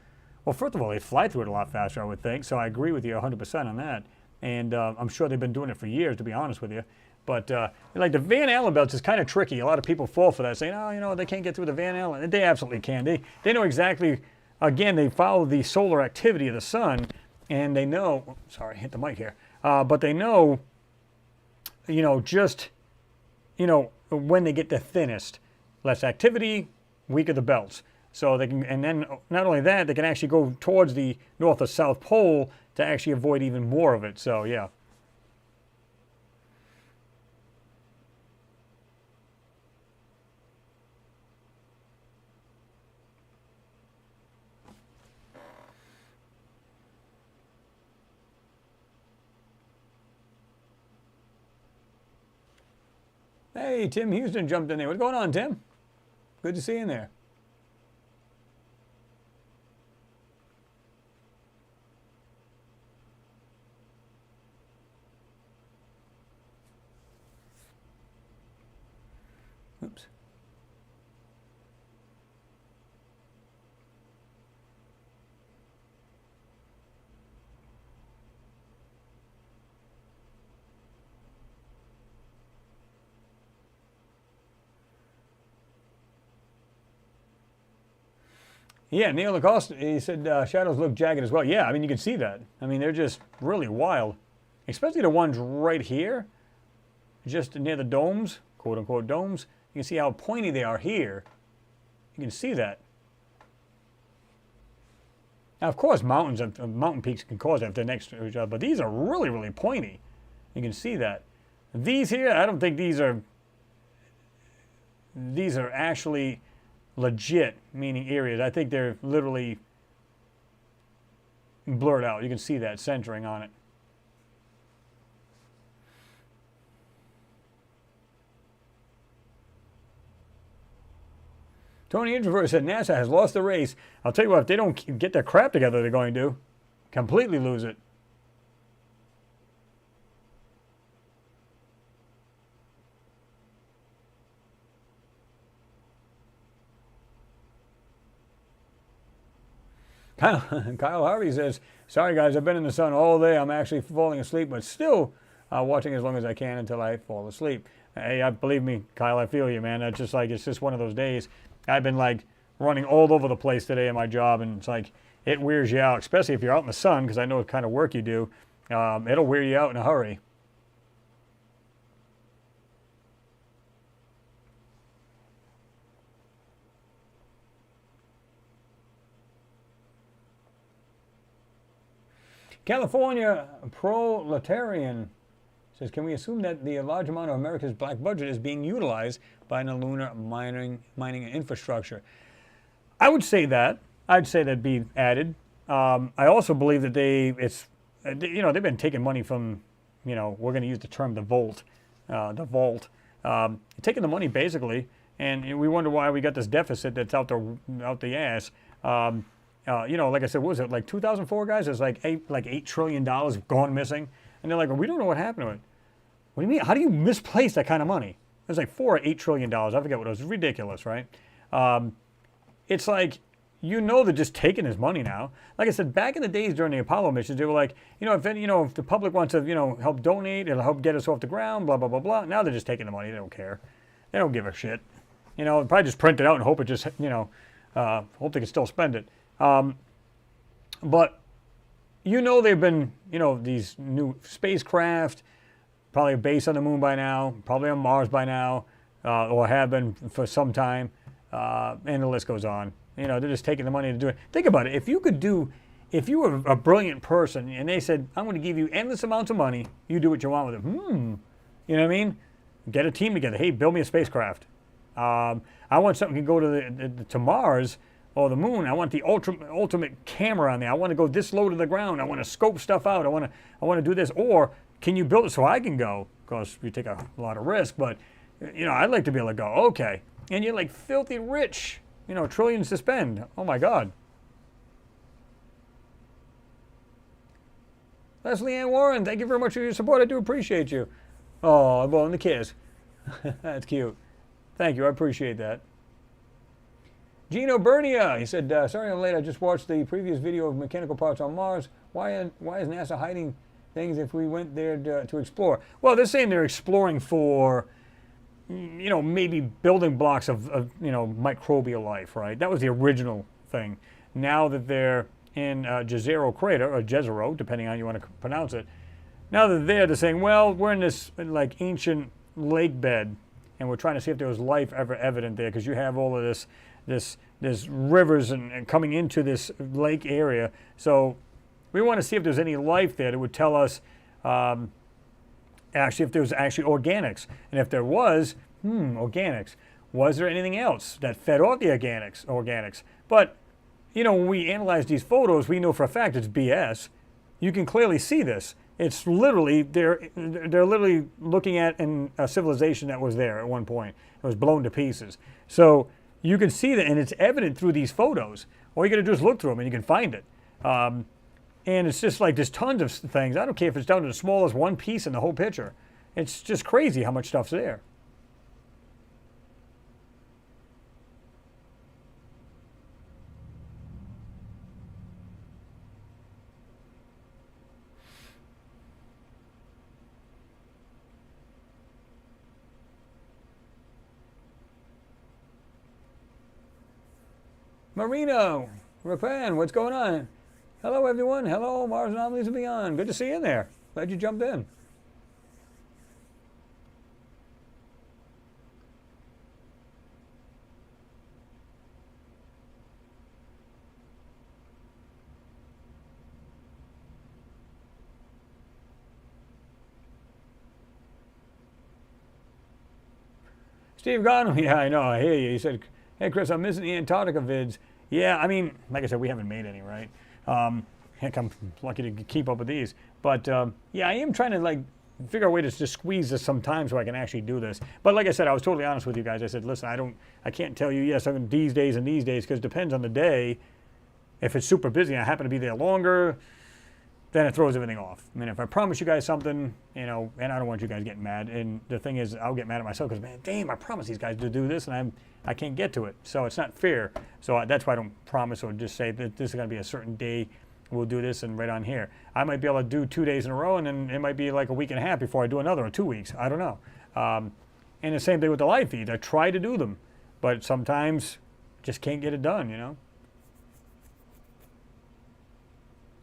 Well, first of all, they fly through it a lot faster, I would think. So I agree with you 100% on that. And I'm sure they've been doing it for years, to be honest with you. But like the Van Allen belts is kind of tricky. A lot of people fall for that, saying, oh, you know, they can't get through the Van Allen. And they absolutely can. They know exactly, again, they follow the solar activity of the sun, and they know, oh, sorry, hit the mic here. But they know, you know, just, you know, when they get the thinnest. Less activity, weaker the belts. So they can, and then not only that, they can actually go towards the North or South Pole to actually avoid even more of it. So yeah. Hey, Tim Houston jumped in there. What's going on, Tim? Good to see you in there. Oops. Yeah, Neil Lacoste, he said shadows look jagged as well. Yeah, I mean, you can see that. I mean, they're just really wild. Especially the ones right here, just near the domes, quote-unquote domes. You can see how pointy they are here. You can see that. Now, of course, mountain peaks can cause that if they're next to each other, but these are really, really pointy. You can see that. These here, I don't think these are actually legit, meaning areas. I think they're literally blurred out. You can see that centering on it. Tony Introvert said NASA has lost the race. I'll tell you what, if they don't get their crap together, they're going to completely lose it. Kyle Harvey says, sorry guys, I've been in the sun all day. I'm actually falling asleep, but still watching as long as I can until I fall asleep. Hey, believe me, Kyle, I feel you, man. It's just like, it's just one of those days. I've been like running all over the place today in my job, and it's like, it wears you out, especially if you're out in the sun, because I know what kind of work you do. It'll wear you out in a hurry. California Proletarian says, can we assume that the large amount of America's black budget is being utilized by the lunar mining infrastructure? I would say that. I'd say that'd be added. I also believe that they've been taking money from, we're going to use the term the vault, taking the money basically, and we wonder why we got this deficit that's out the ass. Like I said, what was it, like 2004, guys? It's like $8 trillion gone missing. And they're like, well, we don't know what happened to it. What do you mean? How do you misplace that kind of money? It was like $4 or $8 trillion. I forget what it was. It's ridiculous, right? It's like, they're just taking his money now. Like I said, back in the days during the Apollo missions, they were like, if the public wants to, help donate, it'll help get us off the ground, blah, blah, blah, blah. Now they're just taking the money. They don't care. They don't give a shit. Probably just print it out and hope it just, hope they can still spend it. But they've been, these new spacecraft, probably a base on the moon by now, probably on Mars by now, or have been for some time, and the list goes on. They're just taking the money to do it. Think about it. If you were a brilliant person and they said, I'm going to give you endless amounts of money, you do what you want with it. You know what I mean? Get a team together. Hey, build me a spacecraft. I want something that can go to Mars or the moon. I want the ultimate camera on there. I want to go this low to the ground. I want to scope stuff out. I want to do this. Or can you build it so I can go? Of course, you take a lot of risk, but I'd like to be able to go. Okay, and you're like filthy rich. Trillions to spend. Oh my God. Leslie Ann Warren, thank you very much for your support. I do appreciate you. Oh, I'm blowing the kiss. That's cute. Thank you. I appreciate that. Gino Bernia, he said, sorry I'm late, I just watched the previous video of mechanical parts on Mars. Why is NASA hiding things if we went there to explore? Well, they're saying they're exploring for, you know, maybe building blocks of you know, microbial life, right? That was the original thing. Now that they're in Jezero crater, or Jezero, depending on how you want to pronounce it, now that they're saying, well, we're in this like ancient lake bed, and we're trying to see if there was life ever evident there, because you have all of this rivers and coming into this lake area. So we want to see if there's any life there that would tell us actually if there was actually organics, and if there was, organics. Was there anything else that fed off the organics? But you know, when we analyze these photos, we know for a fact it's BS. You can clearly see this. It's literally, they're literally looking at a civilization that was there at one point. It was blown to pieces. So you can see that, and it's evident through these photos. All you got to do is look through them, and you can find it. And it's just like there's tons of things. I don't care if it's down to the smallest one piece in the whole picture. It's just crazy how much stuff's there. Marino, Rapan, what's going on? Hello, everyone. Hello, Mars Anomalies and Beyond. Good to see you in there. Glad you jumped in. Steve Gunn, yeah, I know, I hear you. He said, hey, Chris, I'm missing the Antarctica vids. Yeah, I mean, like I said, we haven't made any, right? Heck, I'm lucky to keep up with these. But, yeah, I am trying to, like, figure out a way to just squeeze this sometime so I can actually do this. But like I said, I was totally honest with you guys. I said, listen, I can't tell you, yes, I'm these days and these days, because it depends on the day. If it's super busy and I happen to be there longer, then it throws everything off. I mean, if I promise you guys something, you know, and I don't want you guys getting mad. And the thing is, I'll get mad at myself because, man, damn, I promised these guys to do this, and I can't get to it. So it's not fair. So that's why I don't promise or just say that this is going to be a certain day we'll do this and right on here. I might be able to do 2 days in a row, and then it might be like a week and a half before I do another, or 2 weeks. I don't know. And the same thing with the live feeds. I try to do them, but sometimes just can't get it done, you know?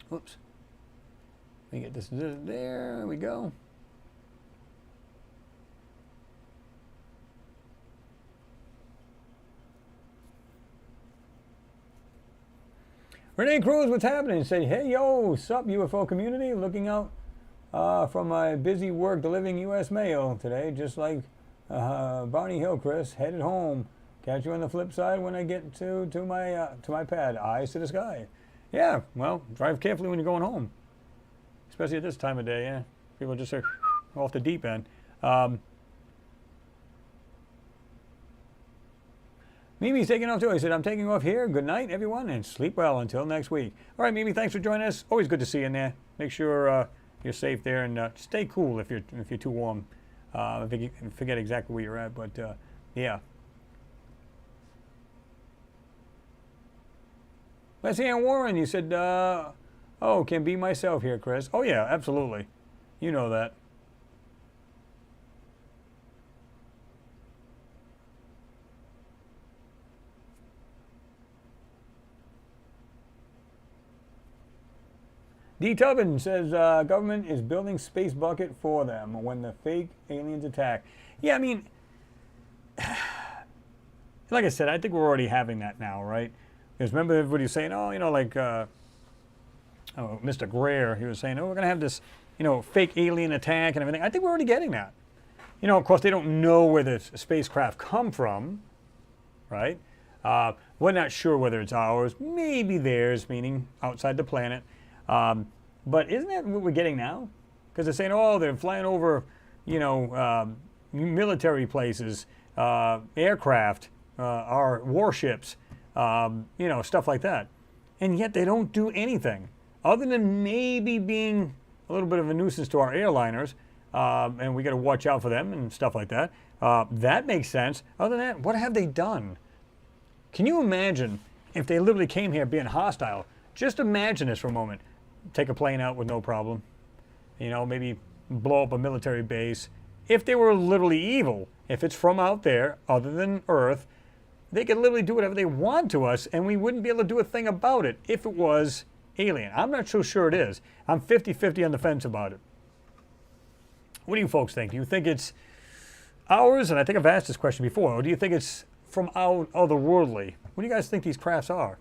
Whoops. Let me get this there we go. Renee Cruz, what's happening? Say, hey, yo, sup, UFO community? Looking out from my busy work delivering U.S. mail today, just like Barney Hill, Chris, headed home. Catch you on the flip side when I get to my pad. Eyes to the sky. Yeah, well, drive carefully when you're going home. Especially at this time of day, yeah. People just are off the deep end. Mimi's taking off too. He said, I'm taking off here. Good night, everyone, and sleep well until next week. All right, Mimi, thanks for joining us. Always good to see you in there. Make sure you're safe there, and stay cool if you're too warm. I forget exactly where you're at, but yeah. Leslie Ann Warren, you said, oh, can be myself here, Chris. Oh, yeah, absolutely. You know that. D. Tubin says, government is building space bucket for them when the fake aliens attack. Yeah, I mean, like I said, I think we're already having that now, right? Because remember everybody was saying, oh, you know, like, Mr. Greer, he was saying, oh, we're going to have this, you know, fake alien attack and everything. I think we're already getting that. You know, of course, they don't know where the spacecraft come from, right? We're not sure whether it's ours, maybe theirs, meaning outside the planet. But isn't that what we're getting now? Because they're saying, oh, they're flying over, you know, military places, aircraft, our warships, you know, stuff like that. And yet they don't do anything other than maybe being a little bit of a nuisance to our airliners, and we got to watch out for them and stuff like that. That makes sense. Other than that, what have they done? Can you imagine if they literally came here being hostile? Just imagine this for a moment. Take a plane out with no problem. You know, maybe blow up a military base. If they were literally evil, if it's from out there, other than Earth, they could literally do whatever they want to us, and we wouldn't be able to do a thing about it if it was alien. I'm not so sure it is. I'm 50-50 on the fence about it. What do you folks think? Do you think it's ours? And I think I've asked this question before. Or do you think it's from out otherworldly? What do you guys think these crafts are?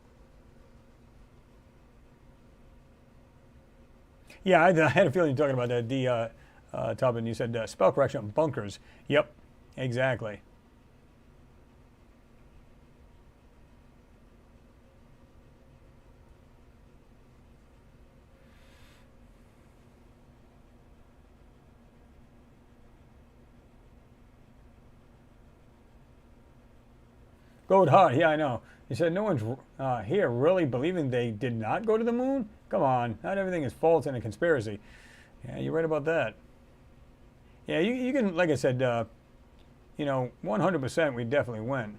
Yeah, I had a feeling you were talking about that, Tubman. You said spell correction, bunkers. Yep, exactly. Gold hard, yeah, I know. He said no one's here really believing they did not go to the moon? Come on, not everything is false and a conspiracy. Yeah, you're right about that. Yeah, you can, like I said, you know, 100% we definitely went.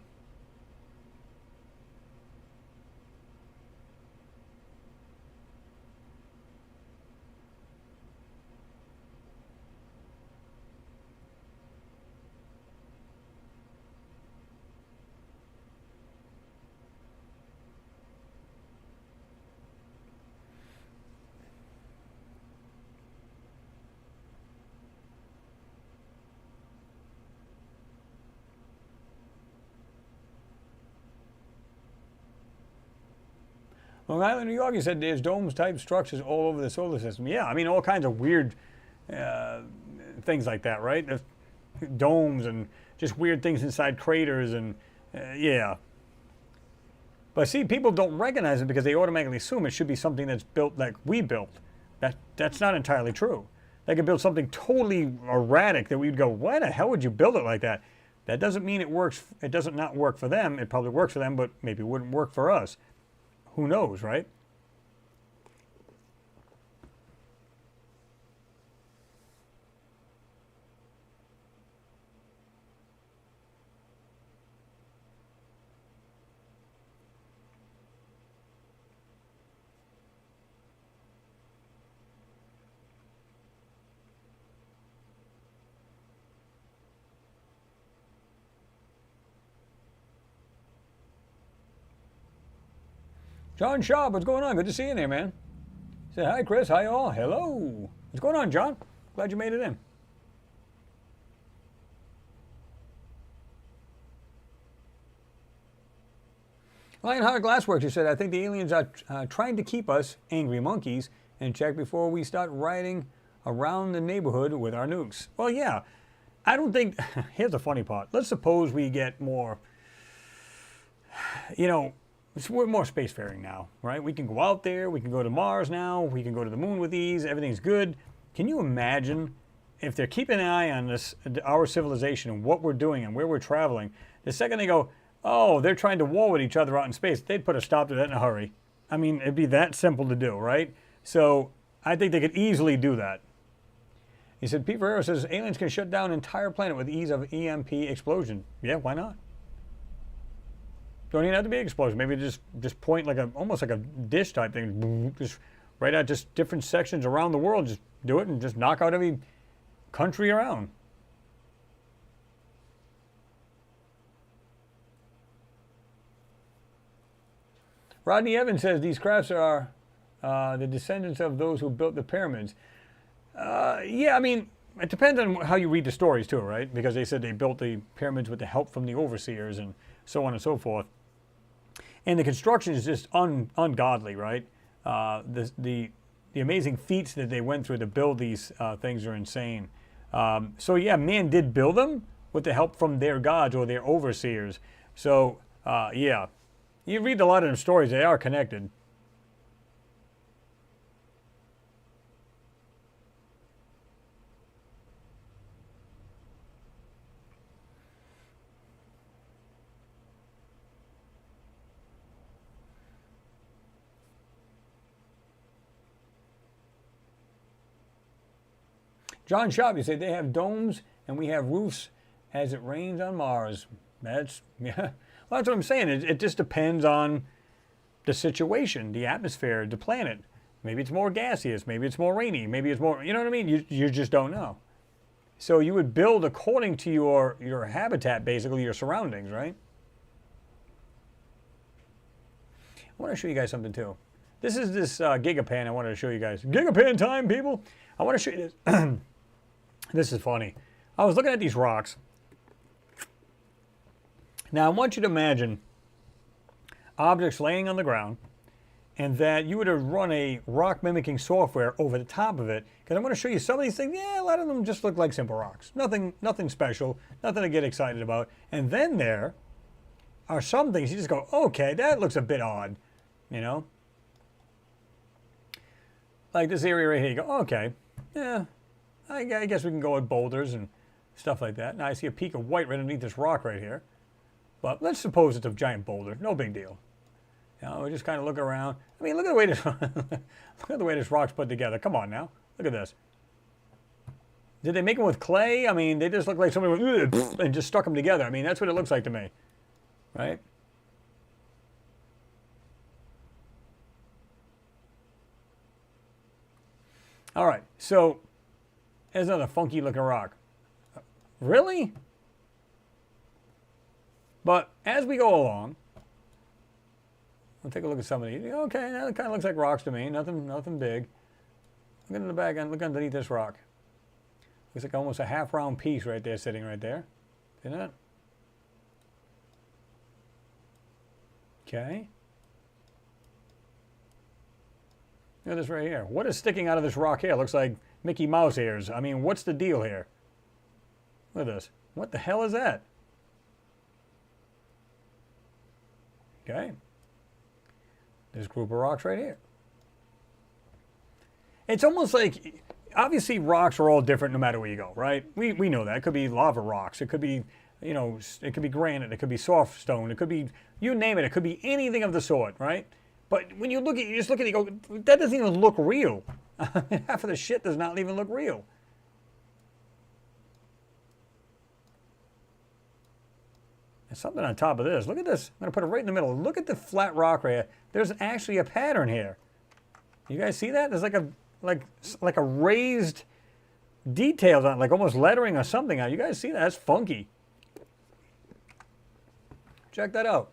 Long Island, New York, you said there's dome-type structures all over the solar system. Yeah, I mean, all kinds of weird things like that, right? There's domes and just weird things inside craters and, yeah. But see, people don't recognize it because they automatically assume it should be something that's built like we built. That's not entirely true. They could build something totally erratic that we'd go, why the hell would you build it like that? That doesn't mean it works. It doesn't not work for them. It probably works for them, but maybe it wouldn't work for us. Who knows, right? John Shaw, what's going on? Good to see you there, man. Say hi, Chris. Hi, all. Hello. What's going on, John? Glad you made it in. Lionheart Glassworks, you said, I think the aliens are trying to keep us, angry monkeys, in check before we start riding around the neighborhood with our nukes. Well, yeah. I don't think... Here's the funny part. Let's suppose we get more... You know... We're more spacefaring now, right? We can go out there, we can go to Mars now, we can go to the moon with ease, everything's good. Can you imagine if they're keeping an eye on this, our civilization and what we're doing and where we're traveling, the second they go, oh, they're trying to war with each other out in space, they'd put a stop to that in a hurry. I mean, it'd be that simple to do, right? So I think they could easily do that. He said, Pete Ferreira says, aliens can shut down an entire planet with ease of EMP explosion. Yeah, why not? Don't even have to be an explosion. Maybe just point like almost like a dish type thing. Just right out just different sections around the world. Just do it and just knock out every country around. Rodney Evans says these crafts are the descendants of those who built the pyramids. Yeah, I mean, it depends on how you read the stories too, right? Because they said they built the pyramids with the help from the overseers and so on and so forth. And the construction is just ungodly, right? The amazing feats that they went through to build these things are insane. So yeah, man did build them with the help from their gods or their overseers. So yeah, you read a lot of them stories, they are connected. John Schaub, you say they have domes and we have roofs as it rains on Mars. That's, yeah. Well, that's what I'm saying. It just depends on the situation, the atmosphere, the planet. Maybe it's more gaseous. Maybe it's more rainy. Maybe it's more, you know what I mean? You just don't know. So you would build according to your habitat, basically, your surroundings, right? I want to show you guys something, too. This is this Gigapan I wanted to show you guys. Gigapan time, people! I want to show you this. This is funny. I was looking at these rocks. Now, I want you to imagine objects laying on the ground, and that you would have run a rock mimicking software over the top of it. Because I want to show you some of these things. Yeah, a lot of them just look like simple rocks. Nothing special, nothing to get excited about. And then there are some things you just go, okay, that looks a bit odd, you know? Like this area right here, you go, okay, yeah, I guess we can go with boulders and stuff like that. Now I see a peak of white right underneath this rock right here. But let's suppose it's a giant boulder, no big deal. You know, we just kind of look around. I mean, look at the way this look at the way this rock's put together. Come on now, look at this. Did they make them with clay? I mean, they just look like somebody went and just stuck them together. I mean, that's what it looks like to me, right? All right, so there's another funky looking rock. Really? But as we go along, we'll take a look at some of these. Okay, that kind of looks like rocks to me. Nothing big. Look in the back and look underneath this rock. Looks like almost a half-round piece right there, sitting right there. See that? Okay. Look at this right here. What is sticking out of this rock here? Looks like Mickey Mouse ears. I mean, what's the deal here? Look at this. What the hell is that? Okay. This group of rocks right here. It's almost like, obviously rocks are all different no matter where you go, right? We know that. It could be lava rocks. It could be, you know, it could be granite. It could be soft stone. It could be, you name it. It could be anything of the sort, right? But when you look at it, you just look at it, you go, that doesn't even look real. Half of the shit does not even look real. There's something on top of this. Look at this. I'm going to put it right in the middle. Look at the flat rock right here. There's actually a pattern here. You guys see that? There's like a raised details on it, like almost lettering or something. You guys see that? That's funky. Check that out.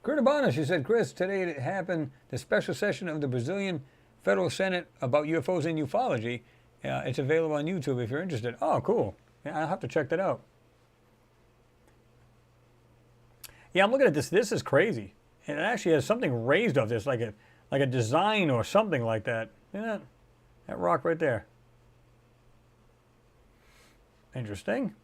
Curtabana, she said, Chris, today it happened, the special session of the Brazilian Federal Senate about UFOs and ufology. It's available on YouTube if you're interested. Oh, cool. Yeah, I'll have to check that out. Yeah, I'm looking at this. This is crazy. And it actually has something raised off this, like a design or something like that. Yeah, that rock right there. Interesting.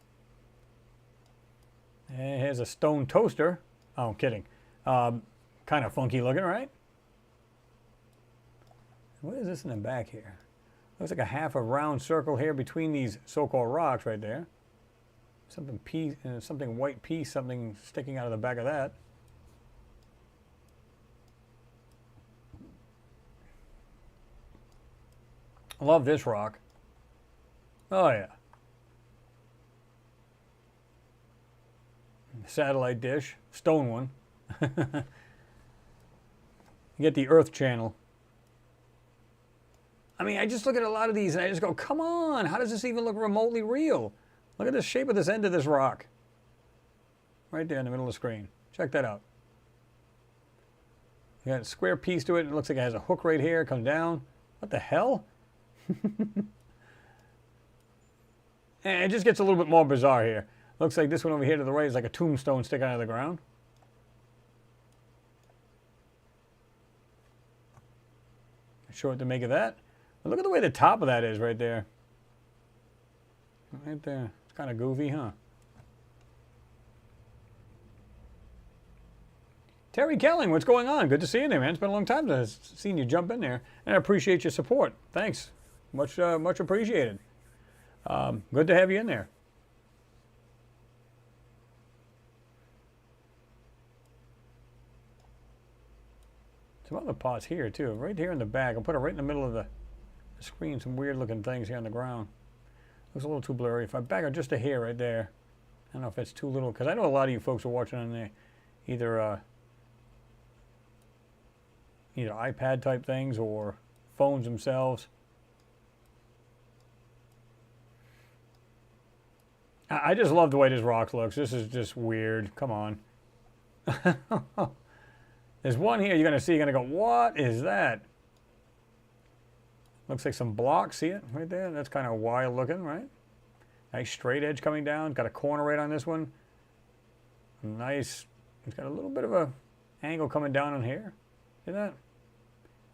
And here's a stone toaster. Oh, I'm kidding. Kind of funky looking, right? What is this in the back here? Looks like a half a round circle here between these so-called rocks right there. Something white piece, something sticking out of the back of that. I love this rock. Oh yeah. Satellite dish, stone one. You get the Earth channel. I mean, I just look at a lot of these and I just go, come on, how does this even look remotely real? Look at the shape of this end of this rock. Right there in the middle of the screen. Check that out. You got a square piece to it. It looks like it has a hook right here. It comes down. What the hell? And it just gets a little bit more bizarre here. Looks like this one over here to the right is like a tombstone sticking out of the ground. Not sure what to make of that. But look at the way the top of that is right there. Right there. It's kind of goofy, huh? Terry Kelling, what's going on? Good to see you there, man. It's been a long time since I've seen you jump in there. And I appreciate your support. Thanks. Much appreciated. Good to have you in there. Some other parts here too, right here in the back. I'll put it right in the middle of the screen. Some weird looking things here on the ground. Looks a little too blurry. If I back up just a hair right there, I don't know if that's too little, because I know a lot of you folks are watching on the either iPad type things or phones themselves. I just love the way this rock looks. This is just weird. Come on. There's one here you're going to see. You're going to go, what is that? Looks like some blocks. See it right there? That's kind of wild looking, right? Nice straight edge coming down. Got a corner right on this one. Nice. It's got a little bit of a angle coming down on here. See that?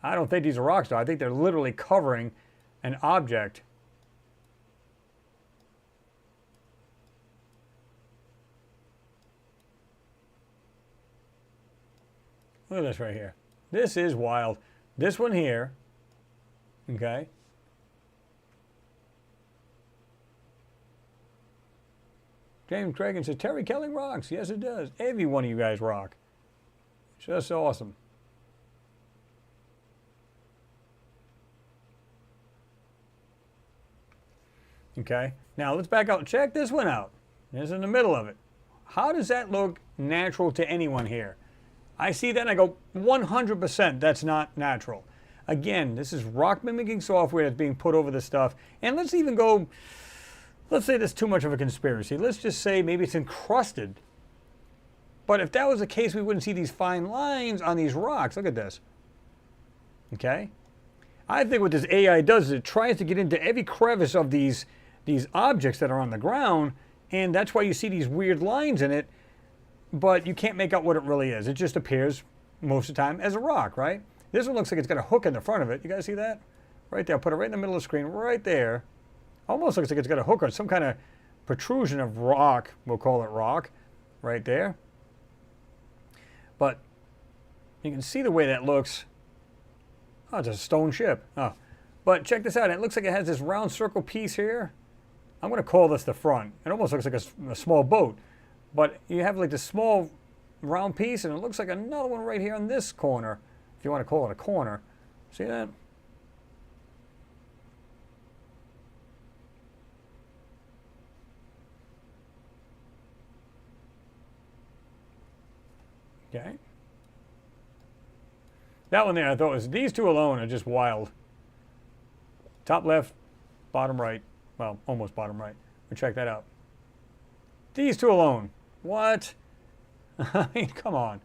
I don't think these are rocks, though. I think they're literally covering an object. Look at this right here. This is wild. This one here, okay? James Cragen says, Terry Kelly rocks. Yes, it does. Every one of you guys rock. Just awesome. Okay, now let's back out. Check this one out. This is in the middle of it. How does that look natural to anyone here? I see that and I go, 100% that's not natural. Again, this is rock mimicking software that's being put over this stuff. And let's even go, let's say there's too much of a conspiracy. Let's just say maybe it's encrusted. But if that was the case, we wouldn't see these fine lines on these rocks. Look at this. Okay? I think what this AI does is it tries to get into every crevice of these objects that are on the ground, and that's why you see these weird lines in it, but you can't make out what it really is. It just appears most of the time as a rock, right? This one looks like it's got a hook in the front of it. You guys see that? Right there. I'll put it right in the middle of the screen, right there. Almost looks like it's got a hook or some kind of protrusion of rock. We'll call it rock right there. But you can see the way that looks. Oh, it's a stone ship. Oh. But check this out. It looks like it has this round circle piece here. I'm going to call this the front. It almost looks like a small boat. But you have like this small round piece, and it looks like another one right here on this corner, if you want to call it a corner. See that? Okay. That one there, I thought was, these two alone are just wild. Top left, bottom right. Well, almost bottom right. We'll check that out. These two alone. What? I mean, come on.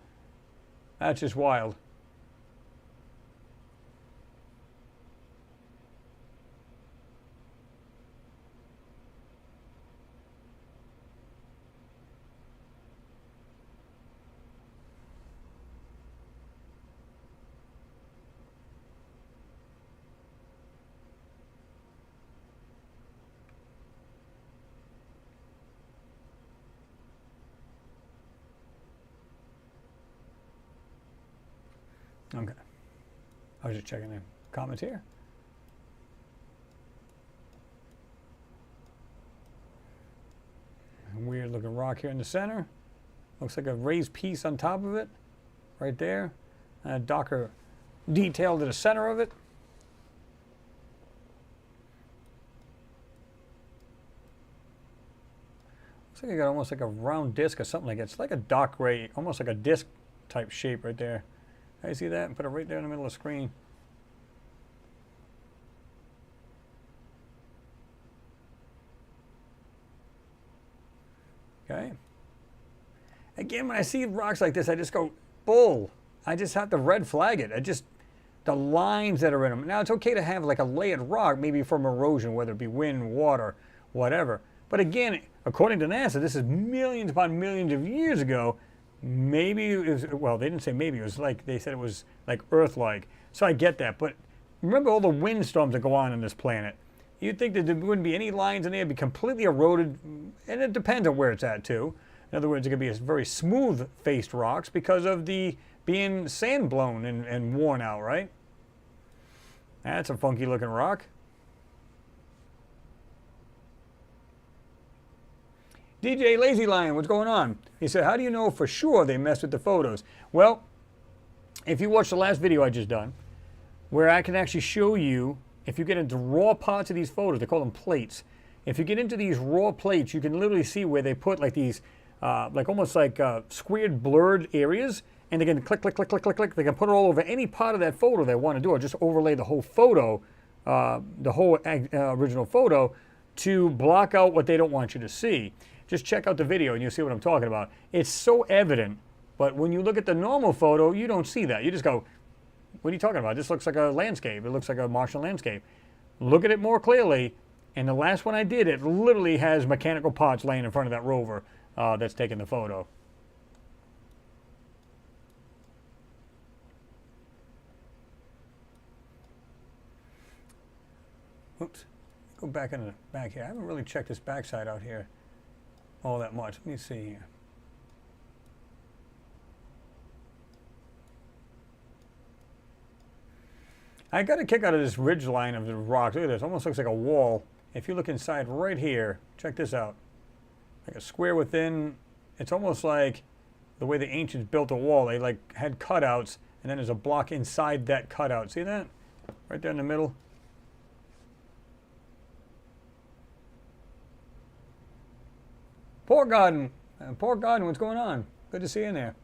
That's just wild. Okay. I was just checking the comments here. A weird looking rock here in the center. Looks like a raised piece on top of it. Right there. And a darker detail to the center of it. Looks like you got almost like a round disc or something like that. It's like a dark gray, almost like a disc type shape right there. You see that? Put it right there in the middle of the screen. Okay. Again, when I see rocks like this, I just go, bull. I just have to red flag it. The lines that are in them. Now, it's okay to have like a layered rock, maybe from erosion, whether it be wind, water, whatever. But again, according to NASA, this is millions upon millions of years ago. Maybe it was, well, they didn't say maybe, it was like, they said it was like Earth-like. So I get that, but remember all the windstorms that go on this planet. You'd think that there wouldn't be any lines in there, it'd be completely eroded, and it depends on where it's at too. In other words, it could be a very smooth-faced rocks because of the being sand blown and worn out, right? That's a funky looking rock. DJ Lazy Lion, what's going on? He said, how do you know for sure they messed with the photos? Well, if you watch the last video I just done, where I can actually show you, if you get into raw parts of these photos, they call them plates. If you get into these raw plates, you can literally see where they put like these, like almost like squared blurred areas, and they can click, click, click, click, click, click. They can put it all over any part of that photo they want to do, or just overlay the whole photo, the whole original photo, to block out what they don't want you to see. Just check out the video and you'll see what I'm talking about. It's so evident, but when you look at the normal photo, you don't see that. You just go, what are you talking about? This looks like a landscape. It looks like a Martian landscape. Look at it more clearly, and the last one I did, it literally has mechanical parts laying in front of that rover that's taking the photo. Oops. Go back into the back here. I haven't really checked this backside out here all that much. Let me see here. I got a kick out of this ridge line of the rocks. Look at this. Almost looks like a wall. If you look inside right here, check this out. Like a square within. It's almost like the way the ancients built a wall. They like had cutouts, and then there's a block inside that cutout. See that? Right there in the middle. Pork Garden, what's going on? Good to see you in there.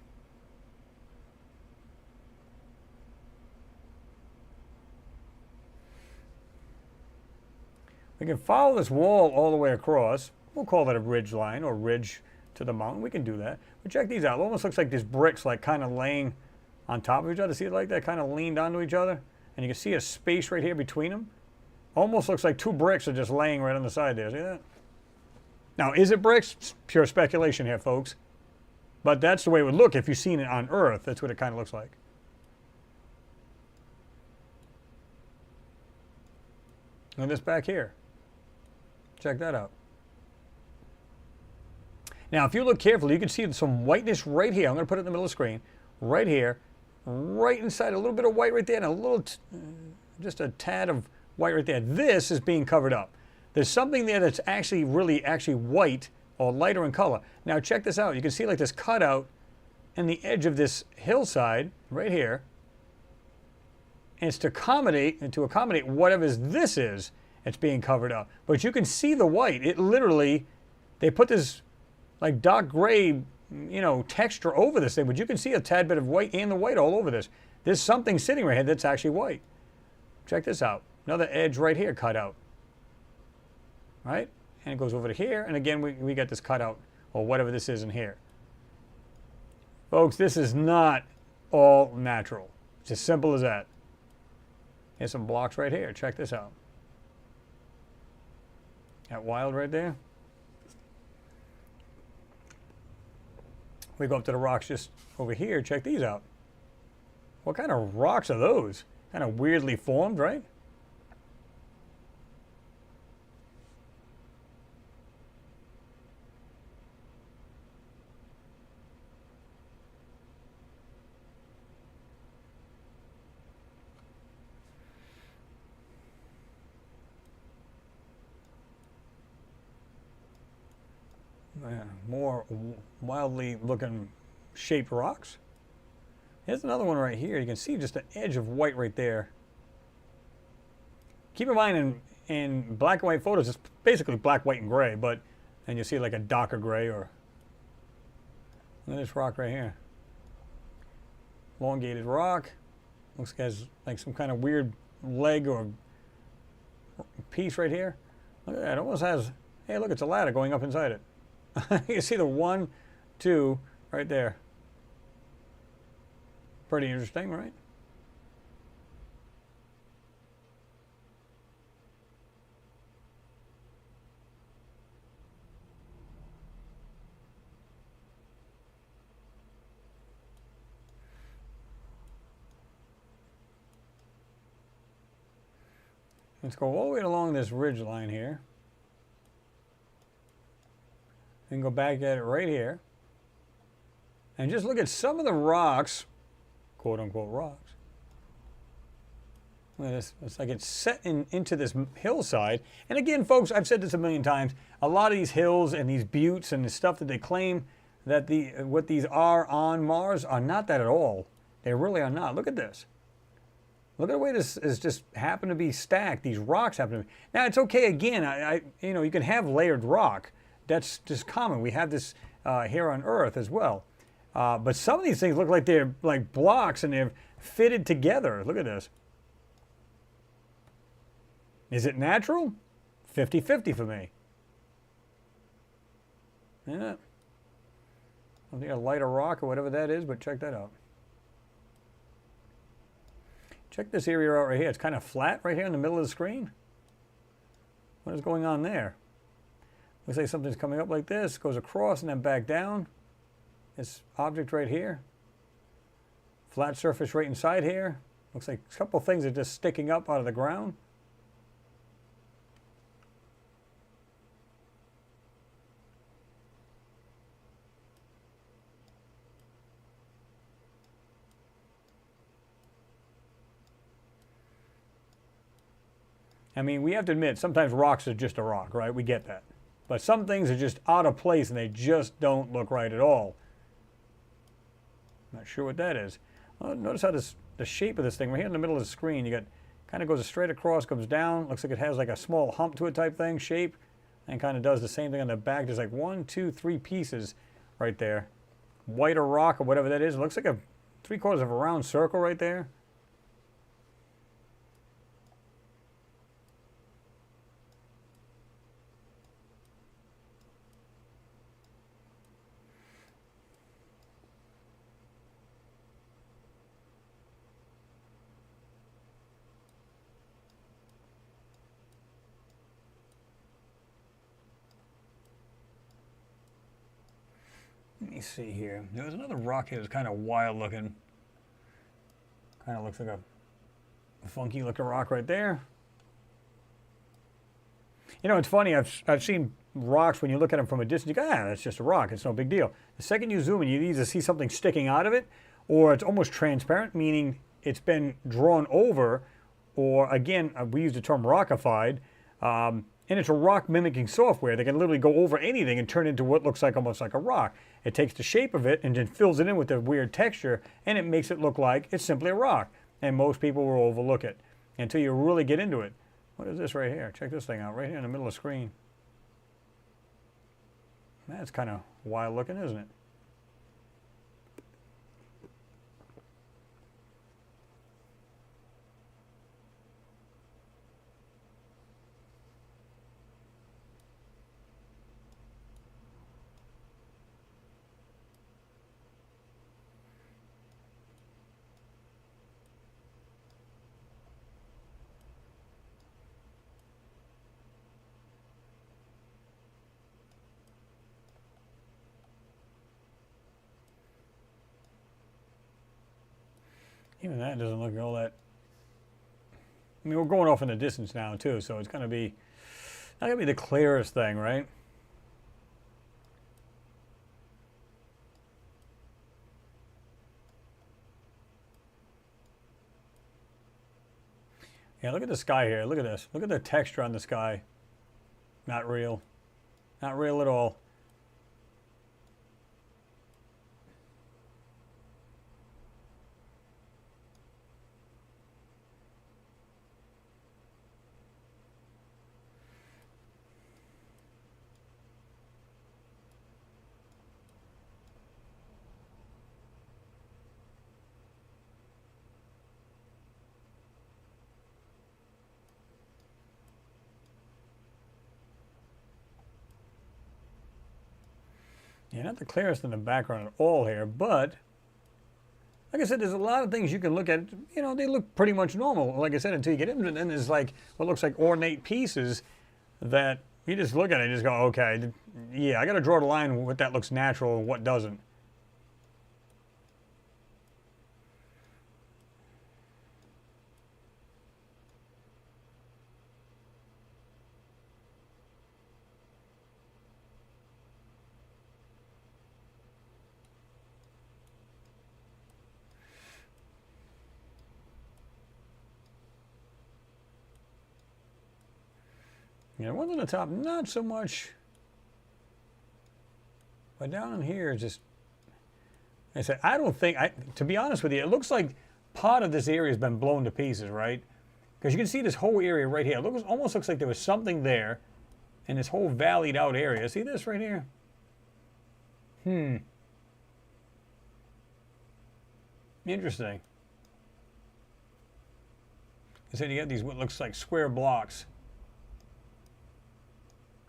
We can follow this wall all the way across. We'll call that a ridge line or ridge to the mountain. We can do that. But check these out. It almost looks like these bricks like kind of laying on top of each other. See it like that? Kind of leaned onto each other. And you can see a space right here between them. Almost looks like two bricks are just laying right on the side there. See that? Now, is it bricks? It's pure speculation here, folks. But that's the way it would look if you've seen it on Earth. That's what it kind of looks like. And this back here. Check that out. Now, if you look carefully, you can see some whiteness right here. I'm going to put it in the middle of the screen. Right here. Right inside. A little bit of white right there. And a little, just a tad of white right there. This is being covered up. There's something there that's actually white or lighter in color. Now check this out. You can see like this cutout in the edge of this hillside right here. And it's to accommodate whatever this is, it's being covered up. But you can see the white. It literally, they put this like dark gray, texture over this thing, but you can see a tad bit of white and the white all over this. There's something sitting right here that's actually white. Check this out. Another edge right here cut out. Right? And it goes over to here, and again, we got this cutout, or whatever this is in here. Folks, this is not all natural. It's as simple as that. Here's some blocks right here. Check this out. That wild right there. We go up to the rocks just over here. Check these out. What kind of rocks are those? Kind of weirdly formed, right? More wildly looking shaped rocks. Here's another one right here. You can see just an edge of white right there. Keep in mind in black and white photos, it's basically black, white, and gray, but then you see like a darker gray or look at this rock right here. Elongated rock. Looks like it has like some kind of weird leg or piece right here. Look at that. It almost has, hey, look, it's a ladder going up inside it. You can see the 1, 2 right there. Pretty interesting, right? Let's go all the way along this ridge line here. And go back at it right here. And just look at some of the rocks, quote unquote rocks. Look at this. It's like it's set into this hillside. And again, folks, I've said this a million times. A lot of these hills and these buttes and the stuff that they claim that what these are on Mars are not that at all. They really are not. Look at this. Look at the way this is just happened to be stacked. These rocks happen to be. Now it's okay again. You know, you can have layered rock. That's just common. We have this here on Earth as well. But some of these things look like they're like blocks and they're fitted together. Look at this. Is it natural? 50-50 for me. Yeah. I think a lighter rock or whatever that is, but check that out. Check this area out right here. It's kind of flat right here in the middle of the screen. What is going on there? Looks like something's coming up like this, goes across and then back down. This object right here. Flat surface right inside here. Looks like a couple things are just sticking up out of the ground. I mean, we have to admit, sometimes rocks are just a rock, right? We get that. But some things are just out of place and they just don't look right at all. Not sure what that is. Well, notice how the shape of this thing, right here in the middle of the screen, you got, kind of goes straight across, comes down, looks like it has like a small hump to it type thing, shape, and kind of does the same thing on the back. There's like 1, 2, 3 pieces right there. White or rock or whatever that is. It looks like a 3/4 of a round circle right there. Let me see here. There's another rock here that's kind of wild looking. Kind of looks like a funky looking rock right there. You know, it's funny. I've seen rocks when you look at them from a distance. You go, ah, that's just a rock. It's no big deal. The second you zoom in, you either see something sticking out of it, or it's almost transparent, meaning it's been drawn over, or again, we use the term rockified. And it's a rock mimicking software. They can literally go over anything and turn it into what looks like almost like a rock. It takes the shape of it and then fills it in with a weird texture, and it makes it look like it's simply a rock. And most people will overlook it until you really get into it. What is this right here? Check this thing out, right here in the middle of the screen. That's kind of wild looking, isn't it? Even that doesn't look all that. I mean, we're going off in the distance now too, so it's gonna be not gonna be the clearest thing, right? Yeah, look at the sky here. Look at this. Look at the texture on the sky. Not real. Not real at all. Yeah, not the clearest in the background at all here, but like I said, there's a lot of things you can look at. You know, they look pretty much normal, like I said, until you get into it. And then there's like what looks like ornate pieces that you just look at it and just go, okay, yeah, I got to draw the line what that looks natural and what doesn't. Yeah, ones on the top, not so much. But down in here, just I said, I don't think, to be honest with you, it looks like part of this area has been blown to pieces, right? Because you can see this whole area right here. It almost looks like there was something there in this whole valleyed out area. See this right here? Interesting. I said you got these what looks like square blocks.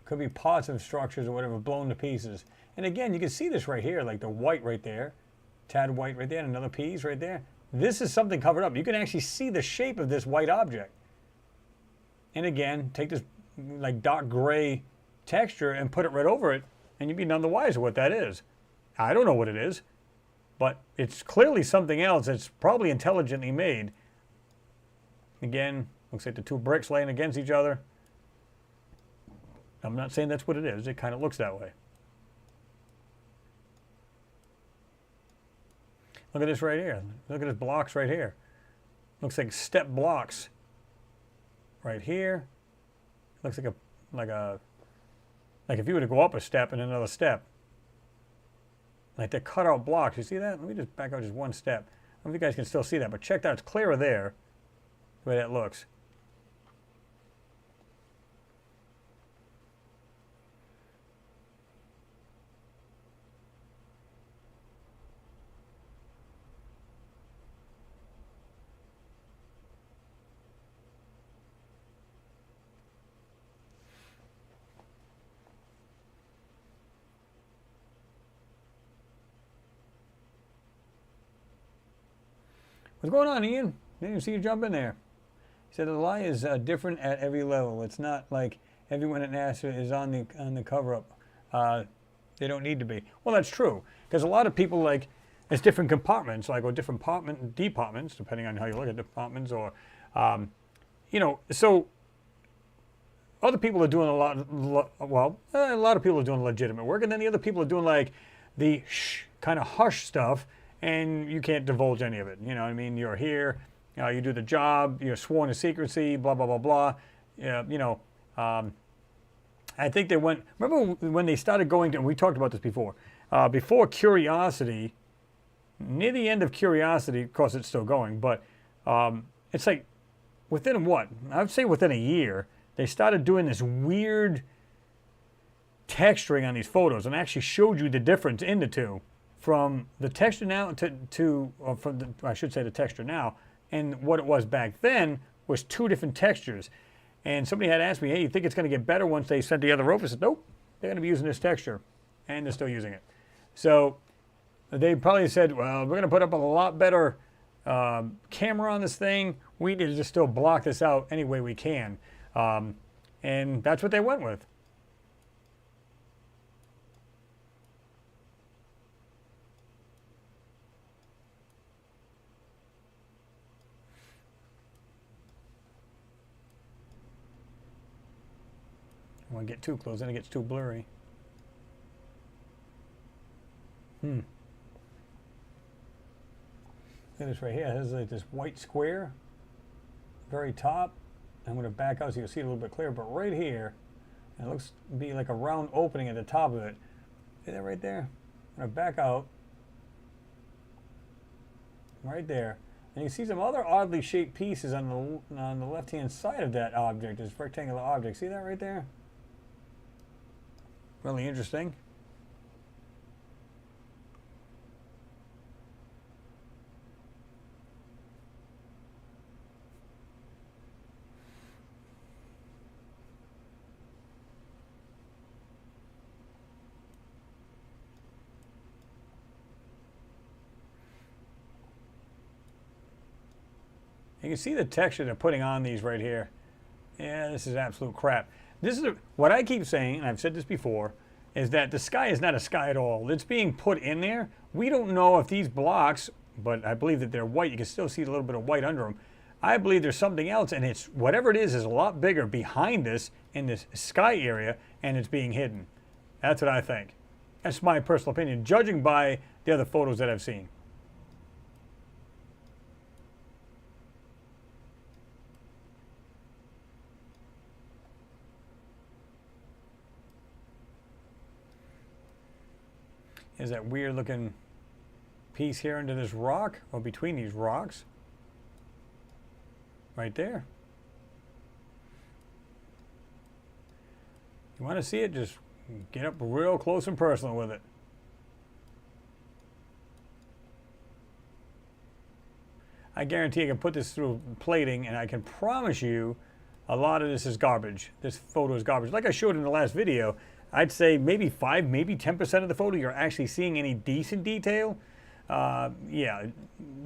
Could be parts of structures or whatever blown to pieces. And again, you can see this right here, like the white right there. Tad white right there, and another piece right there. This is something covered up. You can actually see the shape of this white object. And again, take this like dark gray texture and put it right over it, and you'd be none the wiser what that is. I don't know what it is, but it's clearly something else. It's probably intelligently made. Again, looks like the two bricks laying against each other. I'm not saying that's what it is. It kind of looks that way. Look at this right here. Look at this blocks right here. Looks like step blocks. Right here. Looks like if you were to go up a step and another step. Like they're cut out blocks. You see that? Let me just back out just one step. I don't know if you guys can still see that, but check that. It's clearer there, the way that looks. What's going on, Ian? Didn't even see you jump in there. He said the lie is different at every level. It's not like everyone at NASA is on the cover-up. They don't need to be. Well, that's true, because a lot of people, like, it's different compartments, like, or different departments, depending on how you look at departments, or, you know, so other people are doing a lot of people are doing legitimate work, and then the other people are doing, like, the kind of hush stuff, and you can't divulge any of it. You know what I mean? You're here, you do the job, you're sworn to secrecy, blah, blah, blah, blah. You know, I think they went, remember when they started going to, and we talked about this before Curiosity, near the end of Curiosity, of course it's still going, but it's like within what? I would say within a year, they started doing this weird texturing on these photos and actually showed you the difference in the two. From the texture now I should say the texture now, and what it was back then was two different textures. And somebody had asked me, hey, you think it's going to get better once they sent the other over? I said, nope, they're going to be using this texture, and they're still using it. So they probably said, well, we're going to put up a lot better camera on this thing. We need to just still block this out any way we can. And that's what they went with. I don't want to get too close, then it gets too blurry. Look at this right here. There's like this white square, very top. I'm going to back out so you'll see it a little bit clearer, but right here, it looks to be like a round opening at the top of it. See that right there? I'm going to back out. Right there. And you see some other oddly shaped pieces on the left-hand side of that object, this rectangular object. See that right there? Really interesting. You can see the texture they're putting on these right here. Yeah, this is absolute crap. This is what I keep saying, and I've said this before, is that the sky is not a sky at all. It's being put in there. We don't know if these blocks, but I believe that they're white. You can still see a little bit of white under them. I believe there's something else, and it's whatever it is a lot bigger behind this in this sky area, and it's being hidden. That's what I think. That's my personal opinion, judging by the other photos that I've seen. Is that weird looking piece here into this rock, or between these rocks. Right there. You want to see it? Just get up real close and personal with it. I guarantee I can put this through plating, and I can promise you a lot of this is garbage. This photo is garbage. Like I showed in the last video, I'd say maybe 5, maybe 10% of the photo you're actually seeing any decent detail. Yeah,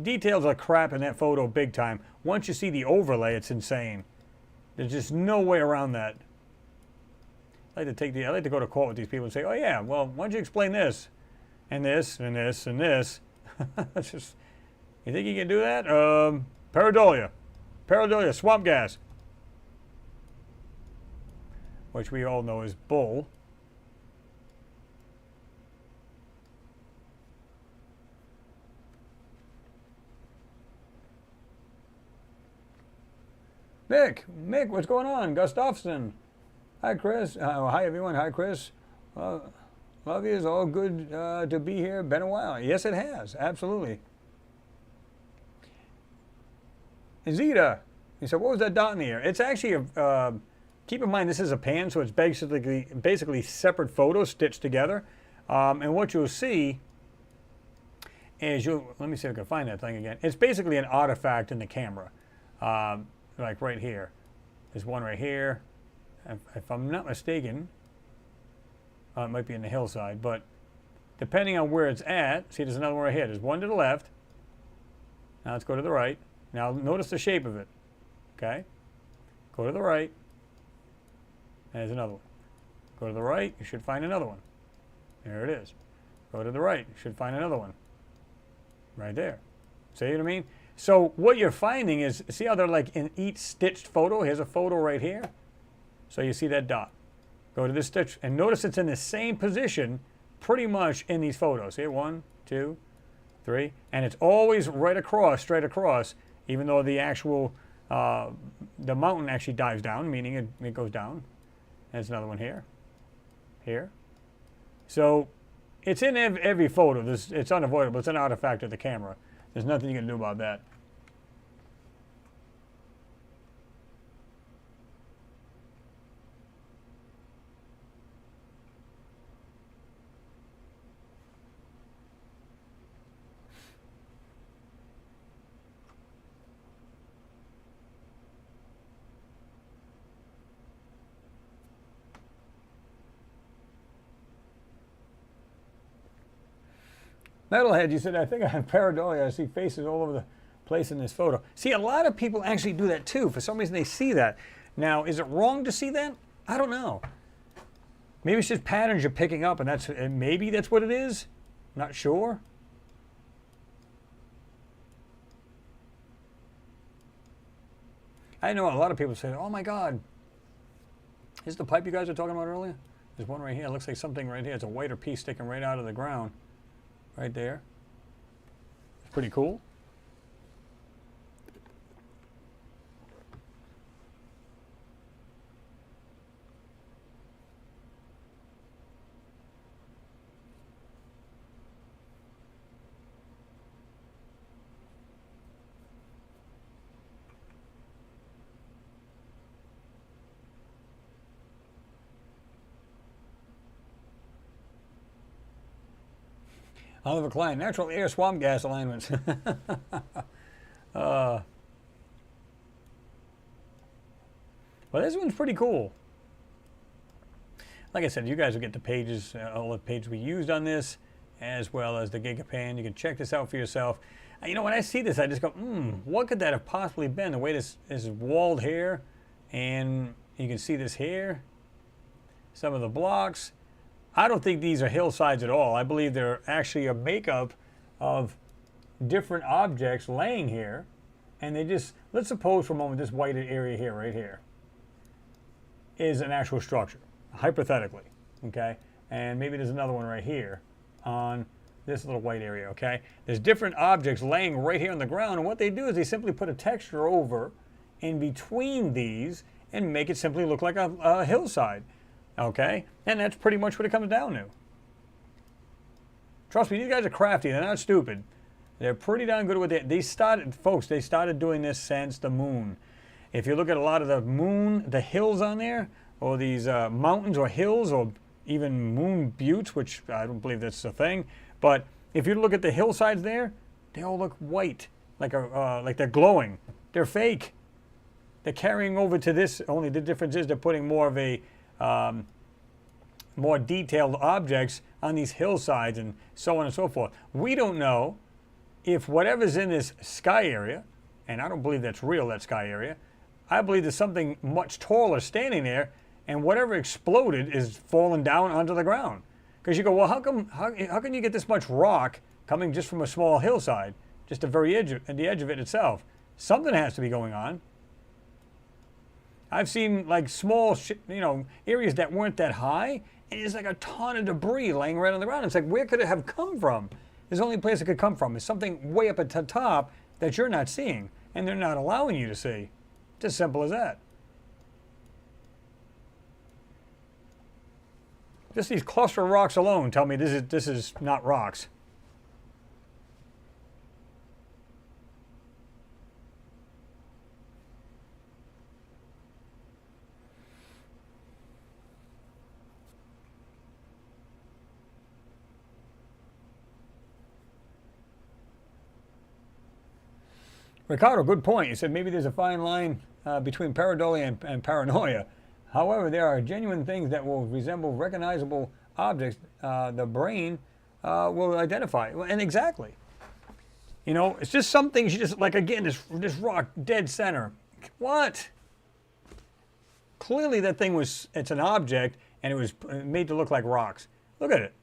details are crap in that photo big time. Once you see the overlay, it's insane. There's just no way around that. I like to go to court with these people and say, oh yeah, well, why don't you explain this, and this, and this, and this. It's just, you think you can do that? Pareidolia, swamp gas. Which we all know is bull. Mick, what's going on? Gustafson. Hi, Chris. Hi, everyone. Hi, Chris. Love you. It's all good to be here. Been a while. Yes, it has. Absolutely. Zeta. He said, what was that dot in the air? It's actually a... keep in mind, this is a pan, so it's basically separate photos stitched together. And what you'll see is let me see if I can find that thing again. It's basically an artifact in the camera. Like right here. There's one right here. If I'm not mistaken, it might be in the hillside, but depending on where it's at, see there's another one right here. There's one to the left. Now let's go to the right. Now notice the shape of it. Okay? Go to the right. There's another one. Go to the right, you should find another one. There it is. Go to the right, you should find another one. Right there. See what I mean? So what you're finding is, see how they're like in each stitched photo? Here's a photo right here. So you see that dot. Go to this stitch, and notice it's in the same position pretty much in these photos. See it? 1, 2, 3. And it's always right across, straight across, even though the actual, the mountain actually dives down, meaning it goes down. There's another one here. Here. So it's in every photo. It's unavoidable. It's an artifact of the camera. There's nothing you can do about that. Metalhead, you said, I think I have pareidolia. I see faces all over the place in this photo. See, a lot of people actually do that too. For some reason, they see that. Now, is it wrong to see that? I don't know. Maybe it's just patterns you're picking up, and maybe that's what it is. Not sure. I know a lot of people say, oh my God, is the pipe you guys were talking about earlier? There's one right here. It looks like something right here. It's a whiter piece sticking right out of the ground. Right there. It's pretty cool. Oliver Klein, natural air swamp gas alignments. Well, this one's pretty cool. Like I said, you guys will get the pages, all the pages we used on this, as well as the Gigapan. You can check this out for yourself. You know, when I see this, I just go, what could that have possibly been? The way this is walled here, and you can see this here, some of the blocks. I don't think these are hillsides at all. I believe they're actually a makeup of different objects laying here. And they just, let's suppose for a moment this whited area here, right here, is an actual structure, hypothetically, okay? And maybe there's another one right here on this little white area, okay? There's different objects laying right here on the ground, and what they do is they simply put a texture over in between these and make it simply look like a hillside. Okay? And that's pretty much what it comes down to. Trust me, these guys are crafty. They're not stupid. They're pretty darn good with it. They started doing this since the moon. If you look at a lot of the moon, the hills on there, or these mountains or hills, or even moon buttes, which I don't believe that's a thing, but if you look at the hillsides there, they all look white, like they're glowing. They're fake. They're carrying over to this. Only the difference is they're putting more of a more detailed objects on these hillsides and so on and so forth. We don't know if whatever's in this sky area, and I don't believe that's real, that sky area. I believe there's something much taller standing there, and whatever exploded is falling down onto the ground. Because you go, well, how can you get this much rock coming just from a small hillside, just the very edge of it itself? Something has to be going on. I've seen like small, areas that weren't that high, and there's like a ton of debris laying right on the ground. It's like, where could it have come from? There's only place it could come from is something way up at the top that you're not seeing, and they're not allowing you to see. It's as simple as that. Just these cluster of rocks alone tell me this is not rocks. Ricardo, good point. You said maybe there's a fine line between pareidolia and paranoia. However, there are genuine things that will resemble recognizable objects the brain will identify. And exactly. It's just some things you just, like, again, this rock, dead center. What? Clearly that thing it's an object, and it was made to look like rocks. Look at it.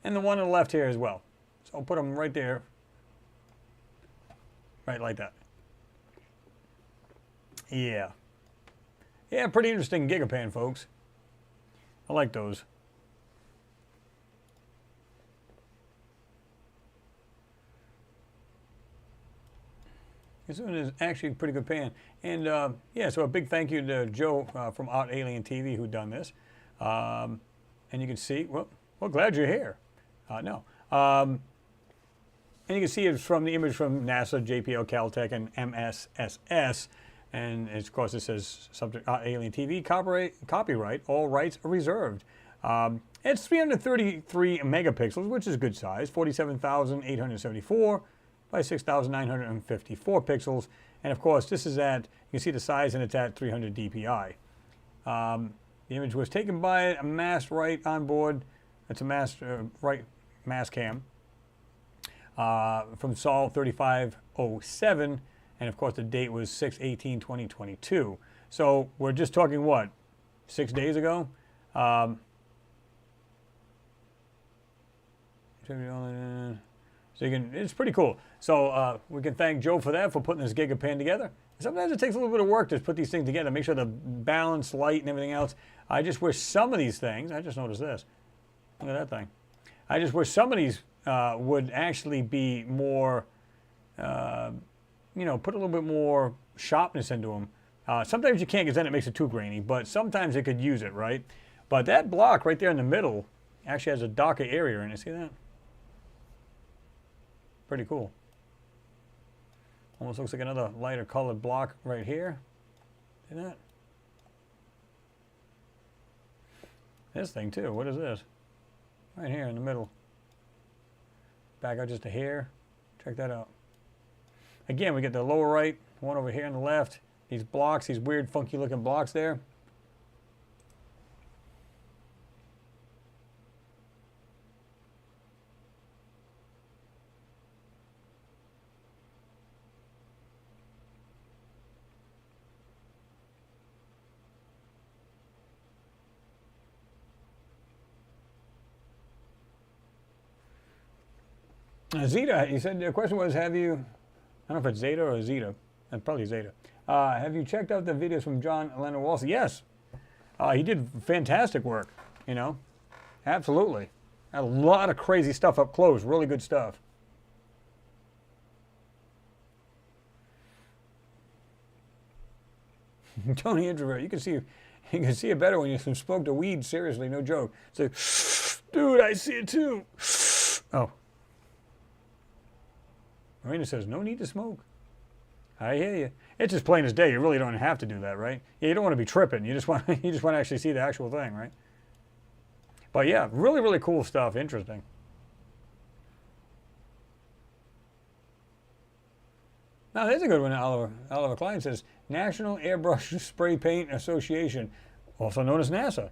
And the one on the left here as well. So I'll put them right there. Right, like that. Yeah. Yeah, pretty interesting gigapan, folks. I like those. This one is actually a pretty good pan. And yeah, so a big thank you to Joe from Art Alien TV who done this. And you can see, well, glad you're here. No. And you can see it's from the image from NASA, JPL, Caltech, and MSSS. And of course it says subject Alien TV, copyright, all rights are reserved. It's 333 megapixels, which is good size, 47,874 by 6,954 pixels. And of course this is at, you can see the size, and it's at 300 DPI. The image was taken by a mast right on board. It's a mast right mast cam. From Sol 3507, and of course the date was 6/18/2022. So we're just talking what, 6 days ago? So it's pretty cool. So we can thank Joe for that, for putting this gigapan together. Sometimes it takes a little bit of work to put these things together, make sure the balance, light, and everything else. I just wish some of these things, I just noticed this. Look at that thing. I just wish some of these would actually be more, put a little bit more sharpness into them. Sometimes you can't, because then it makes it too grainy, but sometimes it could use it, right? But that block right there in the middle actually has a darker area in it. See that? Pretty cool. Almost looks like another lighter colored block right here. See that? This thing too, what is this? Right here in the middle. Back out just a hair. Check that out. Again, we get the lower right, one over here on the left. These blocks, these weird funky looking blocks there. Zeta, he said the question was, have you, I don't know if it's Zeta or Zeta, probably Zeta. Have you checked out the videos from John Leonard Walsey? Yes. He did fantastic work, Absolutely. Had a lot of crazy stuff up close, really good stuff. Tony Introvert, you can see it better when you smoke the weed, seriously, no joke. It's like, dude, I see it too. Oh. Marina says, no need to smoke. I hear you. It's just plain as day. You really don't have to do that, right? Yeah, you don't want to be tripping. You just want to actually see the actual thing, right? But yeah, really, really cool stuff. Interesting. Now, there's a good one. Oliver Klein says, National Airbrush Spray Paint Association, also known as NASA.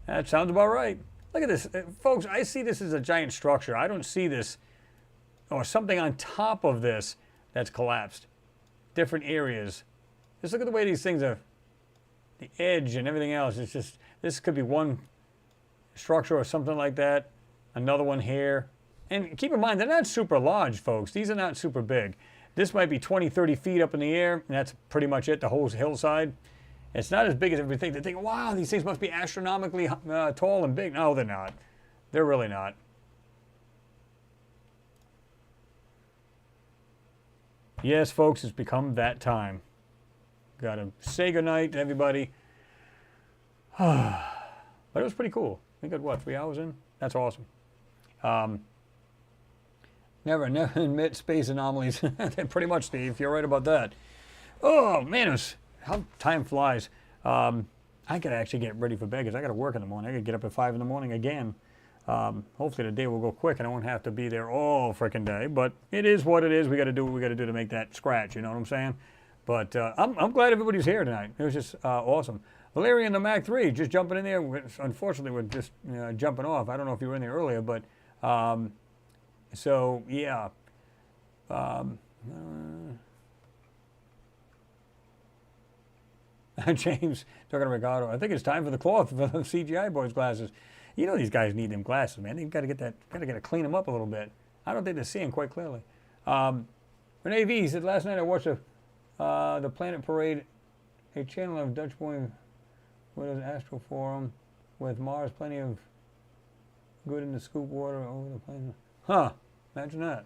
That sounds about right. Look at this. Folks, I see this as a giant structure. I don't see this, or something on top of this that's collapsed. Different areas. Just look at the way these things are, the edge and everything else. It's just, this could be one structure or something like that. Another one here. And keep in mind, they're not super large, folks. These are not super big. This might be 20, 30 feet up in the air, and that's pretty much it, the whole hillside. It's not as big as everything. They think, wow, these things must be astronomically tall and big. No, they're not. They're really not. Yes, folks, it's become that time. Got to say goodnight to everybody. But it was pretty cool. We got, what, 3 hours in? That's awesome. Never admit space anomalies. Pretty much, Steve. You're right about that. Oh, man, how time flies. I got to actually get ready for bed because I got to work in the morning. I got to get up at 5 in the morning again. Hopefully the day will go quick and I won't have to be there all freaking day. But it is what it is. We got to do what we got to do to make that scratch. You know what I'm saying? But I'm glad everybody's here tonight. It was just awesome. Valeria and the Mac 3 just jumping in there. Unfortunately, we're just jumping off. I don't know if you were in there earlier, but so yeah. James talking to Ricardo. I think it's time for the cloth for the CGI boys' glasses. You know these guys need them glasses, man. They've got to get that. Got to clean them up a little bit. I don't think they're seeing quite clearly. Renee V said last night I watched the Planet Parade, a channel of Dutch boy with an astral forum with Mars, plenty of good in the scoop water over the planet. Huh? Imagine that.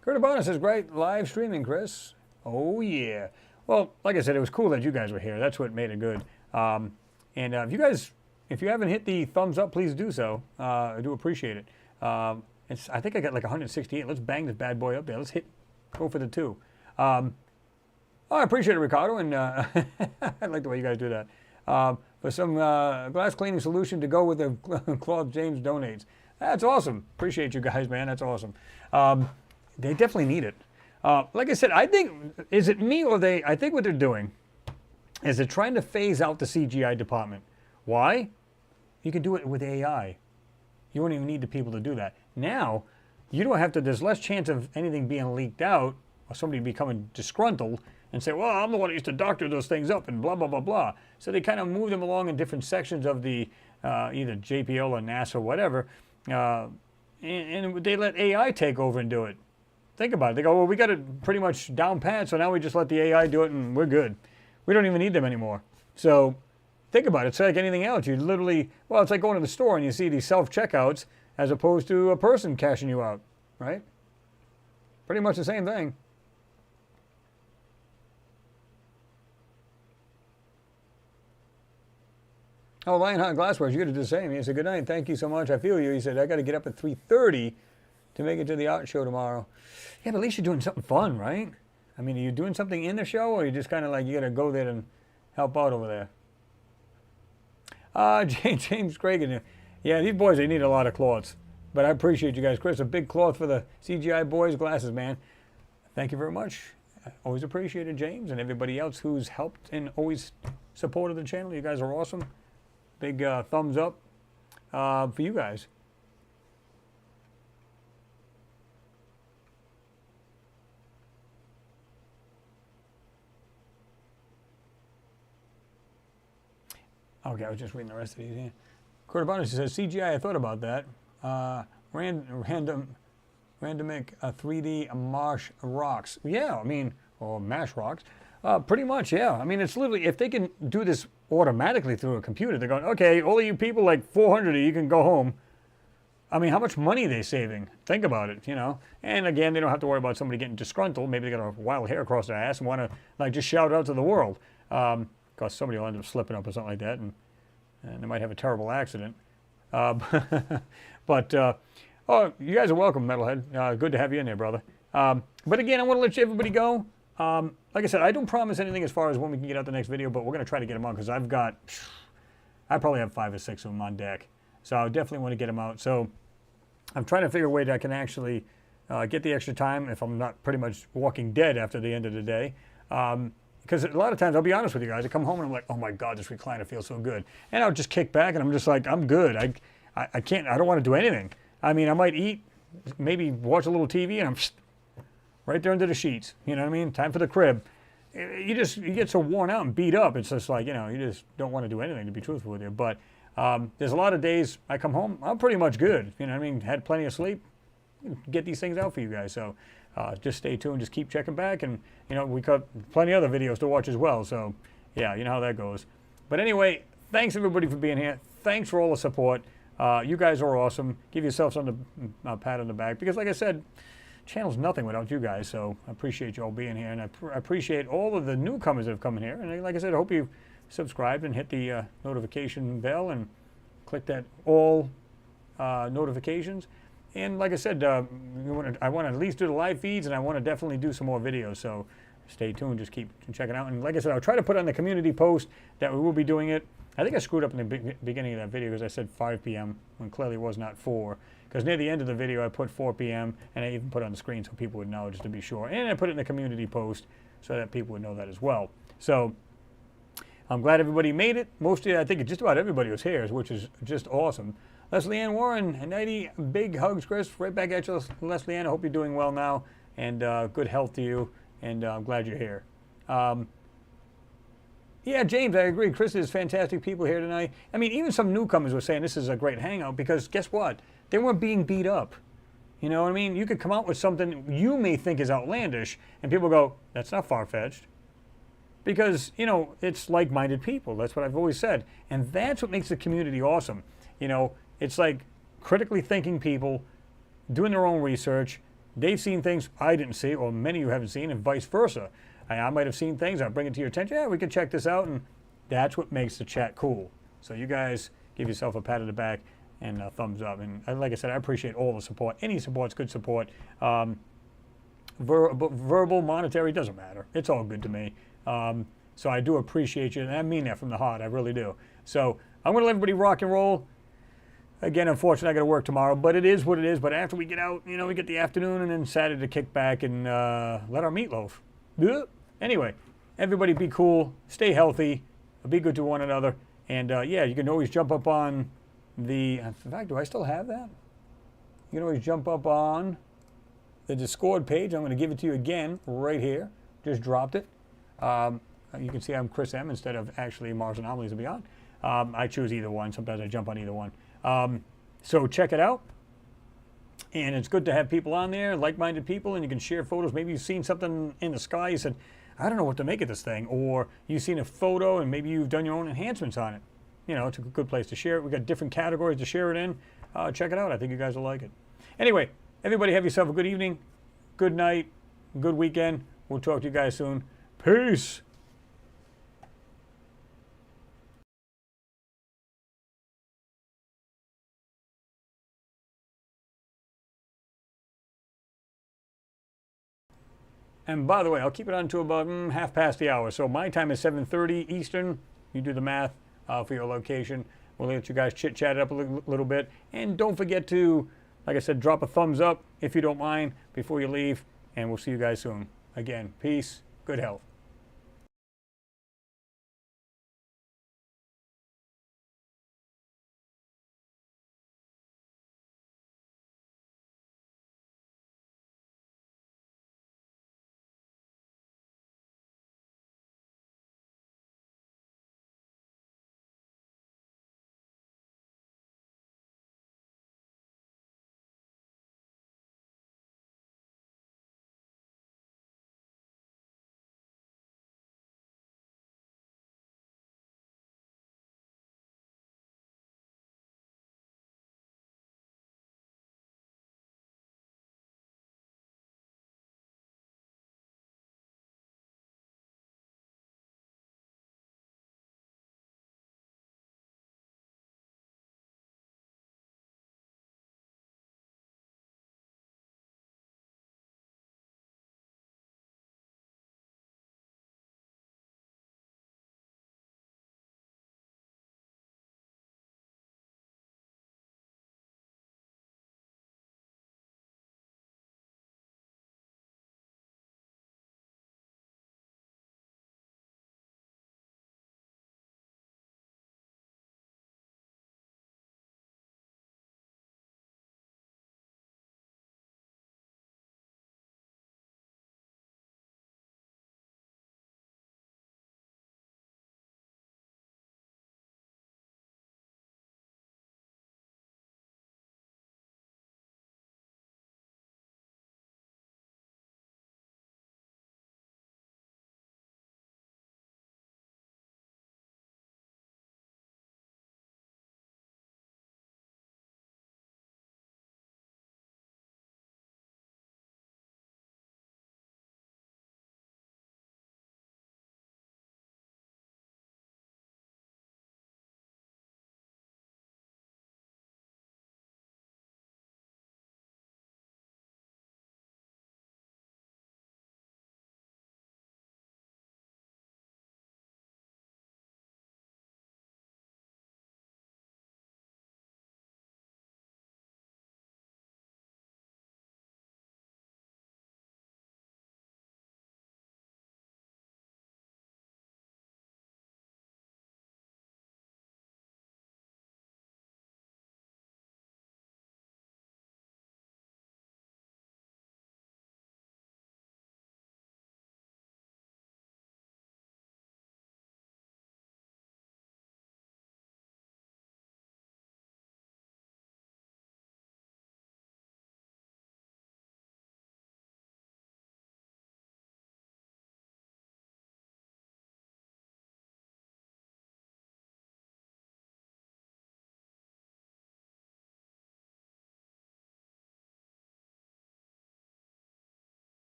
Kurt Abana says, great live streaming, Chris. Oh, yeah. Well, like I said, it was cool that you guys were here. That's what made it good. And if you haven't hit the thumbs up, please do so. I do appreciate it. I think I got like 168. Let's bang this bad boy up there. Let's go for the 2. I appreciate it, Ricardo, and I like the way you guys do that. For some glass cleaning solution to go with the cloth James donates. That's awesome. Appreciate you guys, man. That's awesome. They definitely need it. Like I said, I think, is it me or they? I think what they're doing is they're trying to phase out the CGI department. Why? You can do it with AI. You won't even need the people to do that. Now, you don't have to, there's less chance of anything being leaked out or somebody becoming disgruntled and say, well, I'm the one who used to doctor those things up and blah, blah, blah, blah. So they kind of move them along in different sections of the either JPL or NASA or whatever. And they let AI take over and do it. Think about it. They go, well, we got it pretty much down pat, so now we just let the AI do it and we're good. We don't even need them anymore. So think about it. It's like anything else. You literally, well, it's like going to the store and you see these self-checkouts as opposed to a person cashing you out, right? Pretty much the same thing. Oh, Lionheart Glassware, you could do the same. He said, good night, thank you so much. I feel you. He said, I got to get up at 3:30 to make it to the art show tomorrow. Yeah, but at least you're doing something fun, right? I mean, are you doing something in the show, or are you just kind of like, you got to go there and help out over there? James Cragen. Yeah, these boys, they need a lot of cloths. But I appreciate you guys. Chris, a big cloth for the CGI boys' glasses, man. Thank you very much. I always appreciate it, James, and everybody else who's helped and always supported the channel. You guys are awesome. Big thumbs up for you guys. Okay, I was just reading the rest of these here. Cordobanus says, CGI, I thought about that. Randomic 3D marsh rocks. Yeah, I mean, or mash rocks. Pretty much, yeah. I mean, it's literally, if they can do this automatically through a computer, they're going, okay, all of you people, like 400 of you can go home. I mean, how much money are they saving? Think about it, you know. And again, they don't have to worry about somebody getting disgruntled. Maybe they got a wild hair across their ass and want to like just shout out to the world. Because somebody will end up slipping up or something like that and and they might have a terrible accident. But oh, you guys are welcome, Metalhead. Good to have you in there, brother. But again, I want to let everybody go. Like I said, I don't promise anything as far as when we can get out the next video, but we're going to try to get them on because I probably have 5 or 6 of them on deck. So I definitely want to get them out. So I'm trying to figure a way that I can actually get the extra time if I'm not pretty much walking dead after the end of the day. Because a lot of times, I'll be honest with you guys, I come home and I'm like, oh my God, this recliner feels so good. And I'll just kick back and I'm just like, I'm good. I don't want to do anything. I mean, I might eat, maybe watch a little TV and I'm right there under the sheets. You know what I mean? Time for the crib. You get so worn out and beat up. It's just like, you know, you just don't want to do anything, to be truthful with you. But there's a lot of days I come home, I'm pretty much good. You know what I mean? Had plenty of sleep. Get these things out for you guys. So just stay tuned. Just keep checking back. And, you know, we got plenty of other videos to watch as well. So, yeah, you know how that goes. But anyway, thanks everybody for being here. Thanks for all the support. You guys are awesome. Give yourselves a pat on the back. Because, like I said, channel's nothing without you guys. So I appreciate you all being here. And I appreciate all of the newcomers that have come in here. And like I said, I hope you subscribed and hit the notification bell and click that all notifications. And like I said, I want to at least do the live feeds, and I want to definitely do some more videos. So stay tuned. Just keep checking out. And like I said, I'll try to put on the community post that we will be doing it. I think I screwed up in the beginning of that video because I said 5 p.m. when clearly it was not 4. Because near the end of the video, I put 4 p.m. and I even put it on the screen so people would know, just to be sure. And I put it in the community post so that people would know that as well. So I'm glad everybody made it. Mostly, I think just about everybody was here, which is just awesome. Leslie Ann Warren and Nighty, big hugs, Chris. Right back at you, Leslie Ann. I hope you're doing well now, and good health to you. And I'm glad you're here. Yeah, James, I agree. Chris is fantastic people here tonight. I mean, even some newcomers were saying this is a great hangout because guess what? They weren't being beat up. You know what I mean? You could come out with something you may think is outlandish, and people go, that's not far-fetched. Because, you know, it's like-minded people. That's what I've always said. And that's what makes the community awesome. You know, it's like critically thinking people doing their own research. They've seen things I didn't see, or many of you haven't seen, and vice versa. I might have seen things, I'll bring it to your attention. Yeah, we can check this out, and that's what makes the chat cool. So you guys give yourself a pat on the back and a thumbs up. And like I said, I appreciate all the support. Any support's good support. Verbal, monetary, doesn't matter. It's all good to me. So I do appreciate you, and I mean that from the heart. I really do. So I'm going to let everybody rock and roll. Again, unfortunately, I got to work tomorrow, but it is what it is. But after we get out, you know, we get the afternoon and then Saturday to kick back and let our meatloaf. Anyway, everybody be cool, stay healthy, be good to one another. And yeah, you can always jump up on the, in fact, do I still have that? You can always jump up on the Discord page. I'm going to give it to you again right here. Just dropped it. You can see I'm Chris M instead of actually Mars Anomalies and Beyond. I choose either one. Sometimes I jump on either one. So check it out. And it's good to have people on there, like-minded people, and you can share photos. Maybe you've seen something in the sky. You said, I don't know what to make of this thing. Or you've seen a photo and maybe you've done your own enhancements on it. You know, it's a good place to share it. We've got different categories to share it in. Check it out. I think you guys will like it. Anyway, everybody have yourself a good evening, good night, good weekend. We'll talk to you guys soon. Peace. And by the way, I'll keep it on to about half past the hour. So my time is 7:30 Eastern. You do the math for your location. We'll let you guys chit-chat it up a little bit. And don't forget to, like I said, drop a thumbs up if you don't mind before you leave. And we'll see you guys soon. Again, peace, good health.